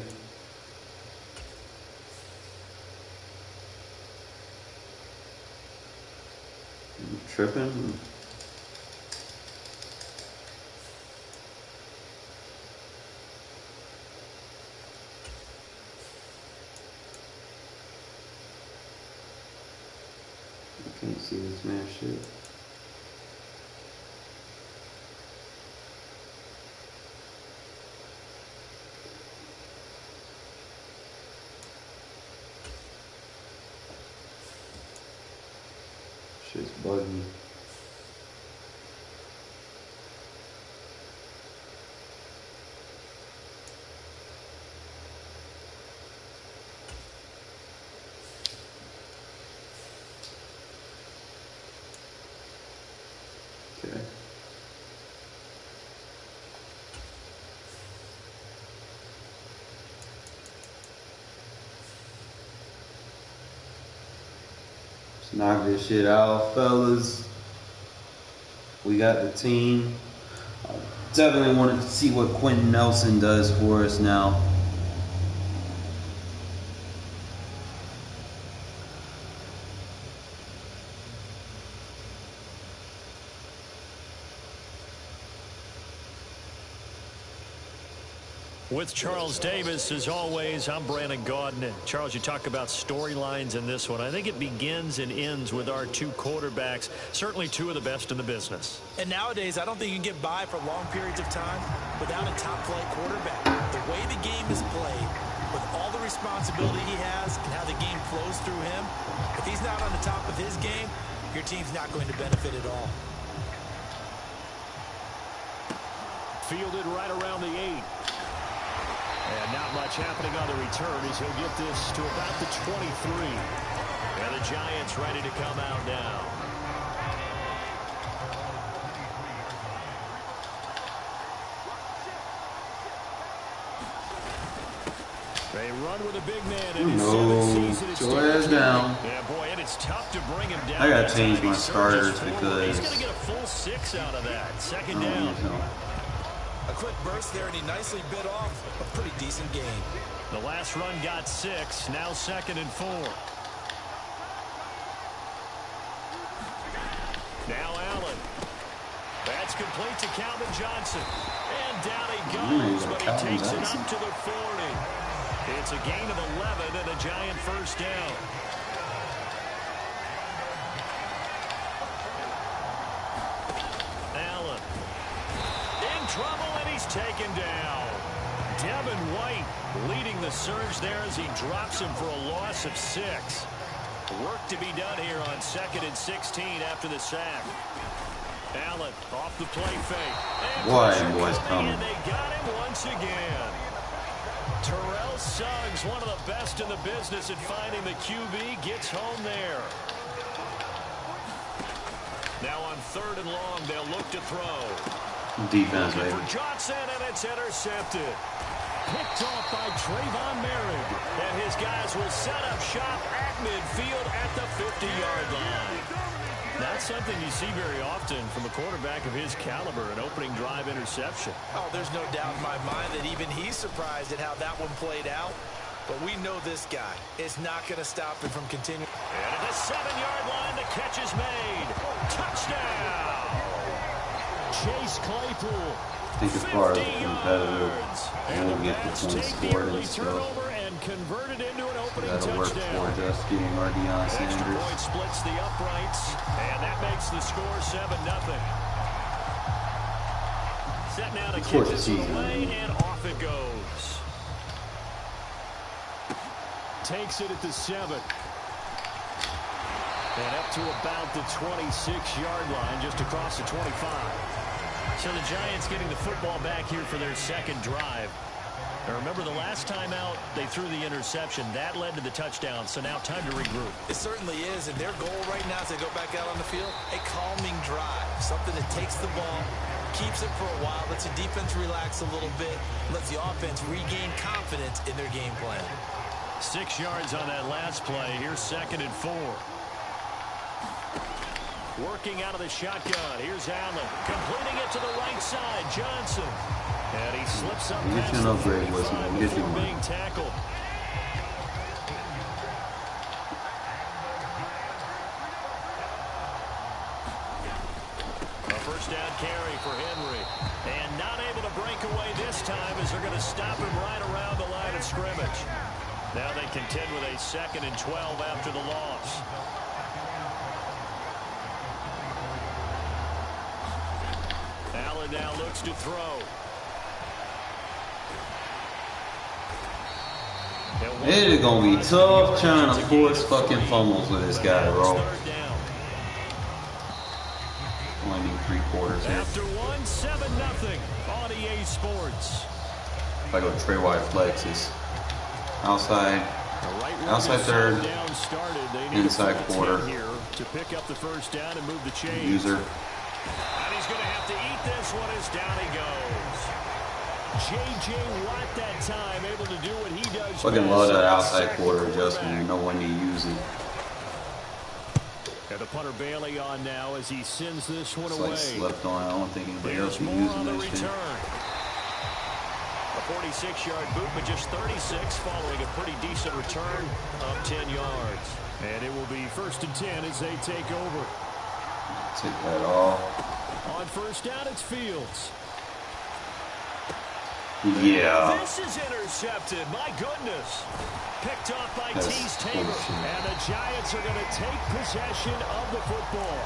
I'm tripping. Can't see this man shit. Shit's bugging. Okay. Let's knock this shit out, fellas. We got the team. I definitely wanted to see what Quentin Nelson does for us now. With Charles Davis, as always, I'm Brandon Gaudin. Charles, you talk about storylines in this one. I think it begins and ends with our 2 quarterbacks, certainly 2 of the best in the business. And nowadays, I don't think you can get by for long periods of time without a top-flight quarterback. The way the game is played, with all the responsibility he has and how the game flows through him, if he's not on the top of his game, your team's not going to benefit at all. Fielded right around the 8. And not much happening on the return as he'll get this to about the 23. And the Giants ready to come out now. They run with a big man in his 7th season. Joy is down. Yeah, boy, and it's tough to bring him down. I gotta change my starters He's because going to get a full 6 out of that. 2nd down. A quick burst there, and he nicely bit off a pretty decent game. The last run got 6. Now 2nd and 4. Now Allen. That's complete to Calvin Johnson. And down he goes, but he takes it up to the 40. It's a gain of 11 and a Giant first down. Allen. In trouble, and he's taken down. Devin White leading the surge there as he drops him for a loss of 6. Work to be done here on 2nd and 16 after the sack. Allen off the play fake. Boys coming. And they got him once again. Terrell Suggs, one of the best in the business at finding the QB, gets home there. Now on 3rd and long, they'll look to throw. Defense, baby. For Johnson, and it's intercepted. Picked off by Trayvon Merritt. And his guys will set up shop at midfield at the 50-yard line. That's something you see very often from a quarterback of his caliber, an opening drive interception. Oh, there's no doubt in my mind that even he's surprised at how that one played out. But we know this guy is not going to stop him from continuing. And at the 7-yard line, the catch is made. Touchdown! Chase Claypool think if Carr is competitive, we'll get the points scored and stuff. So that'll work towards us getting our Deion Sanders. Point splits the uprights, and that makes the score 7-0. Set now to kick this away, and off it goes. Takes it at the 7. And up to about the 26-yard line, just across the 25. So the Giants getting the football back here for their second drive. Now remember, the last time out, they threw the interception. That led to the touchdown, so now time to regroup. It certainly is, and their goal right now as they go back out on the field, a calming drive. Something that takes the ball, keeps it for a while, lets the defense relax a little bit, lets the offense regain confidence in their game plan. 6 yards on that last play. Here's 2nd and 4. Working out of the shotgun. Here's Allen. Completing it to the right side. Johnson. And he slips up past the 45 before being tackled. A first down carry for Henry. And not able to break away this time as they're going to stop him right around the line of scrimmage. Now they contend with a 2nd and 12 after the loss. Allen now looks to throw. It is gonna be tough trying to force fucking fumbles with this guy, bro. 3/4 here. After 1, 7-0 on EA Sports. If I go Trey White flexes. Outside third, inside quarter. To pick up the first down and move the chains. User. And he's going to have to eat this one as down he goes. J.J. Watt that time able to do what he does. Fucking love that outside quarter adjustment. You know when to use it. And the punter Bailey on now as he sends this one it's away. Like slept on. I don't think anybody else is using that shit. A 46-yard boot, but just 36 following a pretty decent return of 10 yards. And it will be 1st and 10 as they take over. Take that off. On first down, it's Fields. Yeah. This is intercepted. My goodness. Picked off by Tease Tabor. And the Giants are going to take possession of the football.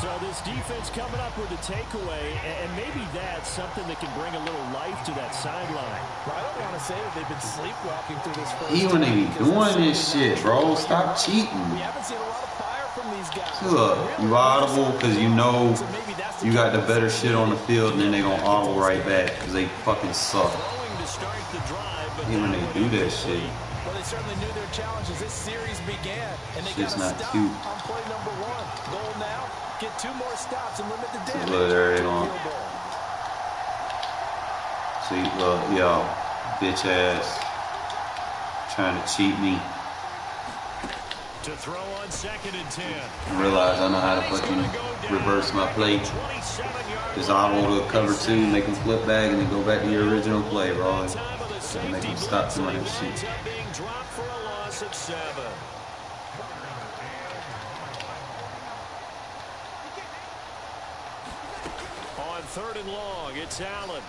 So this defense coming up with a takeaway, and maybe that's something that can bring a little life to that sideline. Well, I don't want to say that they've been sleepwalking through this first Even they be doing this shit, bro. Stop cheating. We haven't seen a lot of fire from these guys. Look, you audible because you know you got the better shit on the field, and then they gonna audible right back because they fucking suck. Even they do that shit. Well, they certainly knew their challenges. This series began, and they got to stop cute. on play number 1. Goal now, get 2 more stops and limit the damage. Look, there it on. See, look, yo, bitch ass, trying to cheat me. To throw on 2nd and 10. I realize I know how to fucking reverse my play. Just audible to cover 2, make them flip back, and then go back to your original play, bro. And make them stop doing that shit. Dropped for a loss of 7. On 3rd and long, it's Allen.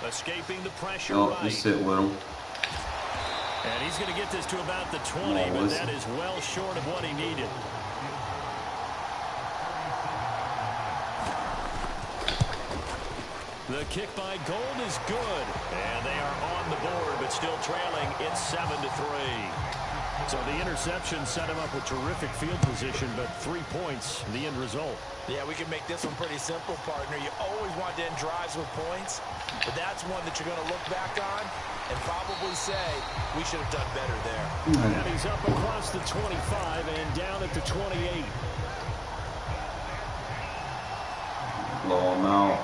Escaping the pressure right. Just sit with him. And he's going to get this to about the 20, but that is well short of what he needed. The kick by Gold is good, and they are on the board, but still trailing. It's 7-3. So the interception set him up with terrific field position, but 3 points, the end result. Yeah, we can make this one pretty simple, partner. You always want to end drives with points, but that's one that you're going to look back on and probably say, we should have done better there. And he's up across the 25 and down at the 28. Blow him out.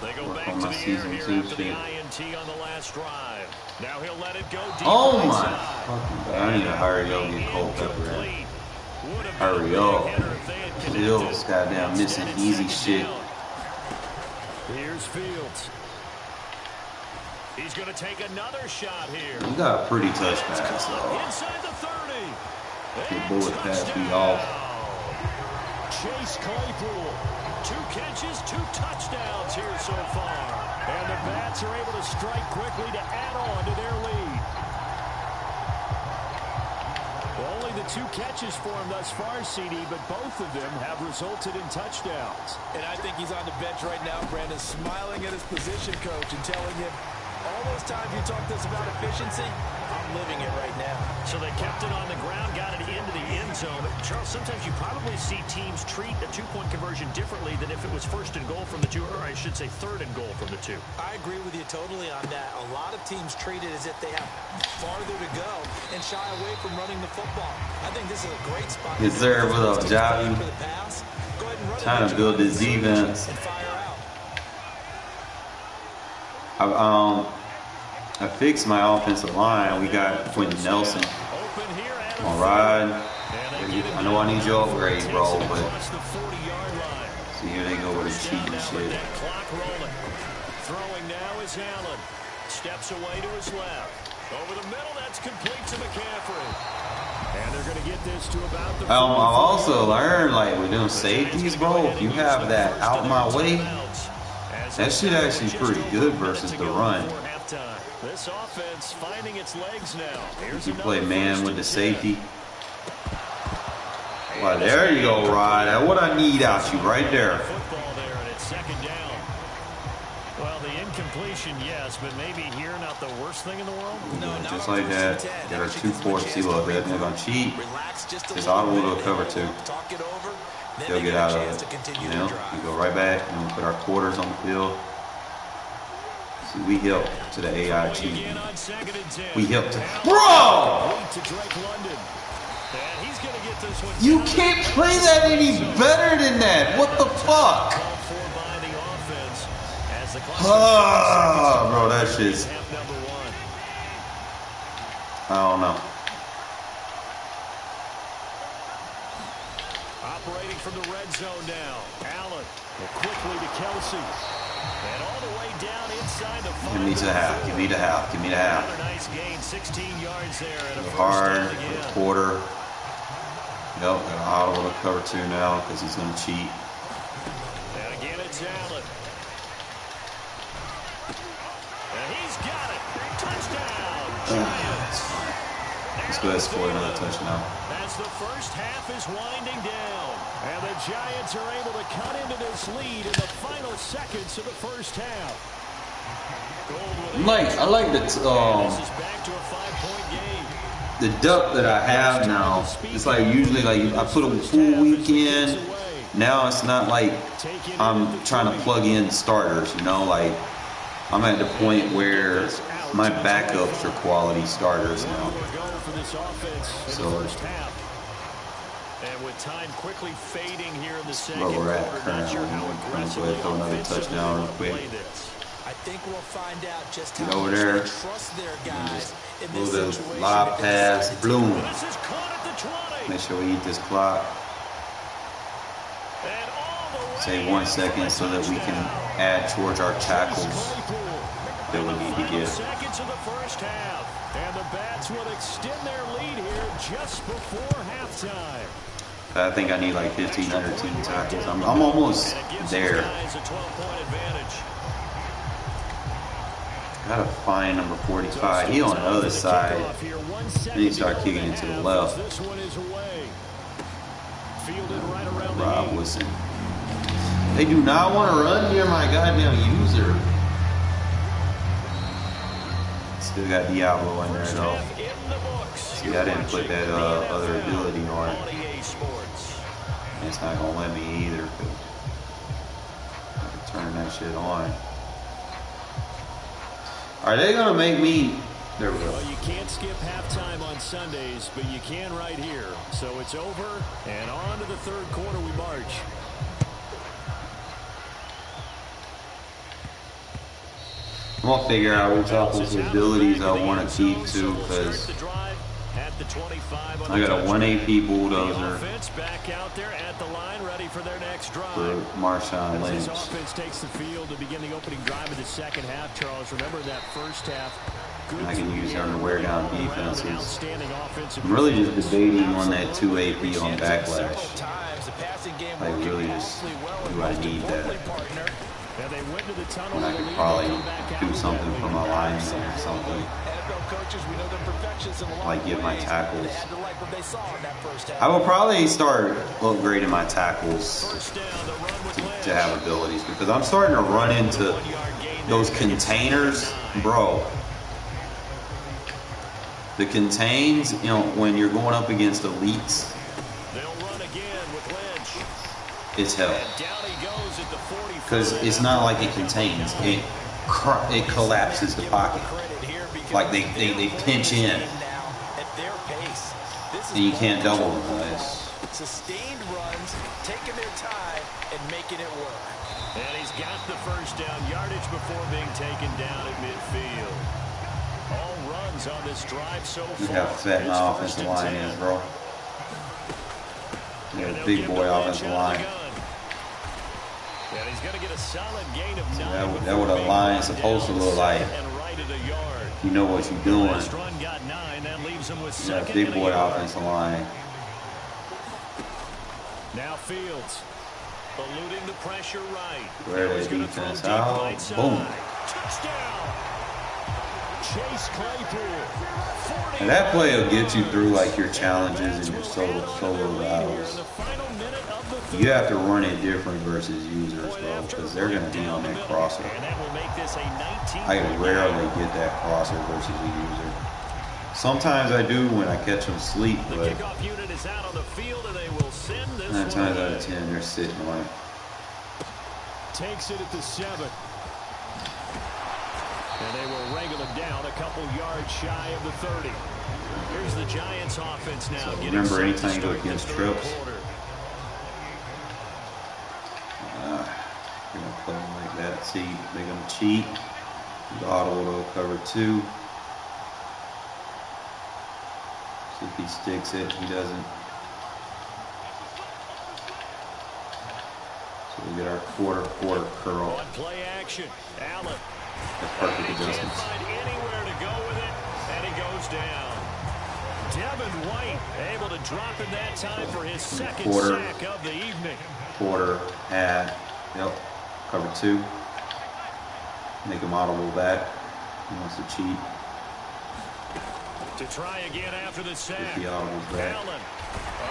They go back to the air here after the INT on the last drive. Now he'll let it go deep. Oh my fucking God. I need to hurry up and get Culpepper in. Hurry up. Still this goddamn missing easy shit. Here's Fields. He's going to take another shot here. You got a pretty touch pass, though. Inside the 30. The bullet pass be off. Chase Claypool. 2 catches, 2 touchdowns here so far. And the Bats are able to strike quickly to add on to their lead. Only the 2 catches for him thus far, CD, but both of them have resulted in touchdowns. And I think he's on the bench right now, Brandon, smiling at his position coach and telling him, all those times you talked to us about efficiency, I'm living it right now. So they kept it on the ground, got it into the end zone. But Charles, sometimes you probably see teams treat a 2-point conversion differently than if it was 1st and goal from the 2, or I should say 3rd and goal from the 2. I agree with you totally on that. A lot of teams treat it as if they have farther to go and shy away from running the football. I think this is a great spot. Yes, sir. What up, Javi? Trying to build this defense. And fire out. I fixed my offensive line. We got Quentin Nelson. All right. I know I need your upgrade, bro, but see, here they go with a cheat and shit. Throwing now is Allen. Steps away to his left. Over the middle, that's complete to McCaffrey. And they're going to get this to about the I've also learned, like, with them safeties, bro, if you have that out my way, that shit actually pretty good versus the run. This offense finding its legs now. If you play man with the safety. Well, there you go, Rod. That's what I need out you right there. Football there, and it's 2nd down. Well, the incompletion, yes, but maybe here not the worst thing in the world. No, just like that. There are 2 fourths. See, look, they're gonna cheat. It's audible to cover 2. They'll get out of it. You know, we go right back and we put our quarters on the field. See, we help to the AI cheat. We help to. Bro! You can't play that any better than that. What the fuck? Bro, that shit's. I don't know. Operating from the red zone now. Allen quickly to Kelsey. And all the way down inside the 5. Give me the half. Give me the half. Give me the half. Another nice gain, 16 yards there. And a hard quarter. Yep, got an audible to cover 2 now because he's going to cheat. And again, it's Allen. And he's got it. Touchdown. Giants. Let's go ahead and score another touchdown. As the first half is winding down. And the Giants are able to cut into this lead in the final seconds of the first half. I like the This is back to a 5-point game. the depth that I have now. It's like usually like I put a full weekend. Now it's not like I'm trying to plug in starters, you know, like I'm at the point where my backups are quality starters now. So and with time quickly fading here in the second where we're at quarter, not sure how currently. aggressively Throw another touchdown real quick. I think we'll find out just Get how over much there. they trust their guys in Move this the situation. live pass, bloom. This is caught at the 20. Make sure we eat this clock. And all the way Save 1 second so that we can add towards our tackles that we need to get. Seconds of the first half. And the Bats will extend their lead here just before halftime. I think I need like 1,500 team tackles. I'm almost there. Gotta find number 45. He on the other side. Then you start kicking it to the left. Rob Wilson. They do not want to run near my goddamn user. Still got Diablo in there though. See, I didn't put that other ability on it. It's not gonna let me either. I can turn that shit on. Are they gonna make me? There we go. Well, you can't skip halftime on Sundays, but you can right here. So it's over, and on to the third quarter we march. I'm gonna figure out which offensive abilities I want to keep too, because I got a 1 AP bulldozer Back out there at the line, ready for their next drive. for Marshawn Lynch. This offense takes the field to begin the opening drive of the second half, Charles. Remember that first half. I can use her to wear down defenses. I'm really just debating on that 2 AP on backlash. The passing game like really just do I need that? Yeah, they went to the tunnel. When I could probably do something for my lineman or something. Like get my tackles. I will probably start upgrading my tackles to have abilities because I'm starting to run into those containers, bro. The contains, you know, when you're going up against elites, it's hell. Because it's not like it contains. It collapses the pocket. Like they pinch in. And you can't double them. Sustained runs, taking their time and making it work. And he's got the first down yardage before being taken down at midfield. All runs on this drive so far. Look how fat my offensive line is, bro. Yeah, big boy offensive line. And he's going to get a solid gain of 9. That what a line is supposed to look like. You know what you're doing. Yeah, big boy offensive line. Now Fields eluding the pressure right. Where the defense out. Boom. Touchdown. Chase Claypool. And that play will get you through like your challenges and your solo battles. You have to run it different versus users, bro, because they're going to be on that crosser. I rarely get that crosser versus a user. Sometimes I do when I catch them asleep, but 9 times out of 10 they're sitting on it. Takes it at the 7. And they will wrangle him down a couple yards shy of the 30. Here's the Giants offense now. So remember, anytime you go against trips, you're going to play them like that. See, they're going to cheat. The audible to cover 2. See if he sticks it. He doesn't. So we get our quarter curl. On play action, Allen. That's perfect adjustments. Anywhere to go with it, and he goes down. Devin White able to drop in that time for his second sack of the evening. Quarter, add, yep, cover 2. Make him audible back. He wants to cheat. To try again after the sack. If he audible's back. Allen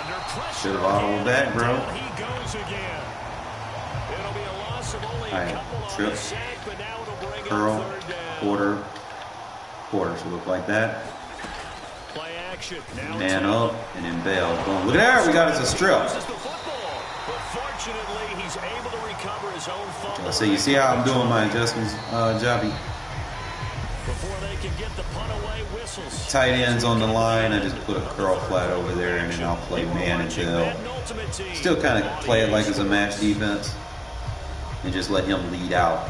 under pressure. Should have audible back, bro. He goes again. It'll be a loss of only a couple on the sack, but now it'll bring curl, up 3rd down. quarter should look like that. Play action. Now man up and then bail. Boom. Look at that, we got us a strip. But fortunately, he's able to recover his own fumble. So you see how I'm doing my adjustments, Javi? Before they can get the punt away, whistles. Tight ends on the line, I just put a curl flat over there and then I'll play man until. Still kind of play it like it's a match defense and just let him lead out.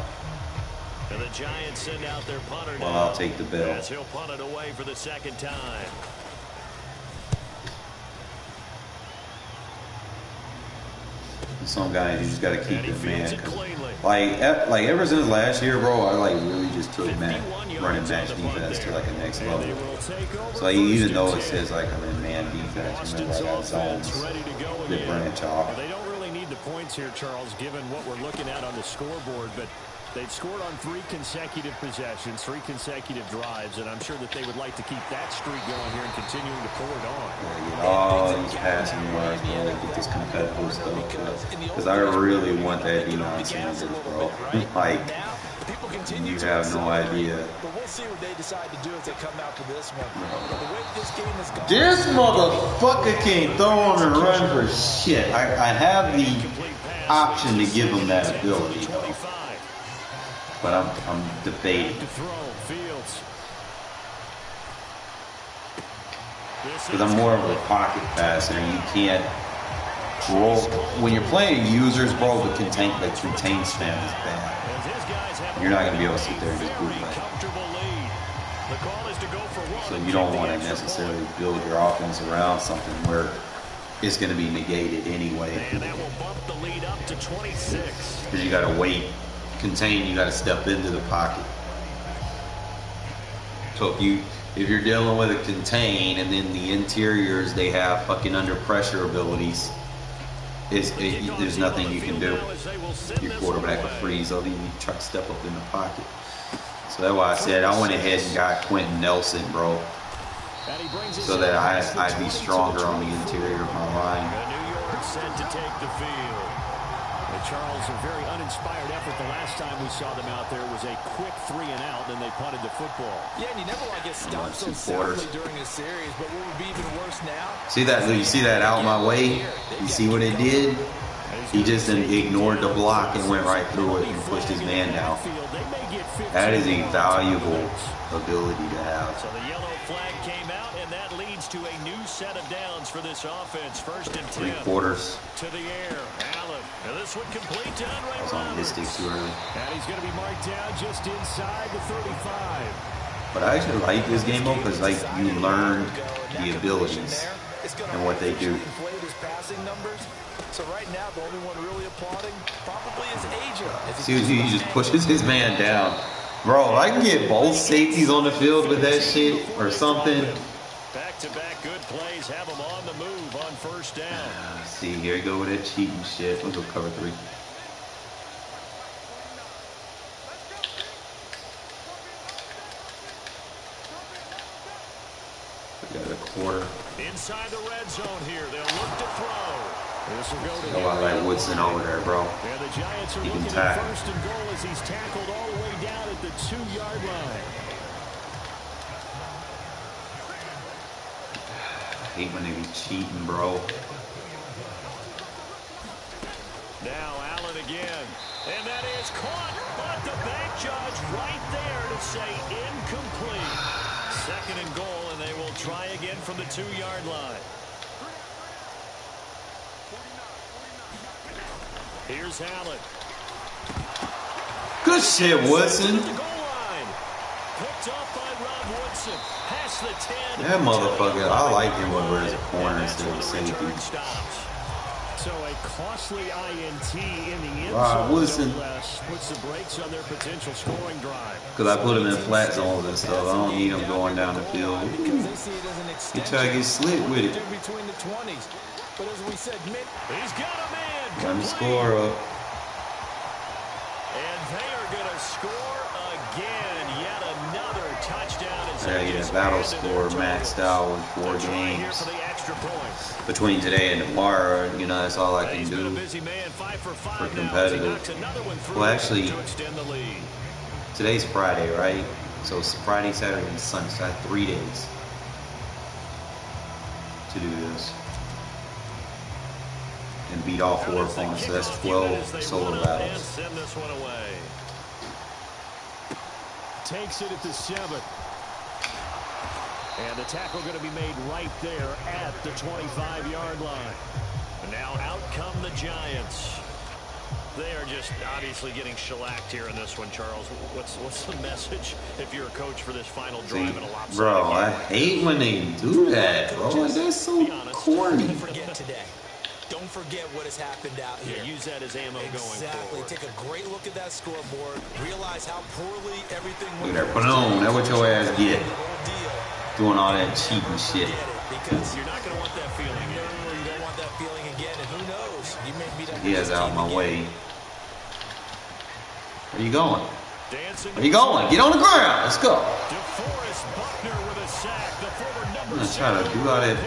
And the Giants send out their punter well, I'll take the bill. as he'll punt it away for the 2nd time. Some guys, you just got to keep it, man. Like ever since last year, bro, I like really just took running match defense to like a next level. So even though it says like I'm in man defense, remember I got zones that branch off. They don't really need the points here, Charles, given what we're looking at on the scoreboard, but they've scored on 3 consecutive possessions, 3 consecutive drives, and I'm sure that they would like to keep that streak going here and continuing to pull it on. Get all these passing yards, man, and get this competitive stuff. Because I really want that Deion Sanders, bro. Like, you have no idea. But we'll see what they decide to do as they come out to this one. The way this game has gone. This motherfucker can't throw on and run for shit. I have the option to give him that ability, though. But I'm debating. Because I'm more of a pocket passer. You can't roll. When you're playing users, bro, the contain spam is bad. You're not going to be able to sit there and just bootleg. So you don't want to necessarily build your offense around something where it's going to be negated anyway. Because you got to wait. Contain, you got to step into the pocket. So if you're dealing with a contain and then the interiors, they have fucking under pressure abilities, there's nothing you can do. Your quarterback will freeze up, you try to step up in the pocket. So that's why I said I went ahead and got Quentin Nelson, bro, so that I'd be stronger on the interior of my line. New York set to take the field. Charles, a very uninspired effort. The last time we saw them out there was a quick 3 and out, and they punted the football. Yeah, and you never want to get stopped so soundly during a series, but what would be even worse now? See that? You see that out my way? You see what it did? He just ignored the block and went right through it and pushed his man down. That is a valuable ability to have. So the yellow flag came out, and that leads to a new set of downs for this offense. 1st and 10. 3/4. To the air. Allen. And this one complete to Andre. I was on his stick too early. And he's going to be marked down just inside the 35. But I actually like this game mode because like you learn the abilities and what they do. So right now, the only one really applauding probably is agent. See, he just pushes his man down. Bro, I can get both safeties on the field with that shit or something. Back-to-back good plays have them on the move on 1st down. See, here you go with that cheating shit. Let's go cover 3. We got a quarter. Inside the red zone here. They'll look to throw. This will go to I like Woodson over there, bro. Yeah, the Giants are He can looking tackle. at 1st and goal as he's tackled all the way down at the 2-yard line. I hate when they be cheating, bro. Now Allen again. And that is caught, but the bank judge right there to say incomplete. 2nd and goal, and they will try again from the 2-yard line. Here's Allen. Good shit, Woodson. Goal line. Picked up by Rob Woodson. Past the 10. That motherfucker, I like him over as a corner instead of safety. So a costly INT in the end Rob zone, Woodson. no less, puts the brakes on their potential scoring drive. Because I put him in flat zones and stuff. I don't need him going down the field. He try to get slick with it. Between the 20s. But as we said, he's got a man. Got the score up. And they are going to score again. Yet another touchdown. Yeah, yeah, battle score maxed out with 4 games. Between today and tomorrow, you know, that's all I can do for competitive. Well, actually, today's Friday, right? So it's Friday, Saturday, and Sunday. So I have 3 days to do this. And beat all 4 opponents. So that's 12 solo battles. Send this one away. Takes it at the 7. And the tackle going to be made right there at the 25-yard line. And now out come the Giants. They are just obviously getting shellacked here in this one, Charles. What's the message if you're a coach for this final drive in a lopsided bro, game? I hate when they do that, bro. Like, that's so corny. Don't forget today. Don't forget what has happened out here. Yeah, use that as ammo going Exactly. forward. Take a great look at that scoreboard. Realize how poorly everything Look went. at that. Put it on. That's what your ass get. The whole deal. Doing all that cheating shit. Because you're not going to want that feeling again. No, you don't want that feeling again. And who knows? You may be that. He has out my way. Where you going? Dancing. Where you going? Get on the ground. Let's go. DeForest Buckner with a sack. The former I'm number gonna try to do all that.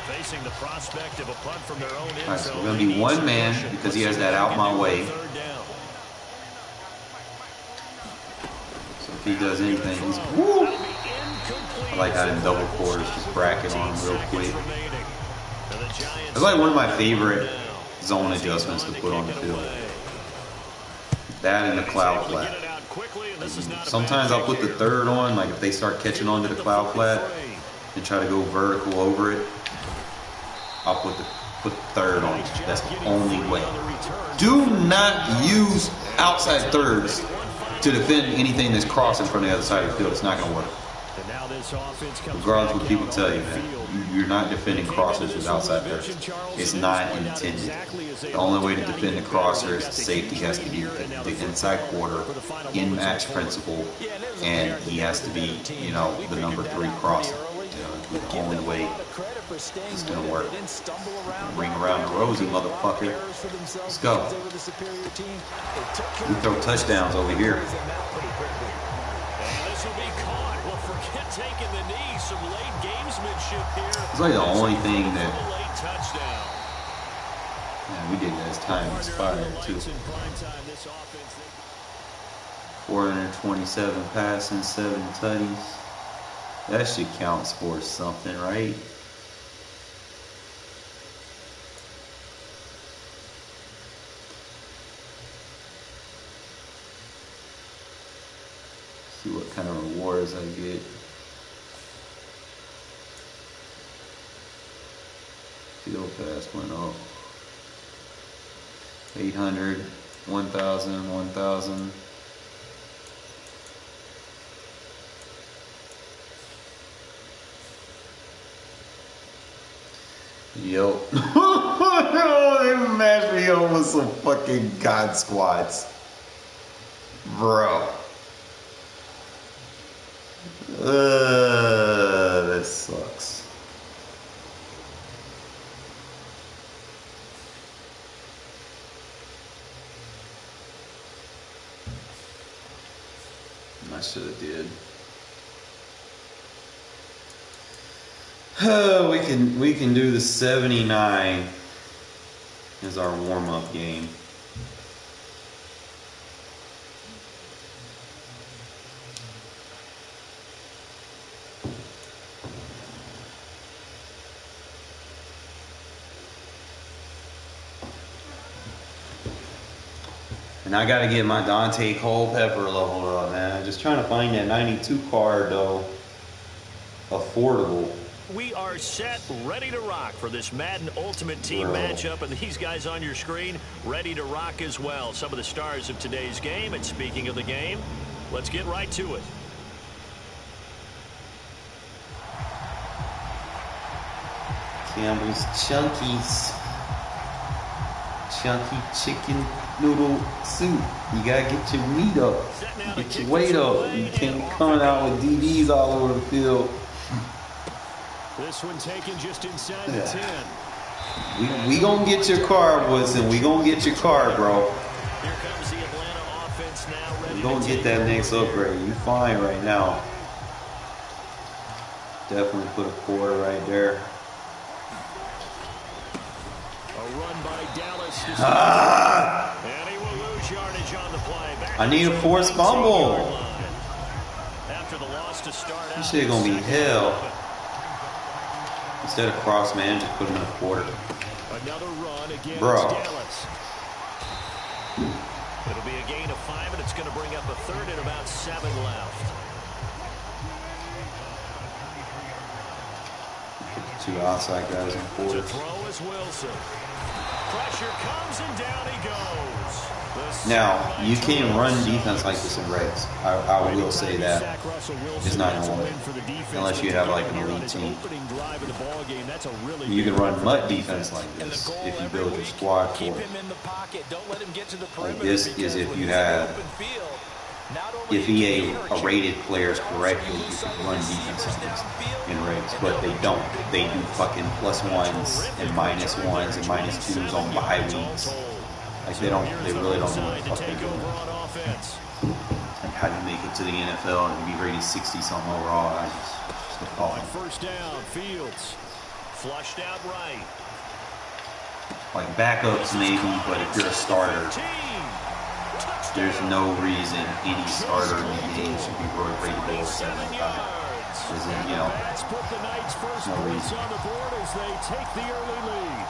Facing the prospect of a punt from their own end Alright, so zone. we're gonna be one man because he has that out my way. Third down. So if he does anything, he's woo. I like how in double quarters just bracket on him real quick. It's like one of my favorite zone adjustments to put on the field. That and the cloud flat. Sometimes I'll put the third on, like if they start catching on to the cloud flat and try to go vertical over it, I'll put the third on. That's the only way. Do not use outside thirds to defend anything that's crossing from the other side of the field. It's not going to work. Regardless of what people tell you, man. You're not defending crossers with outside thirds. It's not intended. The only way to defend the crosser is the safety has to be the inside quarter, in match principle, and he has to be, you know, the number 3 crosser. You know, the only way it's gonna work. Ring around the rosy, motherfucker. Let's go. We throw touchdowns over here. And this will be caught. Well, forget taking the knee. Some late gamesmanship here. It's like the only thing that. Late touchdown. Yeah, we did that as time expired too. 427 passing, 7 tutties. That should count for something, right? See what kind of rewards I get. Field pass went up. 800, 1,000, 1,000. Yo. They matched me up with some fucking God squads. Bro. That sucks. I should have did. We can do the 79 as our warm-up game. And I gotta get my Dante Culpepper level up, man. Just trying to find that 92 card though. Affordable. We are set, ready to rock for this Madden Ultimate Team matchup, and these guys on your screen ready to rock as well. Some of the stars of today's game, and speaking of the game, let's get right to it. Campbell's Chunkies. Chunky chicken noodle soup. You gotta get your meat up. Get your weight up. You can't be coming out with DBs all over the field. This one taken just inside the 10. We gonna get your car, Woodson. We gonna get your car, bro. Here comes the Atlanta offense now. We gonna get that next upgrade. You fine right now. Definitely put a quarter right there. A run by Dallas. And he will lose yardage on the play. I need a forced fumble. After the loss to start out. This shit gonna be hell. Instead of cross man, just put him in a quarter. Another run against Bro. Dallas. It'll be a gain of 5, and it's going to bring up a third and about 7 left. Two outside guys in quarter. To throw is Wilson. Pressure comes and down he goes. Now, you can't run defense like this in Regs. I will say that. It's not going to work. Unless you have like an elite team. You can run MUT defense like this if you build your squad for it. Like this is if you have, if EA rated players correctly, you can run defense like this in Regs. But they don't. They do fucking +1s and -1s and -2s on bye weeks. Like they really don't know what the fuck they're doing. Like how do you make it to the NFL and be rated 60-something overall? I just a call. First down, Fields. Flushed out right. Like backups maybe, but if you're a starter, there's no reason any starter in the game should be rated below 75. Because then, you know, no reason. On the board as they take the early lead.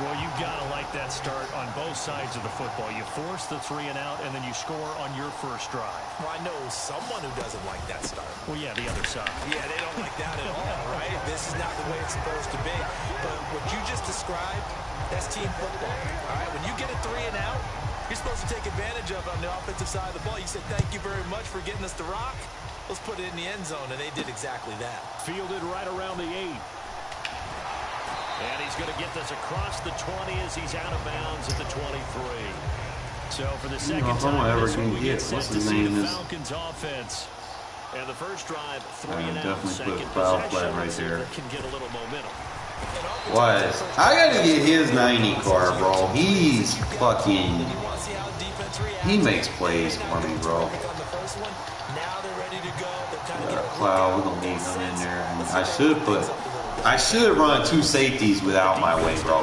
Well, you've got to like that start on both sides of the football. You force the 3 and out, and then you score on your first drive. Well, I know someone who doesn't like that start. Well, yeah, the other side. Yeah, they don't like that at all, right? This is not the way it's supposed to be. But what you just described, that's team football, all right? When you get a 3 and out, you're supposed to take advantage of it on the offensive side of the ball. You said, thank you very much for getting us to rock. Let's put it in the end zone, and they did exactly that. Fielded right around the 8. And he's going to get this across the 20 as he's out of bounds at the 23. So for the second time, ever gonna get what's his name is Falcons offense And the first drive, 3 and out. Definitely put Second foul flag possession. right Let's see if there. it can get a little momentum. What? I gotta get his 90 Carr, bro. He's fucking. He makes plays for me, bro. Cloud, we're gonna leave him in there. And I should run 2 safeties without my way, bro.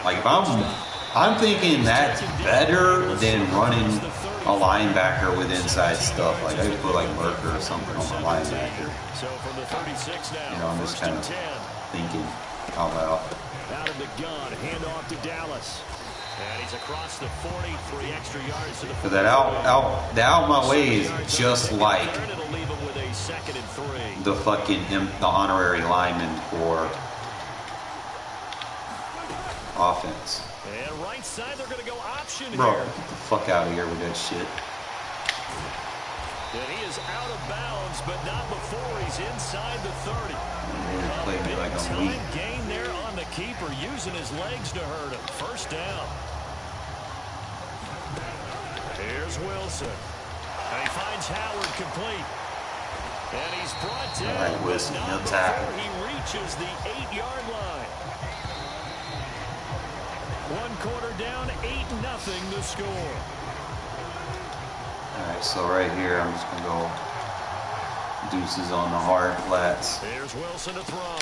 Like if I'm thinking that's better than running a linebacker with inside stuff. Like I could put like Merker or something on my linebacker. You know, I'm just kind of thinking out loud. Out of the gun, hand off to Dallas. And he's across the 40, 3 extra yards to the 40. The out my way is just like the fucking the honorary lineman for offense. And right side, they're going to go option Bro, here. get the fuck out of here with that shit. And he is out of bounds, but not before he's inside the 30. Played me like I'm weak. Gain there on the keeper, using his legs to hurt him. First down. Here's Wilson. And he finds Howard complete. And he's brought down. All right, Wilson, no tackle. He reaches the 8-yard line. 1 quarter down, 8-0 the score. All right, so right here, I'm just gonna go deuces on the hard flats. Here's Wilson to throw.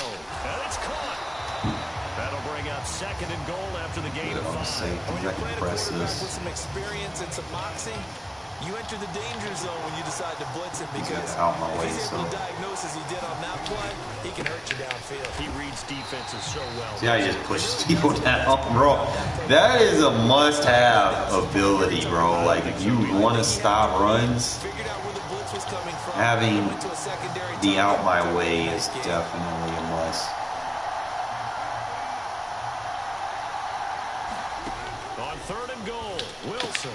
And it's caught. That'll bring up 2nd and goal after the game. I'm safe. I can press this. With some experience and some moxie, you enter the danger zone when you decide to blitz him, because out my way, if he's able so. to diagnose as he did on that play, he can hurt you downfield. He reads defenses so well. See how he just pushes people down, bro? That is a must-have ability, bro. Like, if you want to stop runs, having the out my way is definitely a must. On 3rd and goal, Wilson.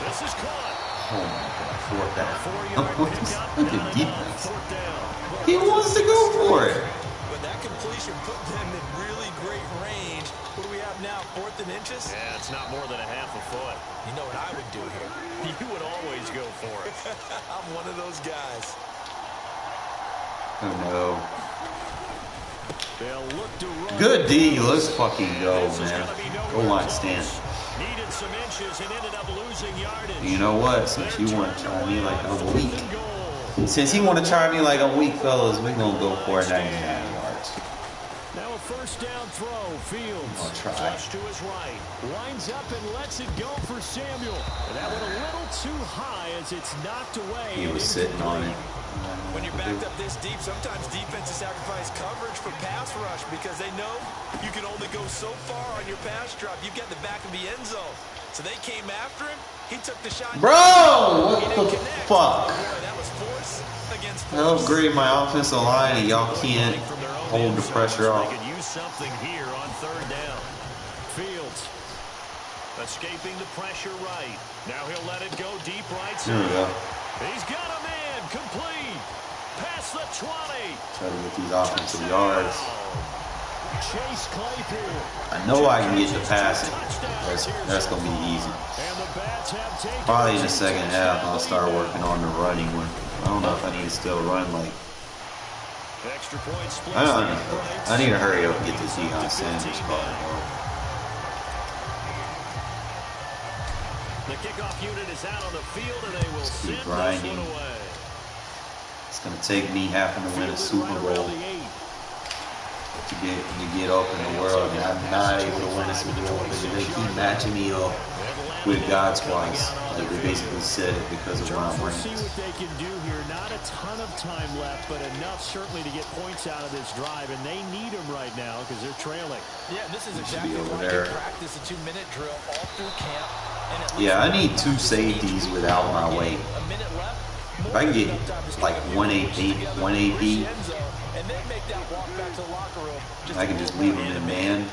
This is caught. Oh my God, 4th down. 4-yard pickup. Look at Not defense. enough. 4th down. He wants to go for it. But that completion put them in really great range. What do we have now, 4th and inches? Yeah, it's not more than a half a foot. You know what I would do here? You would always go for it. I'm one of those guys. Oh no. They'll look to run. Good D. Let's fucking go, man. Go line stand. Needed some inches and ended up losing yardage. You know what? Since you want to try me like I'm weak. Since he want to try me like I'm weak, fellas, we're going to go for 99 yards. Now a 1st down throw. Fields. I'll try. Flush to his right. Lines up and lets it go for Samuel. And that went a little too high as it's knocked away. He was sitting on it. When you're backed up this deep, sometimes defenses sacrifice coverage for pass rush because they know you can only go so far on your pass drop. You've got the back of the end zone. So they came after him. He took the shot. Bro, what the fuck? Boy, that was force against force. I upgrade my offensive line and y'all can't hold the pressure off. They could use something here on 3rd down. Fields escaping the pressure right. Now he'll let it go deep right side. There we go. He's got a man complete. Past the 20. Try to get these offensive yards. Chase Claypool. I know I can get the passing. That's going to be easy. And the Bats have taken Probably in the 2nd half, I'll start working on the running one. I don't know if I need to still run like. extra point split. I need to hurry up and get this Deion Sanders card, bro. The kickoff unit is out on the field, and they will send this grinding. one away. It's going to take me having to win a Super Bowl to get up in the world, and I'm not able to win a Super Bowl because they keep matching me up with God's twice. Like they basically said it because of where I'm We'll see ranked. what they can do here. Not a ton of time left, but enough certainly to get points out of this drive, and they need them right now because they're trailing. Yeah, this is Should be exactly over why there. they practice a 2-minute drill all through camp. Yeah, I need 2 safeties without my weight. A minute left. If I can get like 1 AP, And then make that walk back to the locker room. I can just leave him in man.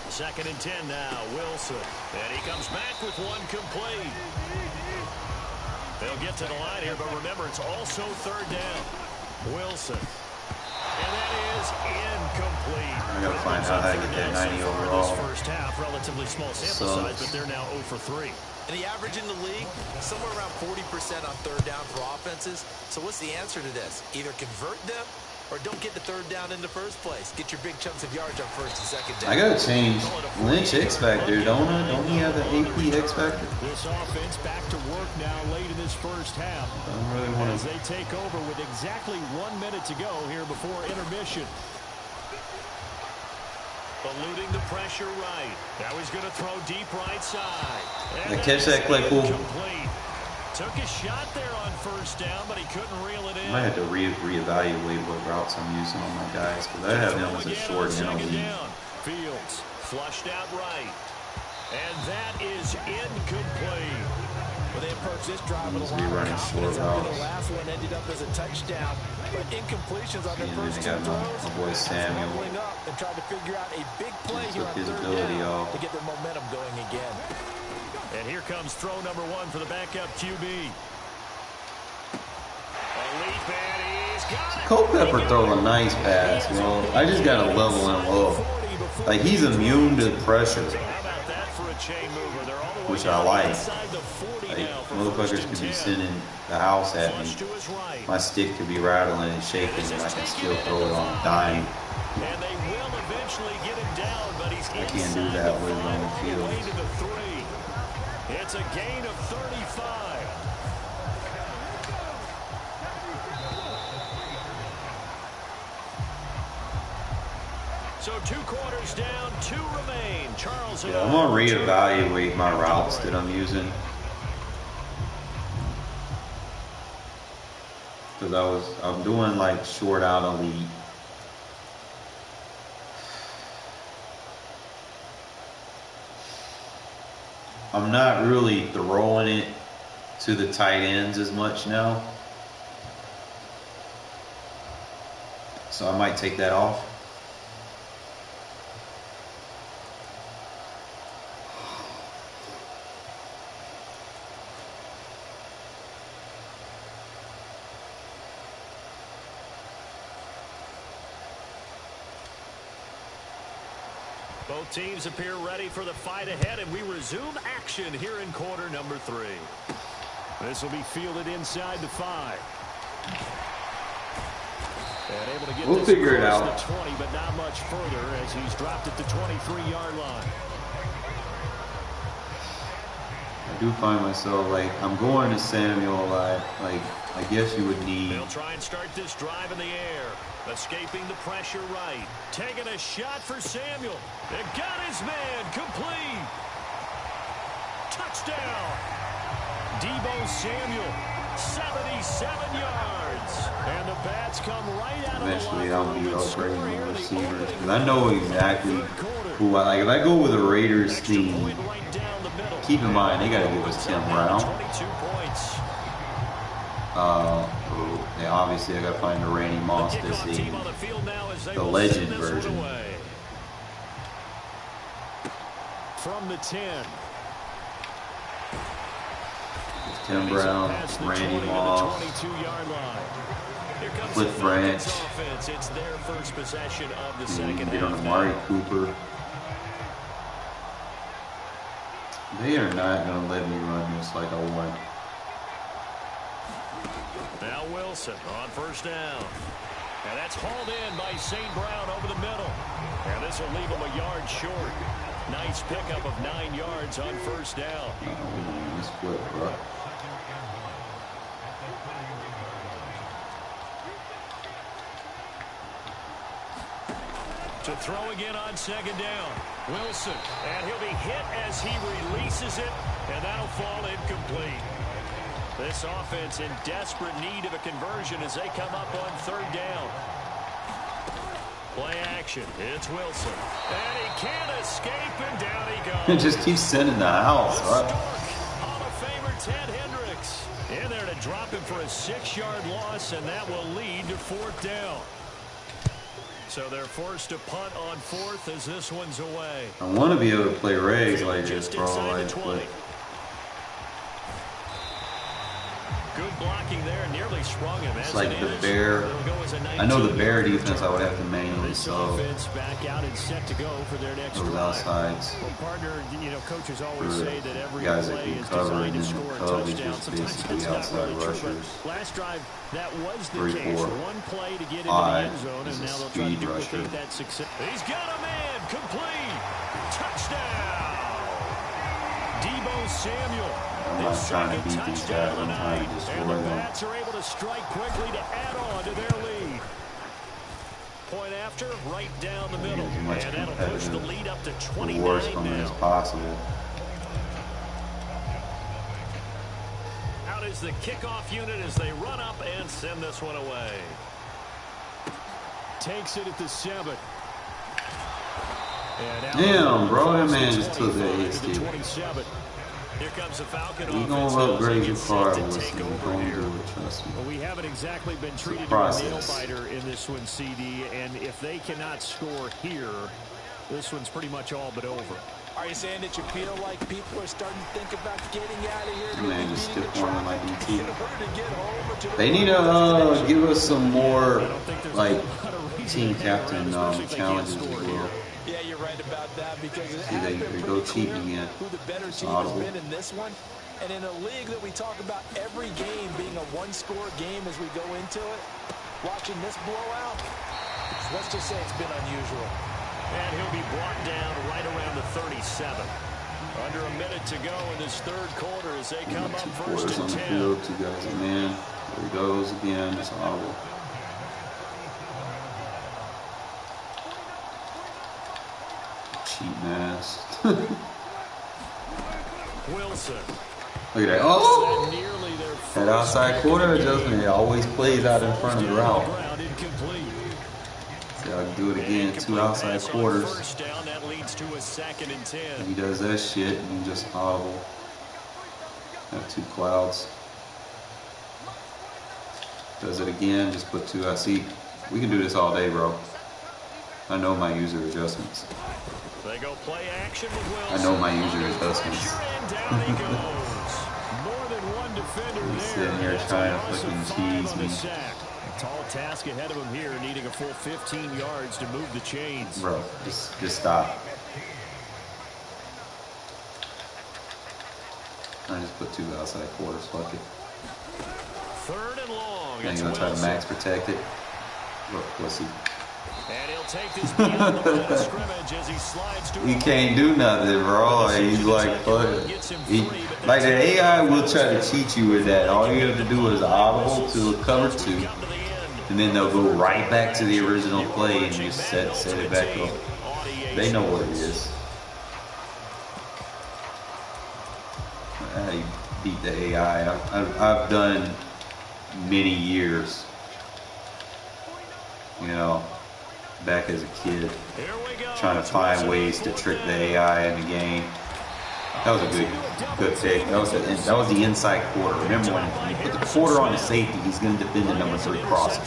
Second and 10 now, Wilson. And he comes back with one complete. They'll get to the line here, but remember, it's also 3rd down. Wilson. And that is incomplete. I gotta find out how to get that 90 overall. First half, relatively small sample size, but they're now 0 for 3. And the average in the league, somewhere around 40% on third down for offenses. So what's the answer to this? Either convert them or don't get the third down in the first place. Get your big chunks of yards on first and second down. I gotta change Lynch X Factor, don't I? Don't he have the AP X Factor? This offense back to work now late in this first half. I don't really want as to. they take over with exactly 1 minute to go here before intermission. Eluding the pressure right. Now he's going to throw deep right side. I catch that, Claypool. Complete. Took a shot there on first down, but he couldn't reel it in. I might have to reevaluate what routes I'm using on my guys, because I have him as a short and a lead. Fields flushed out right. And that is incomplete. Well, they approach this drive with a lot of Running short confidence after routes. the last one ended up as a touchdown. But incompletions on their And first then two they got throws. my boy Samuel. Doubling up and trying to figure out a big play here on Took his third ability down off. to get their momentum going again. And here comes throw number 1 for the backup QB. A leap, and he's got it. Culpepper throw a nice pass, bro. I just gotta level him up. Like, he's immune to pressure, How about that for a chain mover? They're all the way which I down like. inside the 40 Like, now for motherfuckers first and could be 10. sending the house at Flush me. to his right. My stick could be rattling and shaking, and I can still throw it on a dime. And they will eventually get him down, but he's I can't do inside that the with him on 5 the all field. way to the 3. It's a gain of 35. So 2 quarters down, 2 remain. Charles and Yeah, I'm gonna reevaluate my routes that I'm using. Because I'm doing like short out elite. I'm not really throwing it to the tight ends as much now. So I might take that off. Both teams appear ready for the fight ahead, and we resume action here in quarter number 3. This will be fielded inside the 5. And able to get We'll this figure it across out. the 20, but not much further as he's dropped at the 23-yard line. I do find myself like I'm going to Samuel a lot. Like, I guess you would need. They'll try and start this drive in the air. Escaping the pressure right. Taking a shot for Samuel. They got his man. Complete. Touchdown. Debo Samuel. 77 yards. And the bats come right out of the Eventually, locker I'll room be and score upgrading here my in the receivers opening because I know exactly third quarter. who I like. If I go with a Raiders Extra team, point right down the middle. keep in mind they got to give us Tim Brown. 22 points. Yeah, obviously I got to find the Randy Moss The this kickoff team season. on the field now as they The will legend send this one version. away. From the 10. Tim Brown, Past the Randy 20 Moss, to the 22-yard line. Here comes Cliff the Branch. Falcons offense. It's their first possession of the you second can get on half. Amari now. Cooper. They are not going to let me run this like I want. Now Wilson on first down. And that's hauled in by St. Brown over the middle. And this will leave him a yard short. Nice pickup of 9 yards on first down. This flip, bro. To throw again on second down. Wilson. And he'll be hit as he releases it. And that'll fall incomplete. This offense in desperate need of a conversion as they come up on third down. Play action. It's Wilson. And he can't escape, and down he It goes. just keeps sending the house. The Right? Stork, Hall of Famer Ted Hendricks. In there to drop him for a 6-yard loss, and that will lead to fourth down. So they're forced to punt on fourth as this one's away. I want to be able to play Regs like this, Just bro. inside Like, the 20. but Good blocking there, nearly really sprung him. It's like the Bear. I know the Bear defense I would have to manually sub back out and set to go for their next those outsides. Well, partner, coaches always say that every guys that play can is cover, designed and to then score the a Cub is touchdown. just Sometimes basically that's not outside really true, rushers. but last drive, that was the 3, case. 4. One play to get into the Odd end zone, is and a now they'll try to speed rusher. duplicate that success. He's got a man. Complete. Touchdown. Debo Samuel. I'm not trying to beat these guys. I'm trying to destroy And the them. Bats are able to strike quickly to add on to their lead. Point after, right down the middle. As much And that'll push the lead up to 29 rewards from it now. as possible. Out is the kickoff unit as they run up and send this one away. Takes it at the 7. Damn, bro, that man just took that hit. 27. Here comes the Falcon We offense. gonna upgrade your Set car, to listen. take We over gonna here. do it, trust me. Well, we haven't exactly been treated to a process. nail-biter in this one, CD, and if they cannot score here, this one's pretty much all but over. Are you saying that you feel like people are starting to think about getting out of here? That man just beating stiff the one like traffic ET. in order to get home or to the They need to give us some more like team captain challenges as well. Yeah, you're right about that because it See, has they been go pretty cheap clear again. who the better It's team has audible. been in this one. And in a league that we talk about every game being a one-score game as we go into it, watching this blowout, let's just say it's been unusual. And he'll be brought down right around the 37. Under a minute to go in this third quarter as they come up 2 first quarters on and the 10. field, 2 guys in man. There he goes again. It's audible. Cheap ass. Wilson. Look at that. Oh! Nearly their That outside quarter adjustment, it always plays out in front of the route. ground incomplete. See, I can do it again. 2 outside Pass on quarters. First down, that leads to a 2nd and 10. He does that shit and just audible. Have 2 clouds. Does it again, just put 2. I see. We can do this all day, bro. I know my user adjustments. They go play action with Wilson. I know my user adjustments. And down he goes. More than one defender He's there. sitting here That's trying a to loss of fucking 5 tease on the me. sack. A tall task ahead of him here, needing a full 15 yards to move the chains. Bro, just stop. I just put 2 outside quarters. Fuck it. 3rd and long. Now It's you gonna try to Wilson. max protect it? Look, pussy. And he'll take this beyond the line of scrimmage as he slides to He can't do nothing, bro. Like, he's like, fuck. Like the AI will try to cheat you with that. All you have to do is audible to cover 2, and then they'll go right back to the original play and just set it back up. They know what it is. How you beat the AI. I've done many years, you know, back as a kid, trying to find ways to trick the AI in the game. That was a good pick. That was the inside quarter. Remember when you put the quarter on the safety, he's going to defend the number 3 crossing.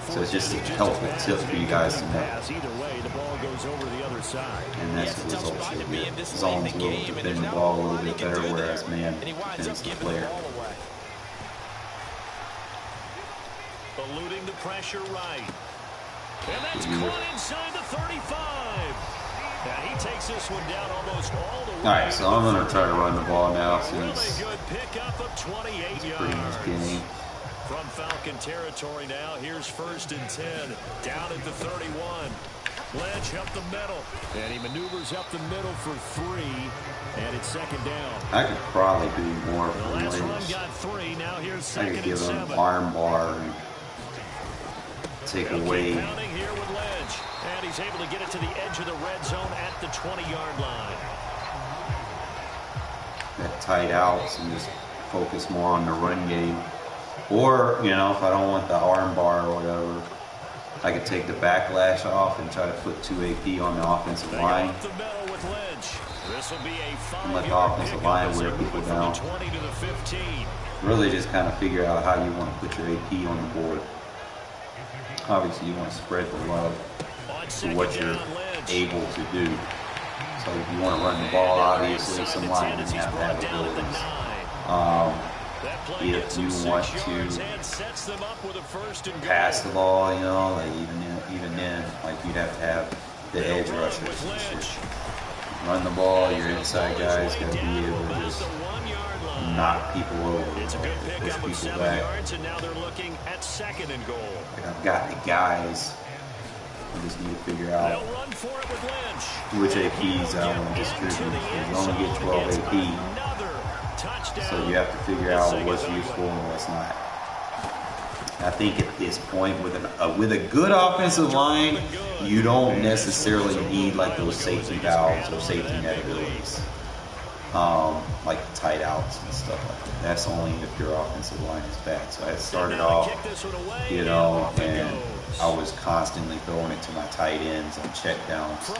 So it's just a helpful tip for you guys to know. Either way, the ball goes over the other side. And that's the result you'll get. Zones will defend the ball a little bit better, whereas man defends the player. Eluding the pressure right. And that's caught inside the 35. And he takes this one down almost all the way. All right, so I'm going to try to run the ball now Really since good pickup of 28 it's yards. pretty much game. From Falcon territory now, here's 1st and 10. Down at the 31. Ledge up the middle. And he maneuvers up the middle for 3, and it's 2nd down. I could probably do more The for last run Ledge. got 3. Now here's I 2nd could and give 7. him arm bar and take They'll away. keep pounding here with Ledge. And he's able to get it to the edge of the red zone at the 20-yard line. That tight outs and just focus more on the run game. Or, you know, if I don't want the arm bar or whatever, I could take the backlash off and try to put 2 AP on the offensive line. Up the middle with Ledge. This will be a And let the 5-yard offensive pickup line as they wear move people it from down. the 20 to the 15. Really just kind of figure out how you want to put your AP on the board. Obviously, you want to spread the love to what you're able to do. So if you want to run the ball, obviously, some linemen have that ability. if you want to pass the ball, you know, like even then, like you'd have to have the edge rushers and shit. Run the ball, your inside guys got to be able to just knock people over, you know, push people back. Like I've got the guys. I just need to figure out which APs I want to distribute. You only get 12 AP, so you have to figure out what's useful and what's not. I think at this point, with a good offensive line, you don't necessarily need like those safety valves or safety net abilities, like tight outs and stuff like that. That's only if your offensive line is bad. So I started off, you know, and I was constantly throwing it to my tight ends and check downs.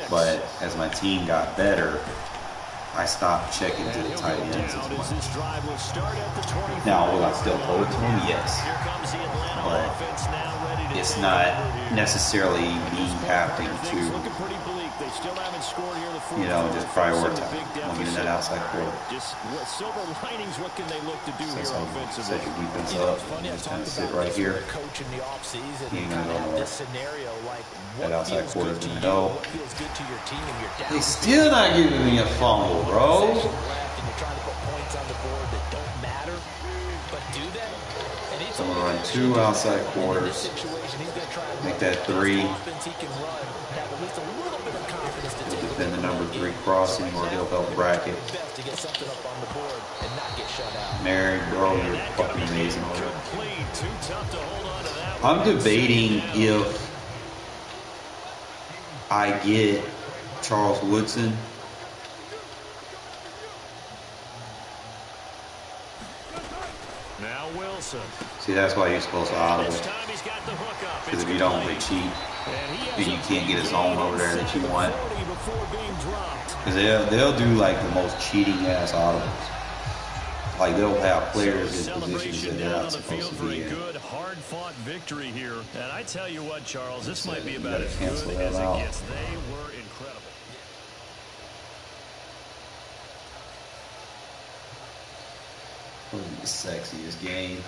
But as my team got better, I stopped checking to the tight ends as much. Now, will I still throw it to him? Yes. But it's not necessarily me having to, you know, just prioritize. I'm getting that outside quarter. Silver linings, what can they look to do here offensively? Set your defense up. Just kind of sit right here. He ain't going to go nowhere. That outside quarter is going to go. They still not giving me a fumble, bro. So I'm going to run 2 outside quarters. Make that 3. He'll defend the number 3 crossing, or he'll help bracket. Mary, bro, you're fucking amazing. I'm debating if I get Charles Woodson. Now Wilson. See, that's why you're supposed to audible. Because if you don't, they cheat. And you can't get a zone over there that you want. Because they'll do like the most cheating ass audibles. Like they'll have players in positions that they're not supposed to be in. Good, hard-fought victory here. And I tell you what, Charles, this might be You about gotta as cancel good that as it out. gets. They were incredible. Wasn't the sexiest game.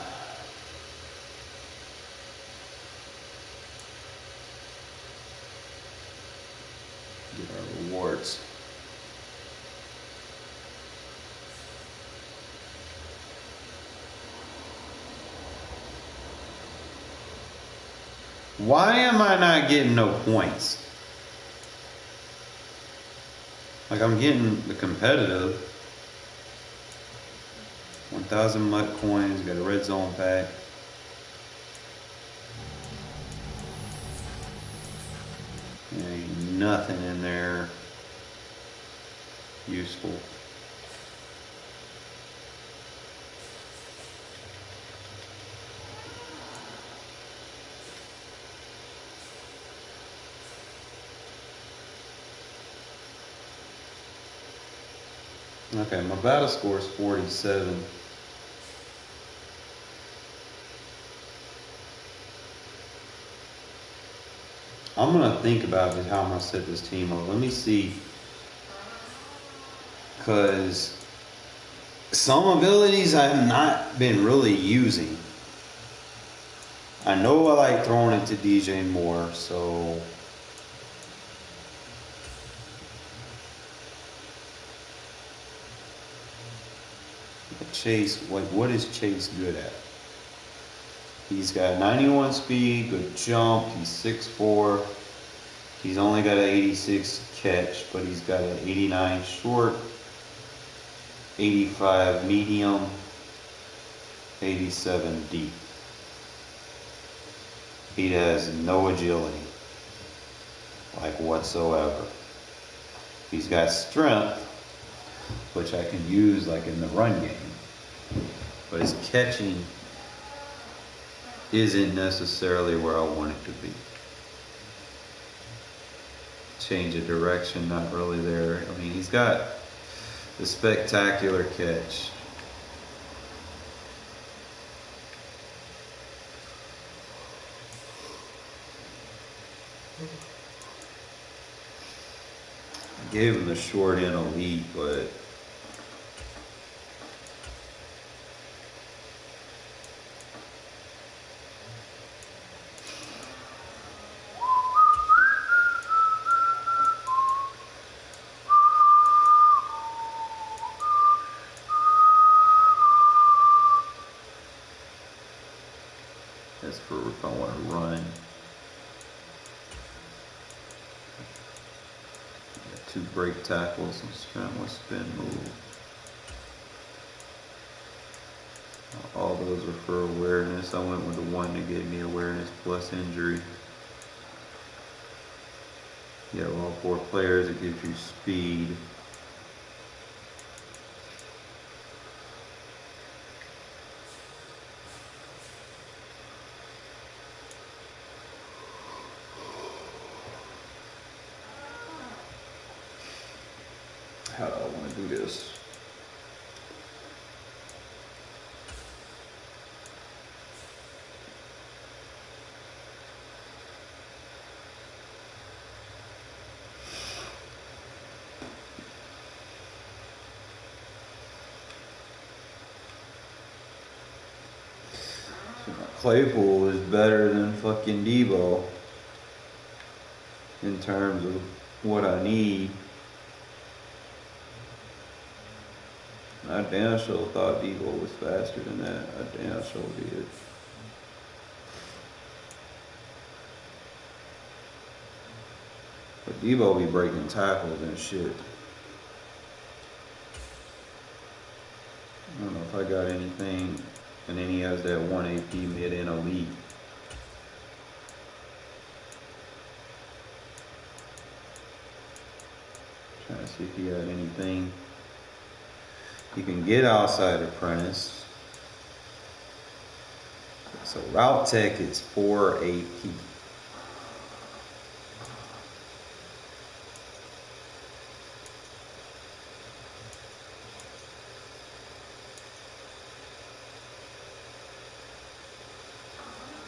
Get our rewards. Why am I not getting no points? Like I'm getting the competitive. 1,000 MUT coins, got a red zone pack. There ain't nothing in there useful. Okay, my battle score is 47. I'm gonna think about how I'm gonna set this team up. Let me see, because some abilities I have not been really using. I know I like throwing it to DJ Moore, so Chase, like what is Chase good at? He's got 91 speed, good jump, he's 6'4". He's only got an 86 catch, but he's got an 89 short, 85 medium, 87 deep. He has no agility, like whatsoever. He's got strength, which I can use like in the run game, but his catching isn't necessarily where I want it to be. Change of direction, not really there. I mean, he's got the spectacular catch. I gave him the short end elite, but for if I want to run. Got 2 break tackles, one spin move. All those are for awareness. I went with the one that gave me awareness plus injury. Yeah, all 4 players, it gives you speed. How do I want to do this? Claypool is better than fucking Debo in terms of what I need. I damn sure thought Debo was faster than that. I damn sure did. But Debo be breaking tackles and shit. I don't know if I got anything, and then he has that 1 AP mid and elite. Trying to see if he had anything. You can get outside apprentice. So route tech is 4 AP.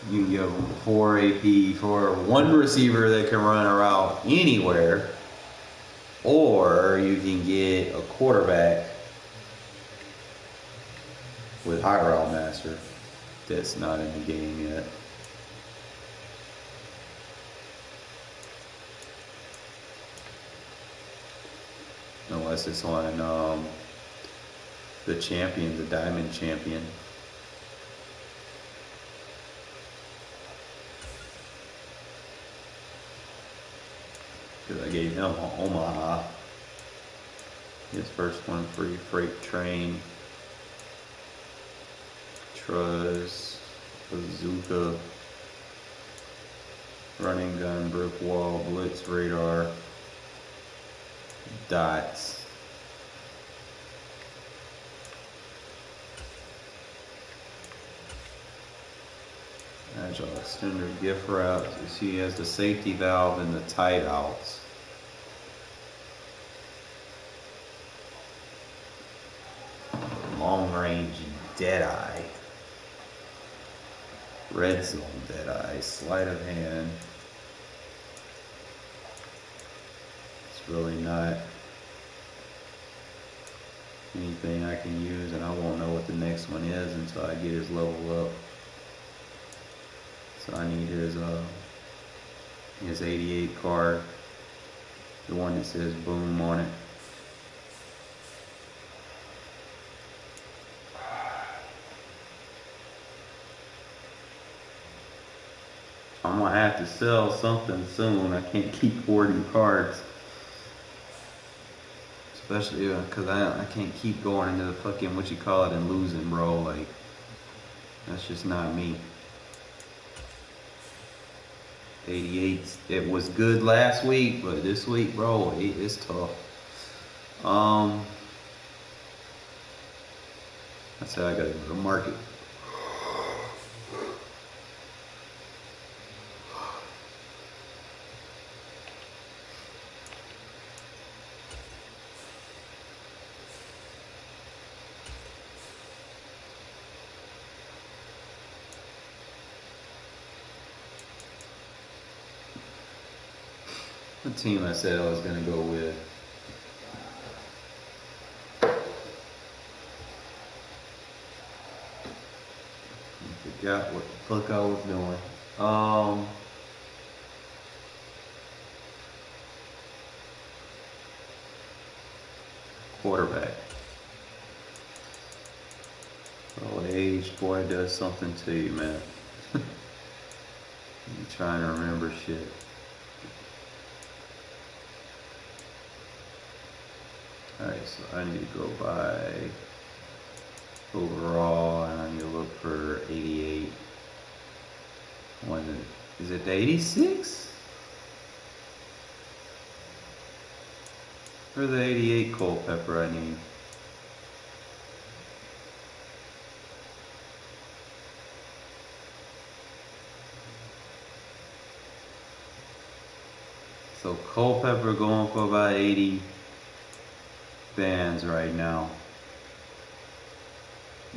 You can give them 4 AP for one receiver that can run a route anywhere, or you can get a quarterback with high route master that's not in the game yet. Unless it's on the champion, the diamond champion. Because I gave him Omaha. His first one free. Freight train. Truz. Bazooka. Running gun. Brick wall. Blitz radar. Dots. Agile extender gift routes. You see he has the safety valve and the tight outs. Long range Deadeye. Red zone Deadeye. Sleight of hand. It's really not anything I can use, and I won't know what the next one is until I get his level up. So I need his 88 card, the one that says boom on it. I'm gonna have to sell something soon. I can't keep hoarding cards. Especially because I can't keep going into the fucking and losing, bro. Like, that's just not me. 88, it was good last week, but this week, bro, it's tough. I said I gotta go to the market. The team I said I was gonna go with. I forgot what the fuck I was doing. Quarterback. Old age, boy, does something to you, man. I'm trying to remember shit. Alright, so I need to go by overall, and I need to look for 88. Is it the 86? Or the 88 Culpepper I need? So Culpepper going for about 80 bands right now.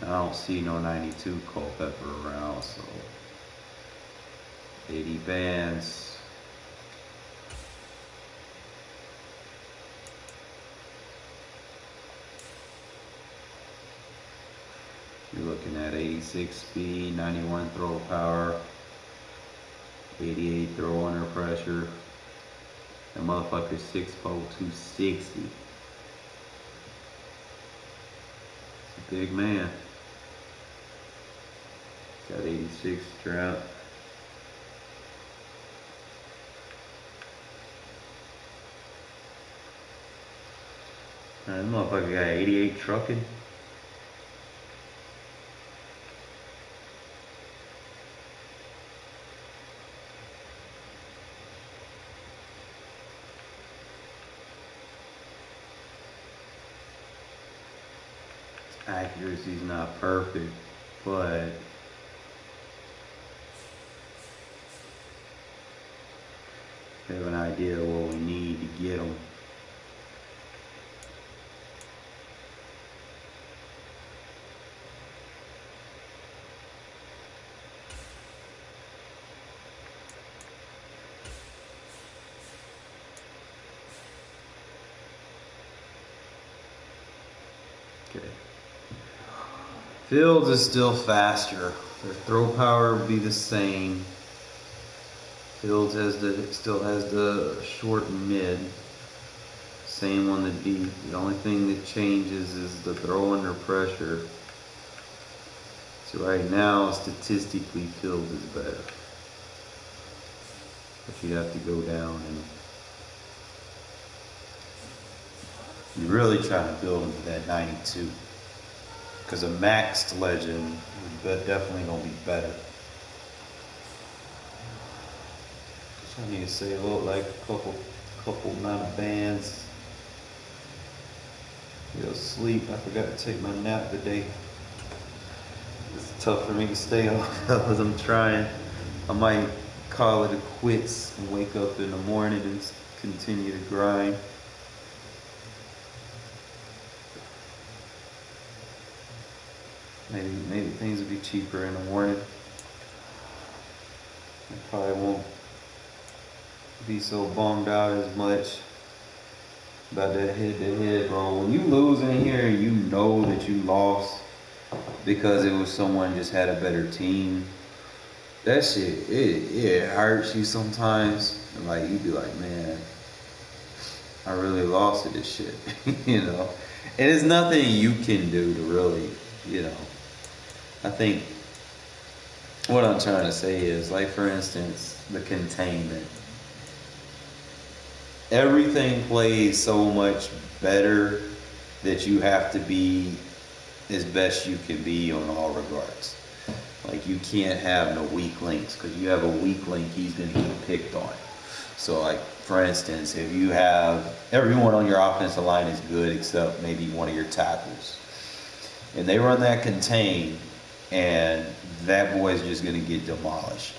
I don't see no 92 Culpepper around, so 80 bands. You're looking at 86 speed, 91 throw power, 88 throw under pressure. That motherfucker's 6'4", 260. It's a big man. Got 86 strap. That motherfucker got 88 trucking. Accuracy's not perfect, but we have an idea of what we need to get them. Okay. Fields is still faster. Their throw power will be the same. Fields still has the short and mid. Same on the deep. The only thing that changes is the throw under pressure. So right now, statistically, Fields is better. But you have to go down and you're really trying to build him to that 92. Because a maxed legend is definitely going to be better. So I need to save up like a couple amount of bands. Go sleep. I forgot to take my nap today. It's tough for me to stay up because I'm trying. I might call it a quits and wake up in the morning and continue to grind. Maybe things will be cheaper in the morning. I probably won't be so bummed out as much about that head-to-head, bro. When you lose in here and you know that you lost because it was someone just had a better team, that shit, it hurts you sometimes. And like, you be like, man, I really lost to this shit, you know? And there's nothing you can do to really, you know. I think what I'm trying to say is, like, for instance, the containment. Everything plays so much better that you have to be as best you can be on all regards. Like, you can't have no weak links, because you have a weak link, he's going to get picked on. So, like, for instance, if you have everyone on your offensive line is good except maybe one of your tackles, and they run that contain, and that boy is just going to get demolished.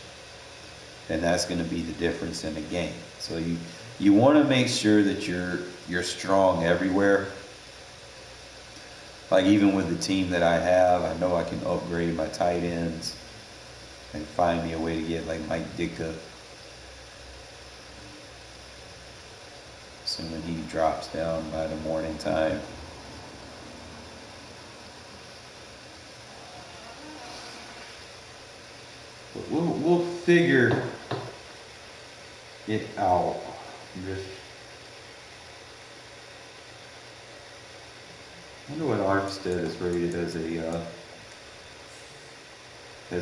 And that's going to be the difference in the game. So you want to make sure that you're strong everywhere. Like, even with the team that I have, I know I can upgrade my tight ends and find me a way to get like Mike Ditka. So when he drops down by the morning time. But we'll figure it out. I wonder what Armstead is rated as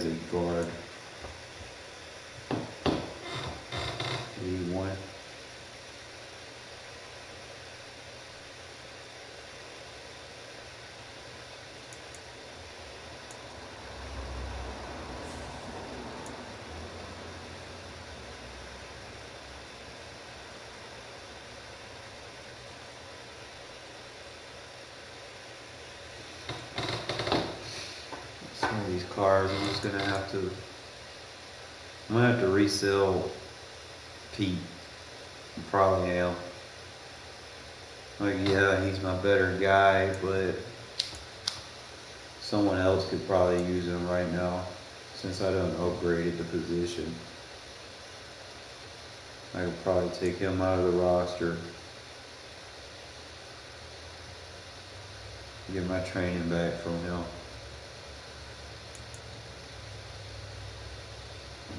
a guard. 81. Some of these cars, I'm just gonna have to. I'm gonna have to resell Pete. I probably am. Like, yeah, he's my better guy, but someone else could probably use him right now since I done upgraded the position. I could probably take him out of the roster. Get my training back from him.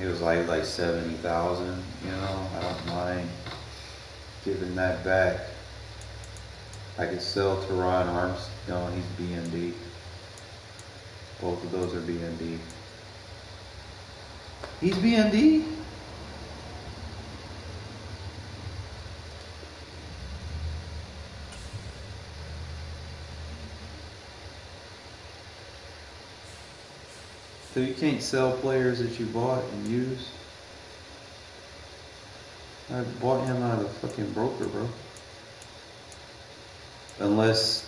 It was like 70,000, you know, I don't mind giving that back. I could sell Teron Arms. No, he's BND. Both of those are BND. He's BND? So you can't sell players that you bought and used? I bought him out of the fucking broker, bro. Unless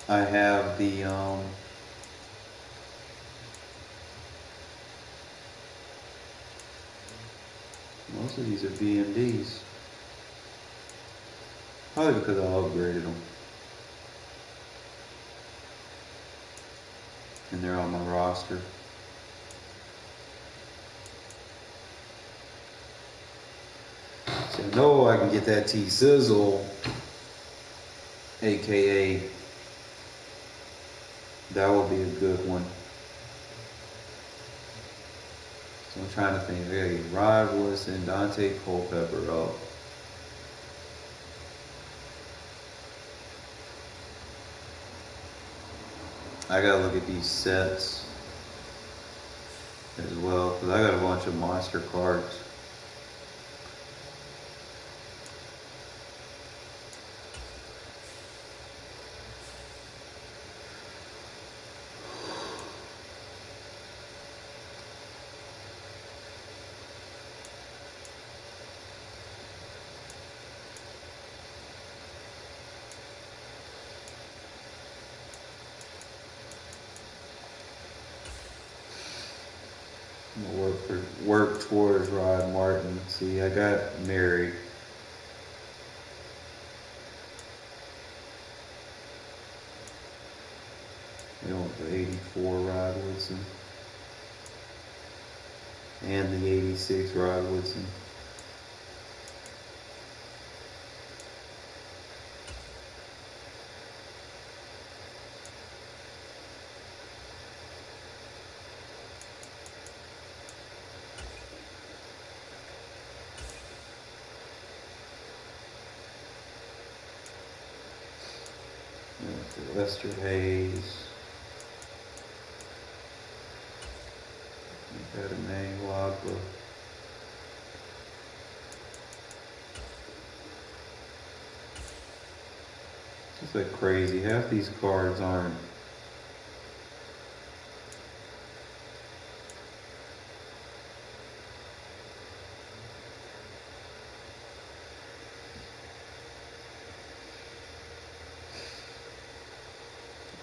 I have the, most of these are BNDs. Probably because I upgraded them. And they're on my roster. So I know I can get that T-Sizzle, aka that would be a good one. So I'm trying to think, hey, Rod Woodson, Dante Culpepper, oh. I gotta look at these sets as well, because I got a bunch of monster cards. Work towards Rod Martin. See, I got Mary. They want the 84 Rod Woodson. And the 86 Rod Woodson. Lester Hayes. Got a name, Wagba. It's like crazy. Half these cards aren't.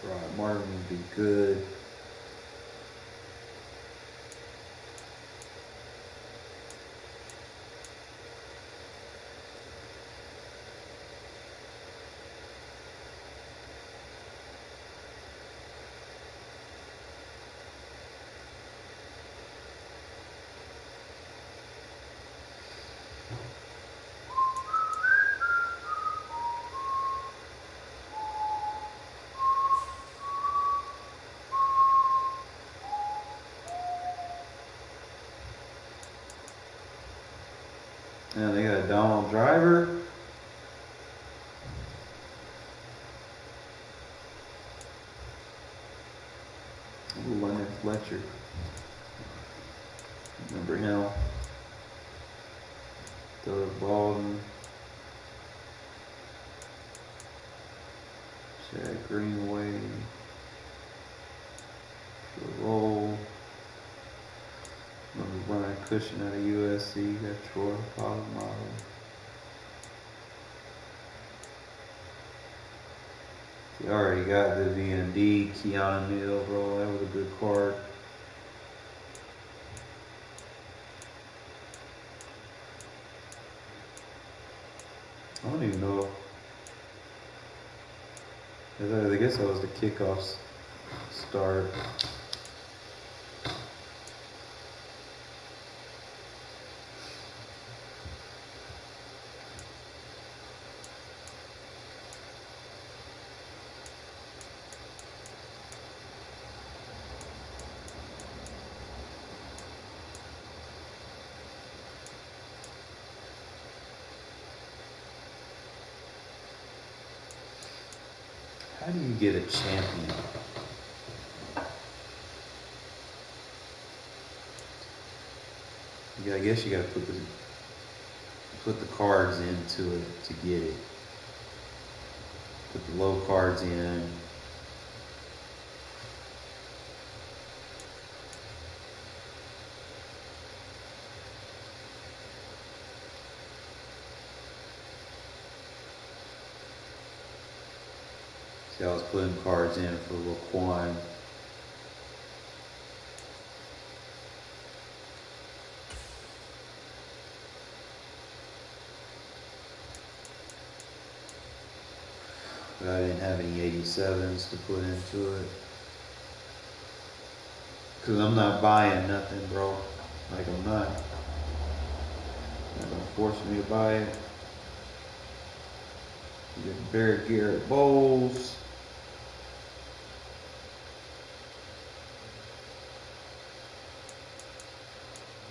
Rod Martin would be good. Yeah, they got Donald Driver. Ooh, London Fletcher. Remember him? Doug Baldwin. Chad Greenway. Roll. Remember Brian Cushing out of USC. Got Troy Polamalu. You already got Vivian D, Keanu Neal, bro. That was a good card. I don't even know. I guess that was the kickoff start. How do you get a champion? I guess you gotta put the cards into it to get it. Put the low cards in. See, I was putting cards in for Laquan. But I didn't have any 87s to put into it. Cause I'm not buying nothing, bro. Like I'm not gonna force me to buy it. You get Barrett Garrett Bowles.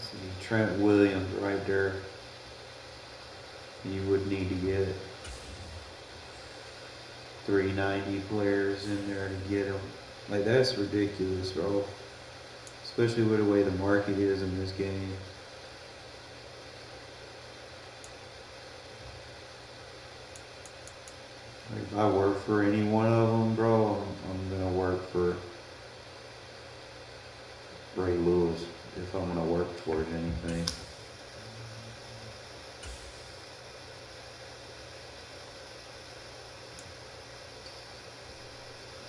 See Trent Williams right there. You would need to get 390 players in there to get them. Like that's ridiculous, bro. Especially with the way the market is in this game. Like if I work for any one of them, bro, I'm gonna work for Ray Lewis if I'm gonna work towards anything.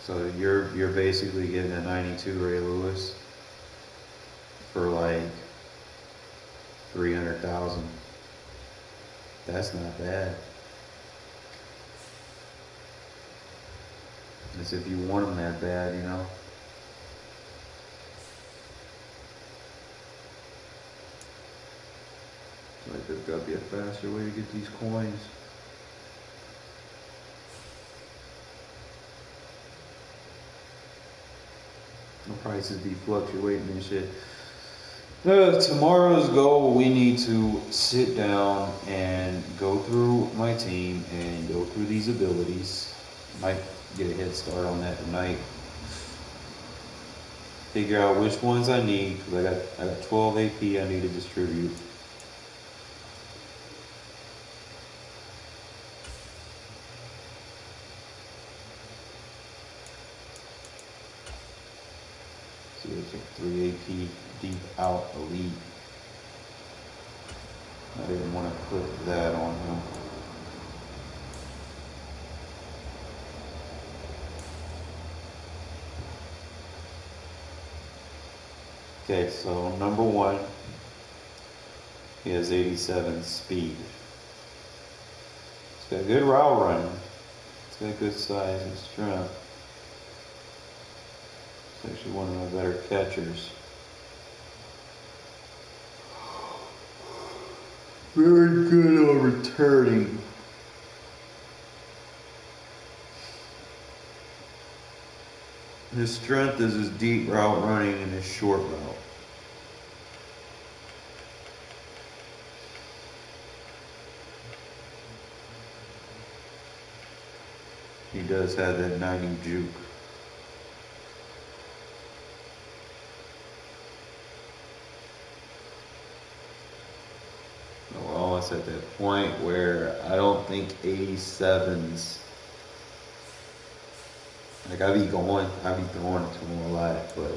So you're basically getting a 92 Ray Lewis for like 300,000. That's not bad. That's if you want them that bad, you know. Like there's gotta be a faster way to get these coins. The prices be fluctuating and shit. Tomorrow's goal, we need to sit down and go through my team and go through these abilities. Might get a head start on that tonight. Figure out which ones I need, because I got 12 AP I need to distribute. So I took 3 AP deep out elite. I didn't want to put that on him. Okay, so number 1, he has 87 speed. It's got good route running. It's got good size and strength. It's actually one of my better catchers. Very good on returning. His strength is his deep route running and his short route. He does have that 90 juke. it's at that point where I don't think 87s. Like I be throwing it to him a lot, but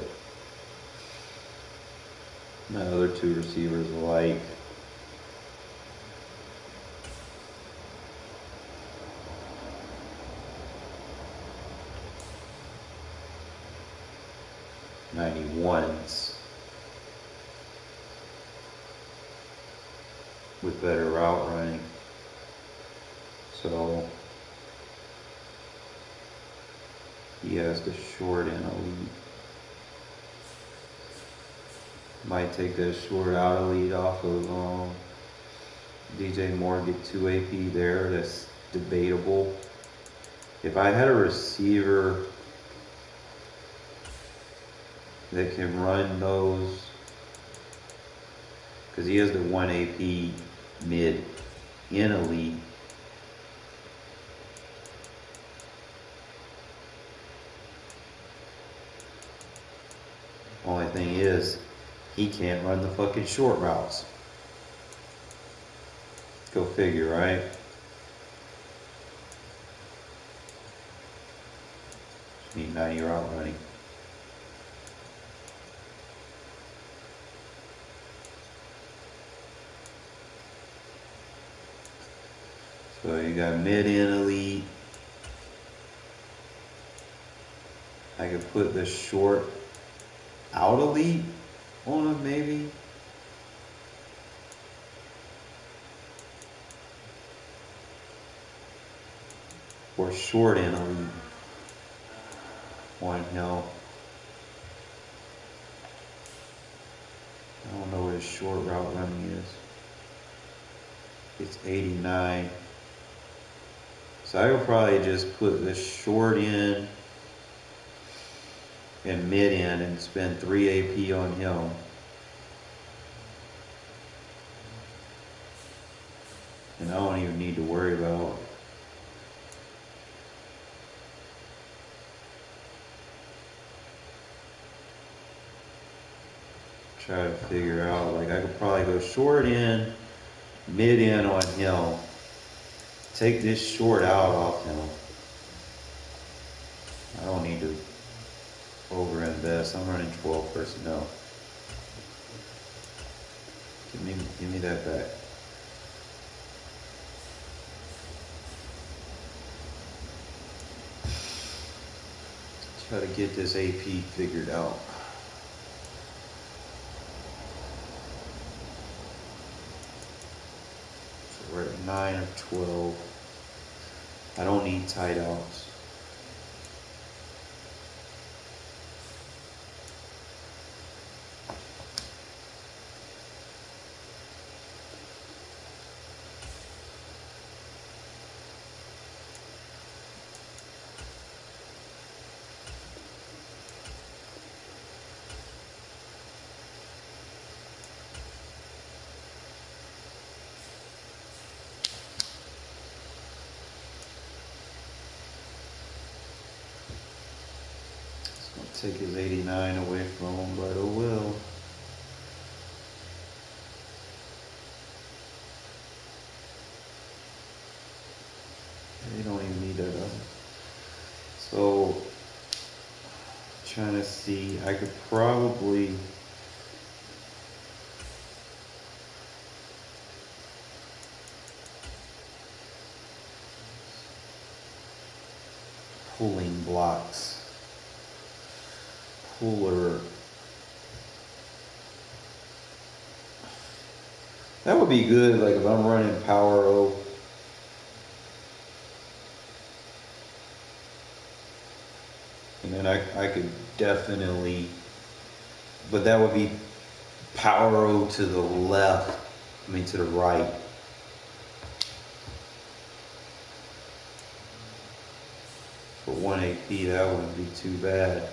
my other two receivers are like 91s with better route running. So he has the short and elite. Might take that short out elite off of DJ Moore, get 2 AP there. That's debatable. If I had a receiver that can run those, because he has the 1 AP mid in elite. Only thing is, he can't run the fucking short routes. Go figure, right? Just need 90 route running. So you got mid in elite. I could put the short out elite on him maybe. Or short in elite on him. I don't know what his short route running is. It's 89. So I would probably just put the short in and mid in and spend 3 AP on him. And I don't even need to worry about try to figure out, like I could probably go short in, mid in on him, take this short out off him. I don't need to over invest. I'm running 12 personnel. Give me that back. Try to get this AP figured out. So we're at 9 of 12. I don't need tight outs. Take his 89 away from him, but it will. They don't even need that up. So, trying to see, I could probably pulling blocks. Puller. That would be good, like if I'm running power O. And then I could definitely, but that would be power O to the left, to the right. For 1 AP, that wouldn't be too bad.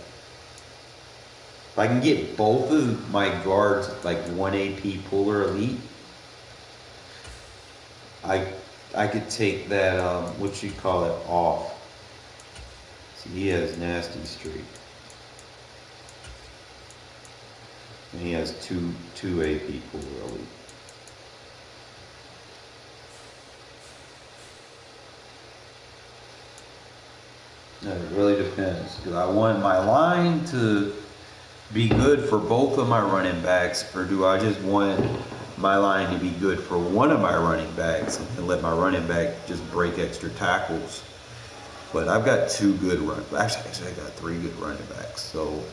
If I can get both of my guards like 1 AP puller elite, I could take that what you call it off. See, he has nasty streak, and he has two AP puller elite. It really depends. Do I want my line to be good for both of my running backs, or do I just want my line to be good for one of my running backs and let my running back just break extra tackles? But I've got two good actually I got three good running backs. So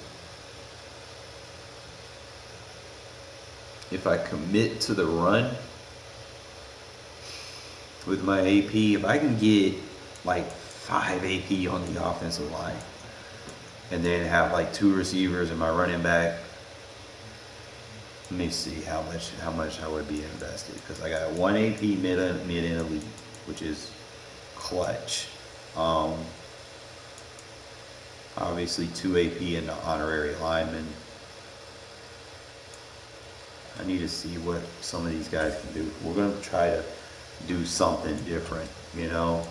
if I commit to the run with my AP, if I can get like 5 AP on the offensive line and then have like 2 receivers and my running back, let me see how much I would be invested, because I got 1 AP mid and elite, which is clutch. Obviously 2 AP in the honorary lineman. I need to see what some of these guys can do. We're going to try to do something different, you know.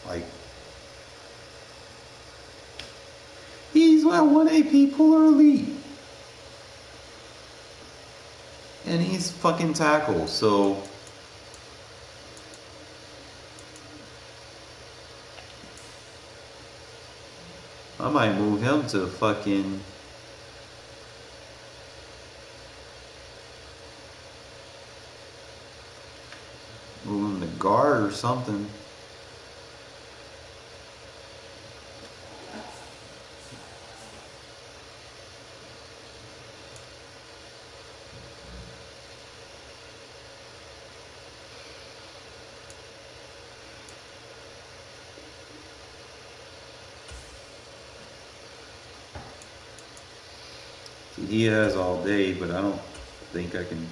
Like, he's my 1 AP puller elite. And he's fucking tackle, so I might move him to fucking move him to guard or something. He has all day, but I don't think I can.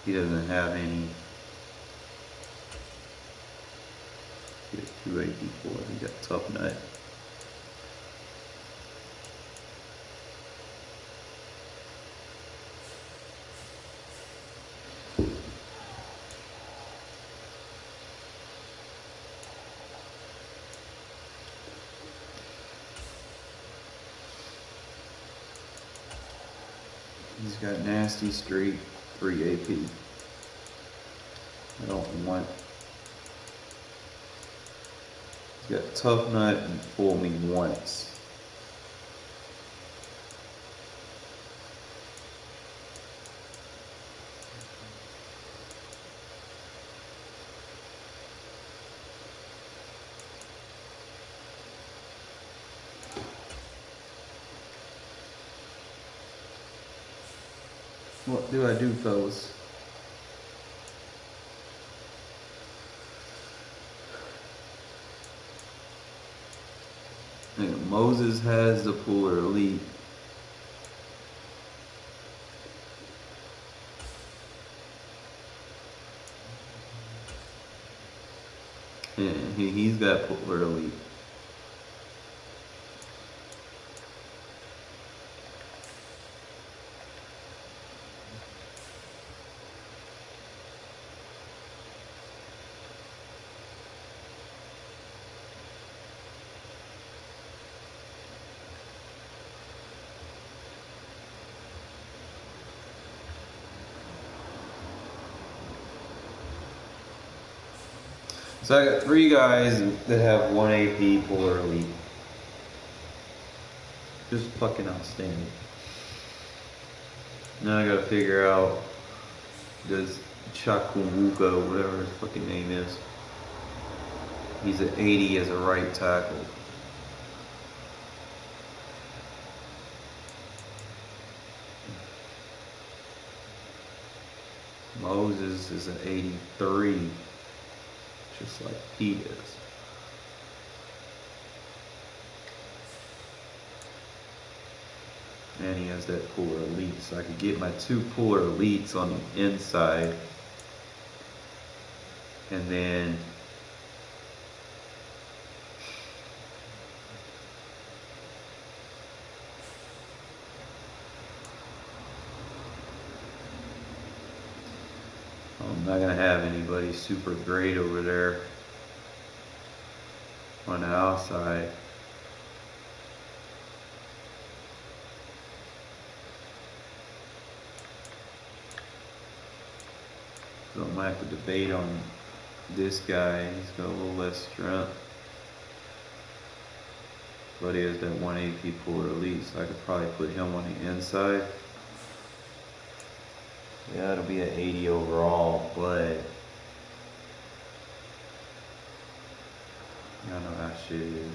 He doesn't have any. He has 2 AP4. He got tough nut. He's got nasty straight 3 AP. I don't want. He's got tough nut and fool me once. What do I do, fellas? Moses has the puller elite. And he's got puller elite. So I got 3 guys that have 1 AP puller elite. Just fucking outstanding. Now I gotta figure out, does Chakwuka, whatever his fucking name is, he's at 80 as a right tackle. Moses is at 83. Just like he is. And he has that puller elite. So I could get my 2 puller elites on the inside. And then not gonna have anybody super great over there on the outside. So I might have to debate on this guy. He's got a little less strength, but he has that 1 AP puller elite, so I could probably put him on the inside. Yeah, it'll be an 80 overall, but I don't know how shit is.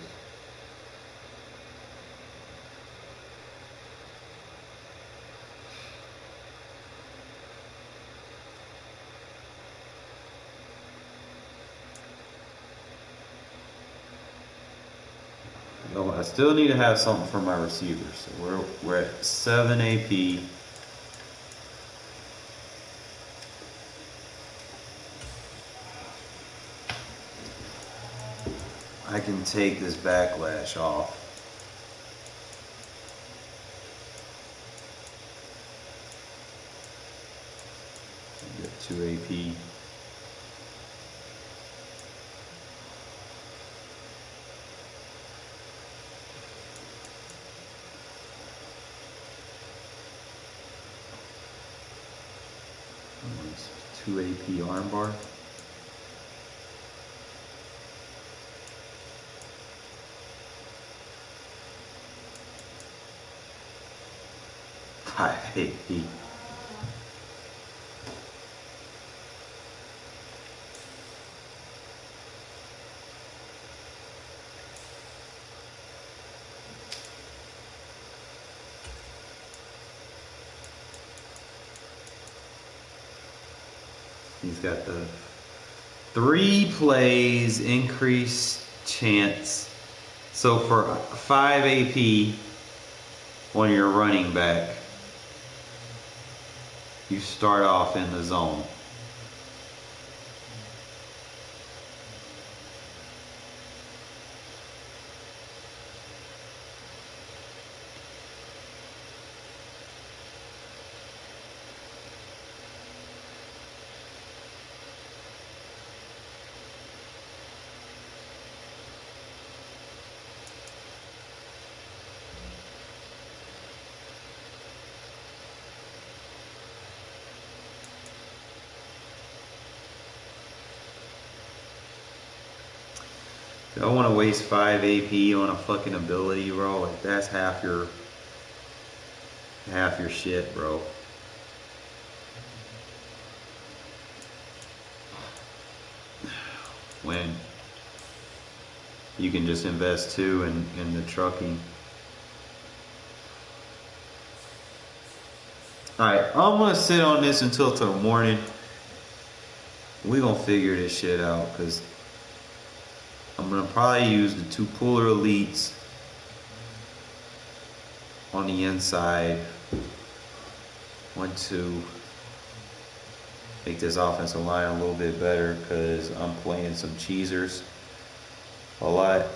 Oh, I still need to have something for my receivers. So we're at 7 AP. I can take this backlash off. Get 2 AP. It's 2 AP armbar. AP. He's got the 3 plays, increased chance. So for 5 AP on your running back, you start off in the zone. I don't want to waste 5 AP on a fucking ability, bro. Like that's half your shit, bro. When you can just invest 2 in the trucking. Alright, I'm gonna sit on this until the morning. We're gonna figure this shit out, because I'm gonna probably use the 2 puller elites on the inside. 1, 2. Make this offensive line a little bit better, because I'm playing some cheesers a lot,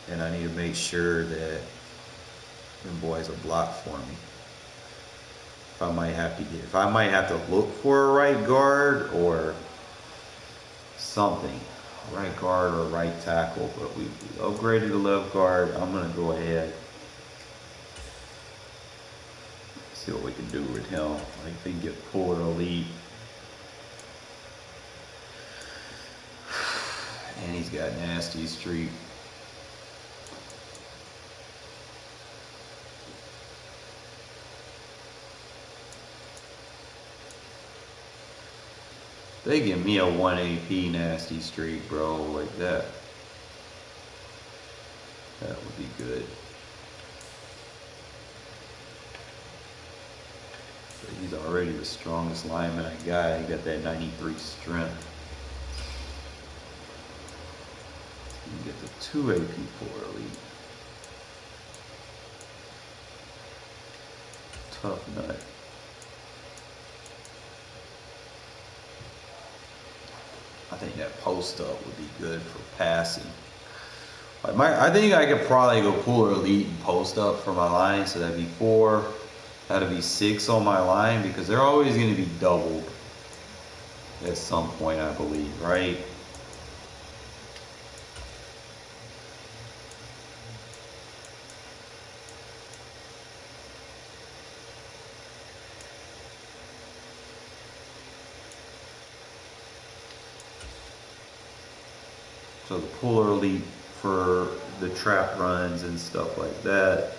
and I need to make sure that them boys will block for me. I might have to look for a right guard or something. Right guard or right tackle, but we upgraded the left guard. I'm gonna go ahead, see what we can do with him. I think we can get puller elite. And he's got nasty streak. They give me a 1 AP nasty streak, bro, like that. That would be good. So he's already the strongest lineman I got. He got that 93 strength. You can get the 2 AP puller elite. Tough nut. I think that post up would be good for passing. I think I could probably go puller elite and post up for my line, so that'd be 4. That'd be 6 on my line, because they're always going to be doubled. at some point, I believe, right? So the puller leap for the trap runs and stuff like that.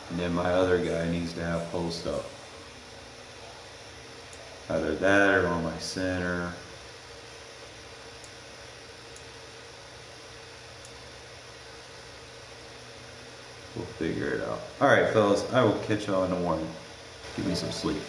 And then my other guy needs to have post up. Either that or on my center. We'll figure it out. All right, fellas, I will catch y'all in the morning. Give me some sleep.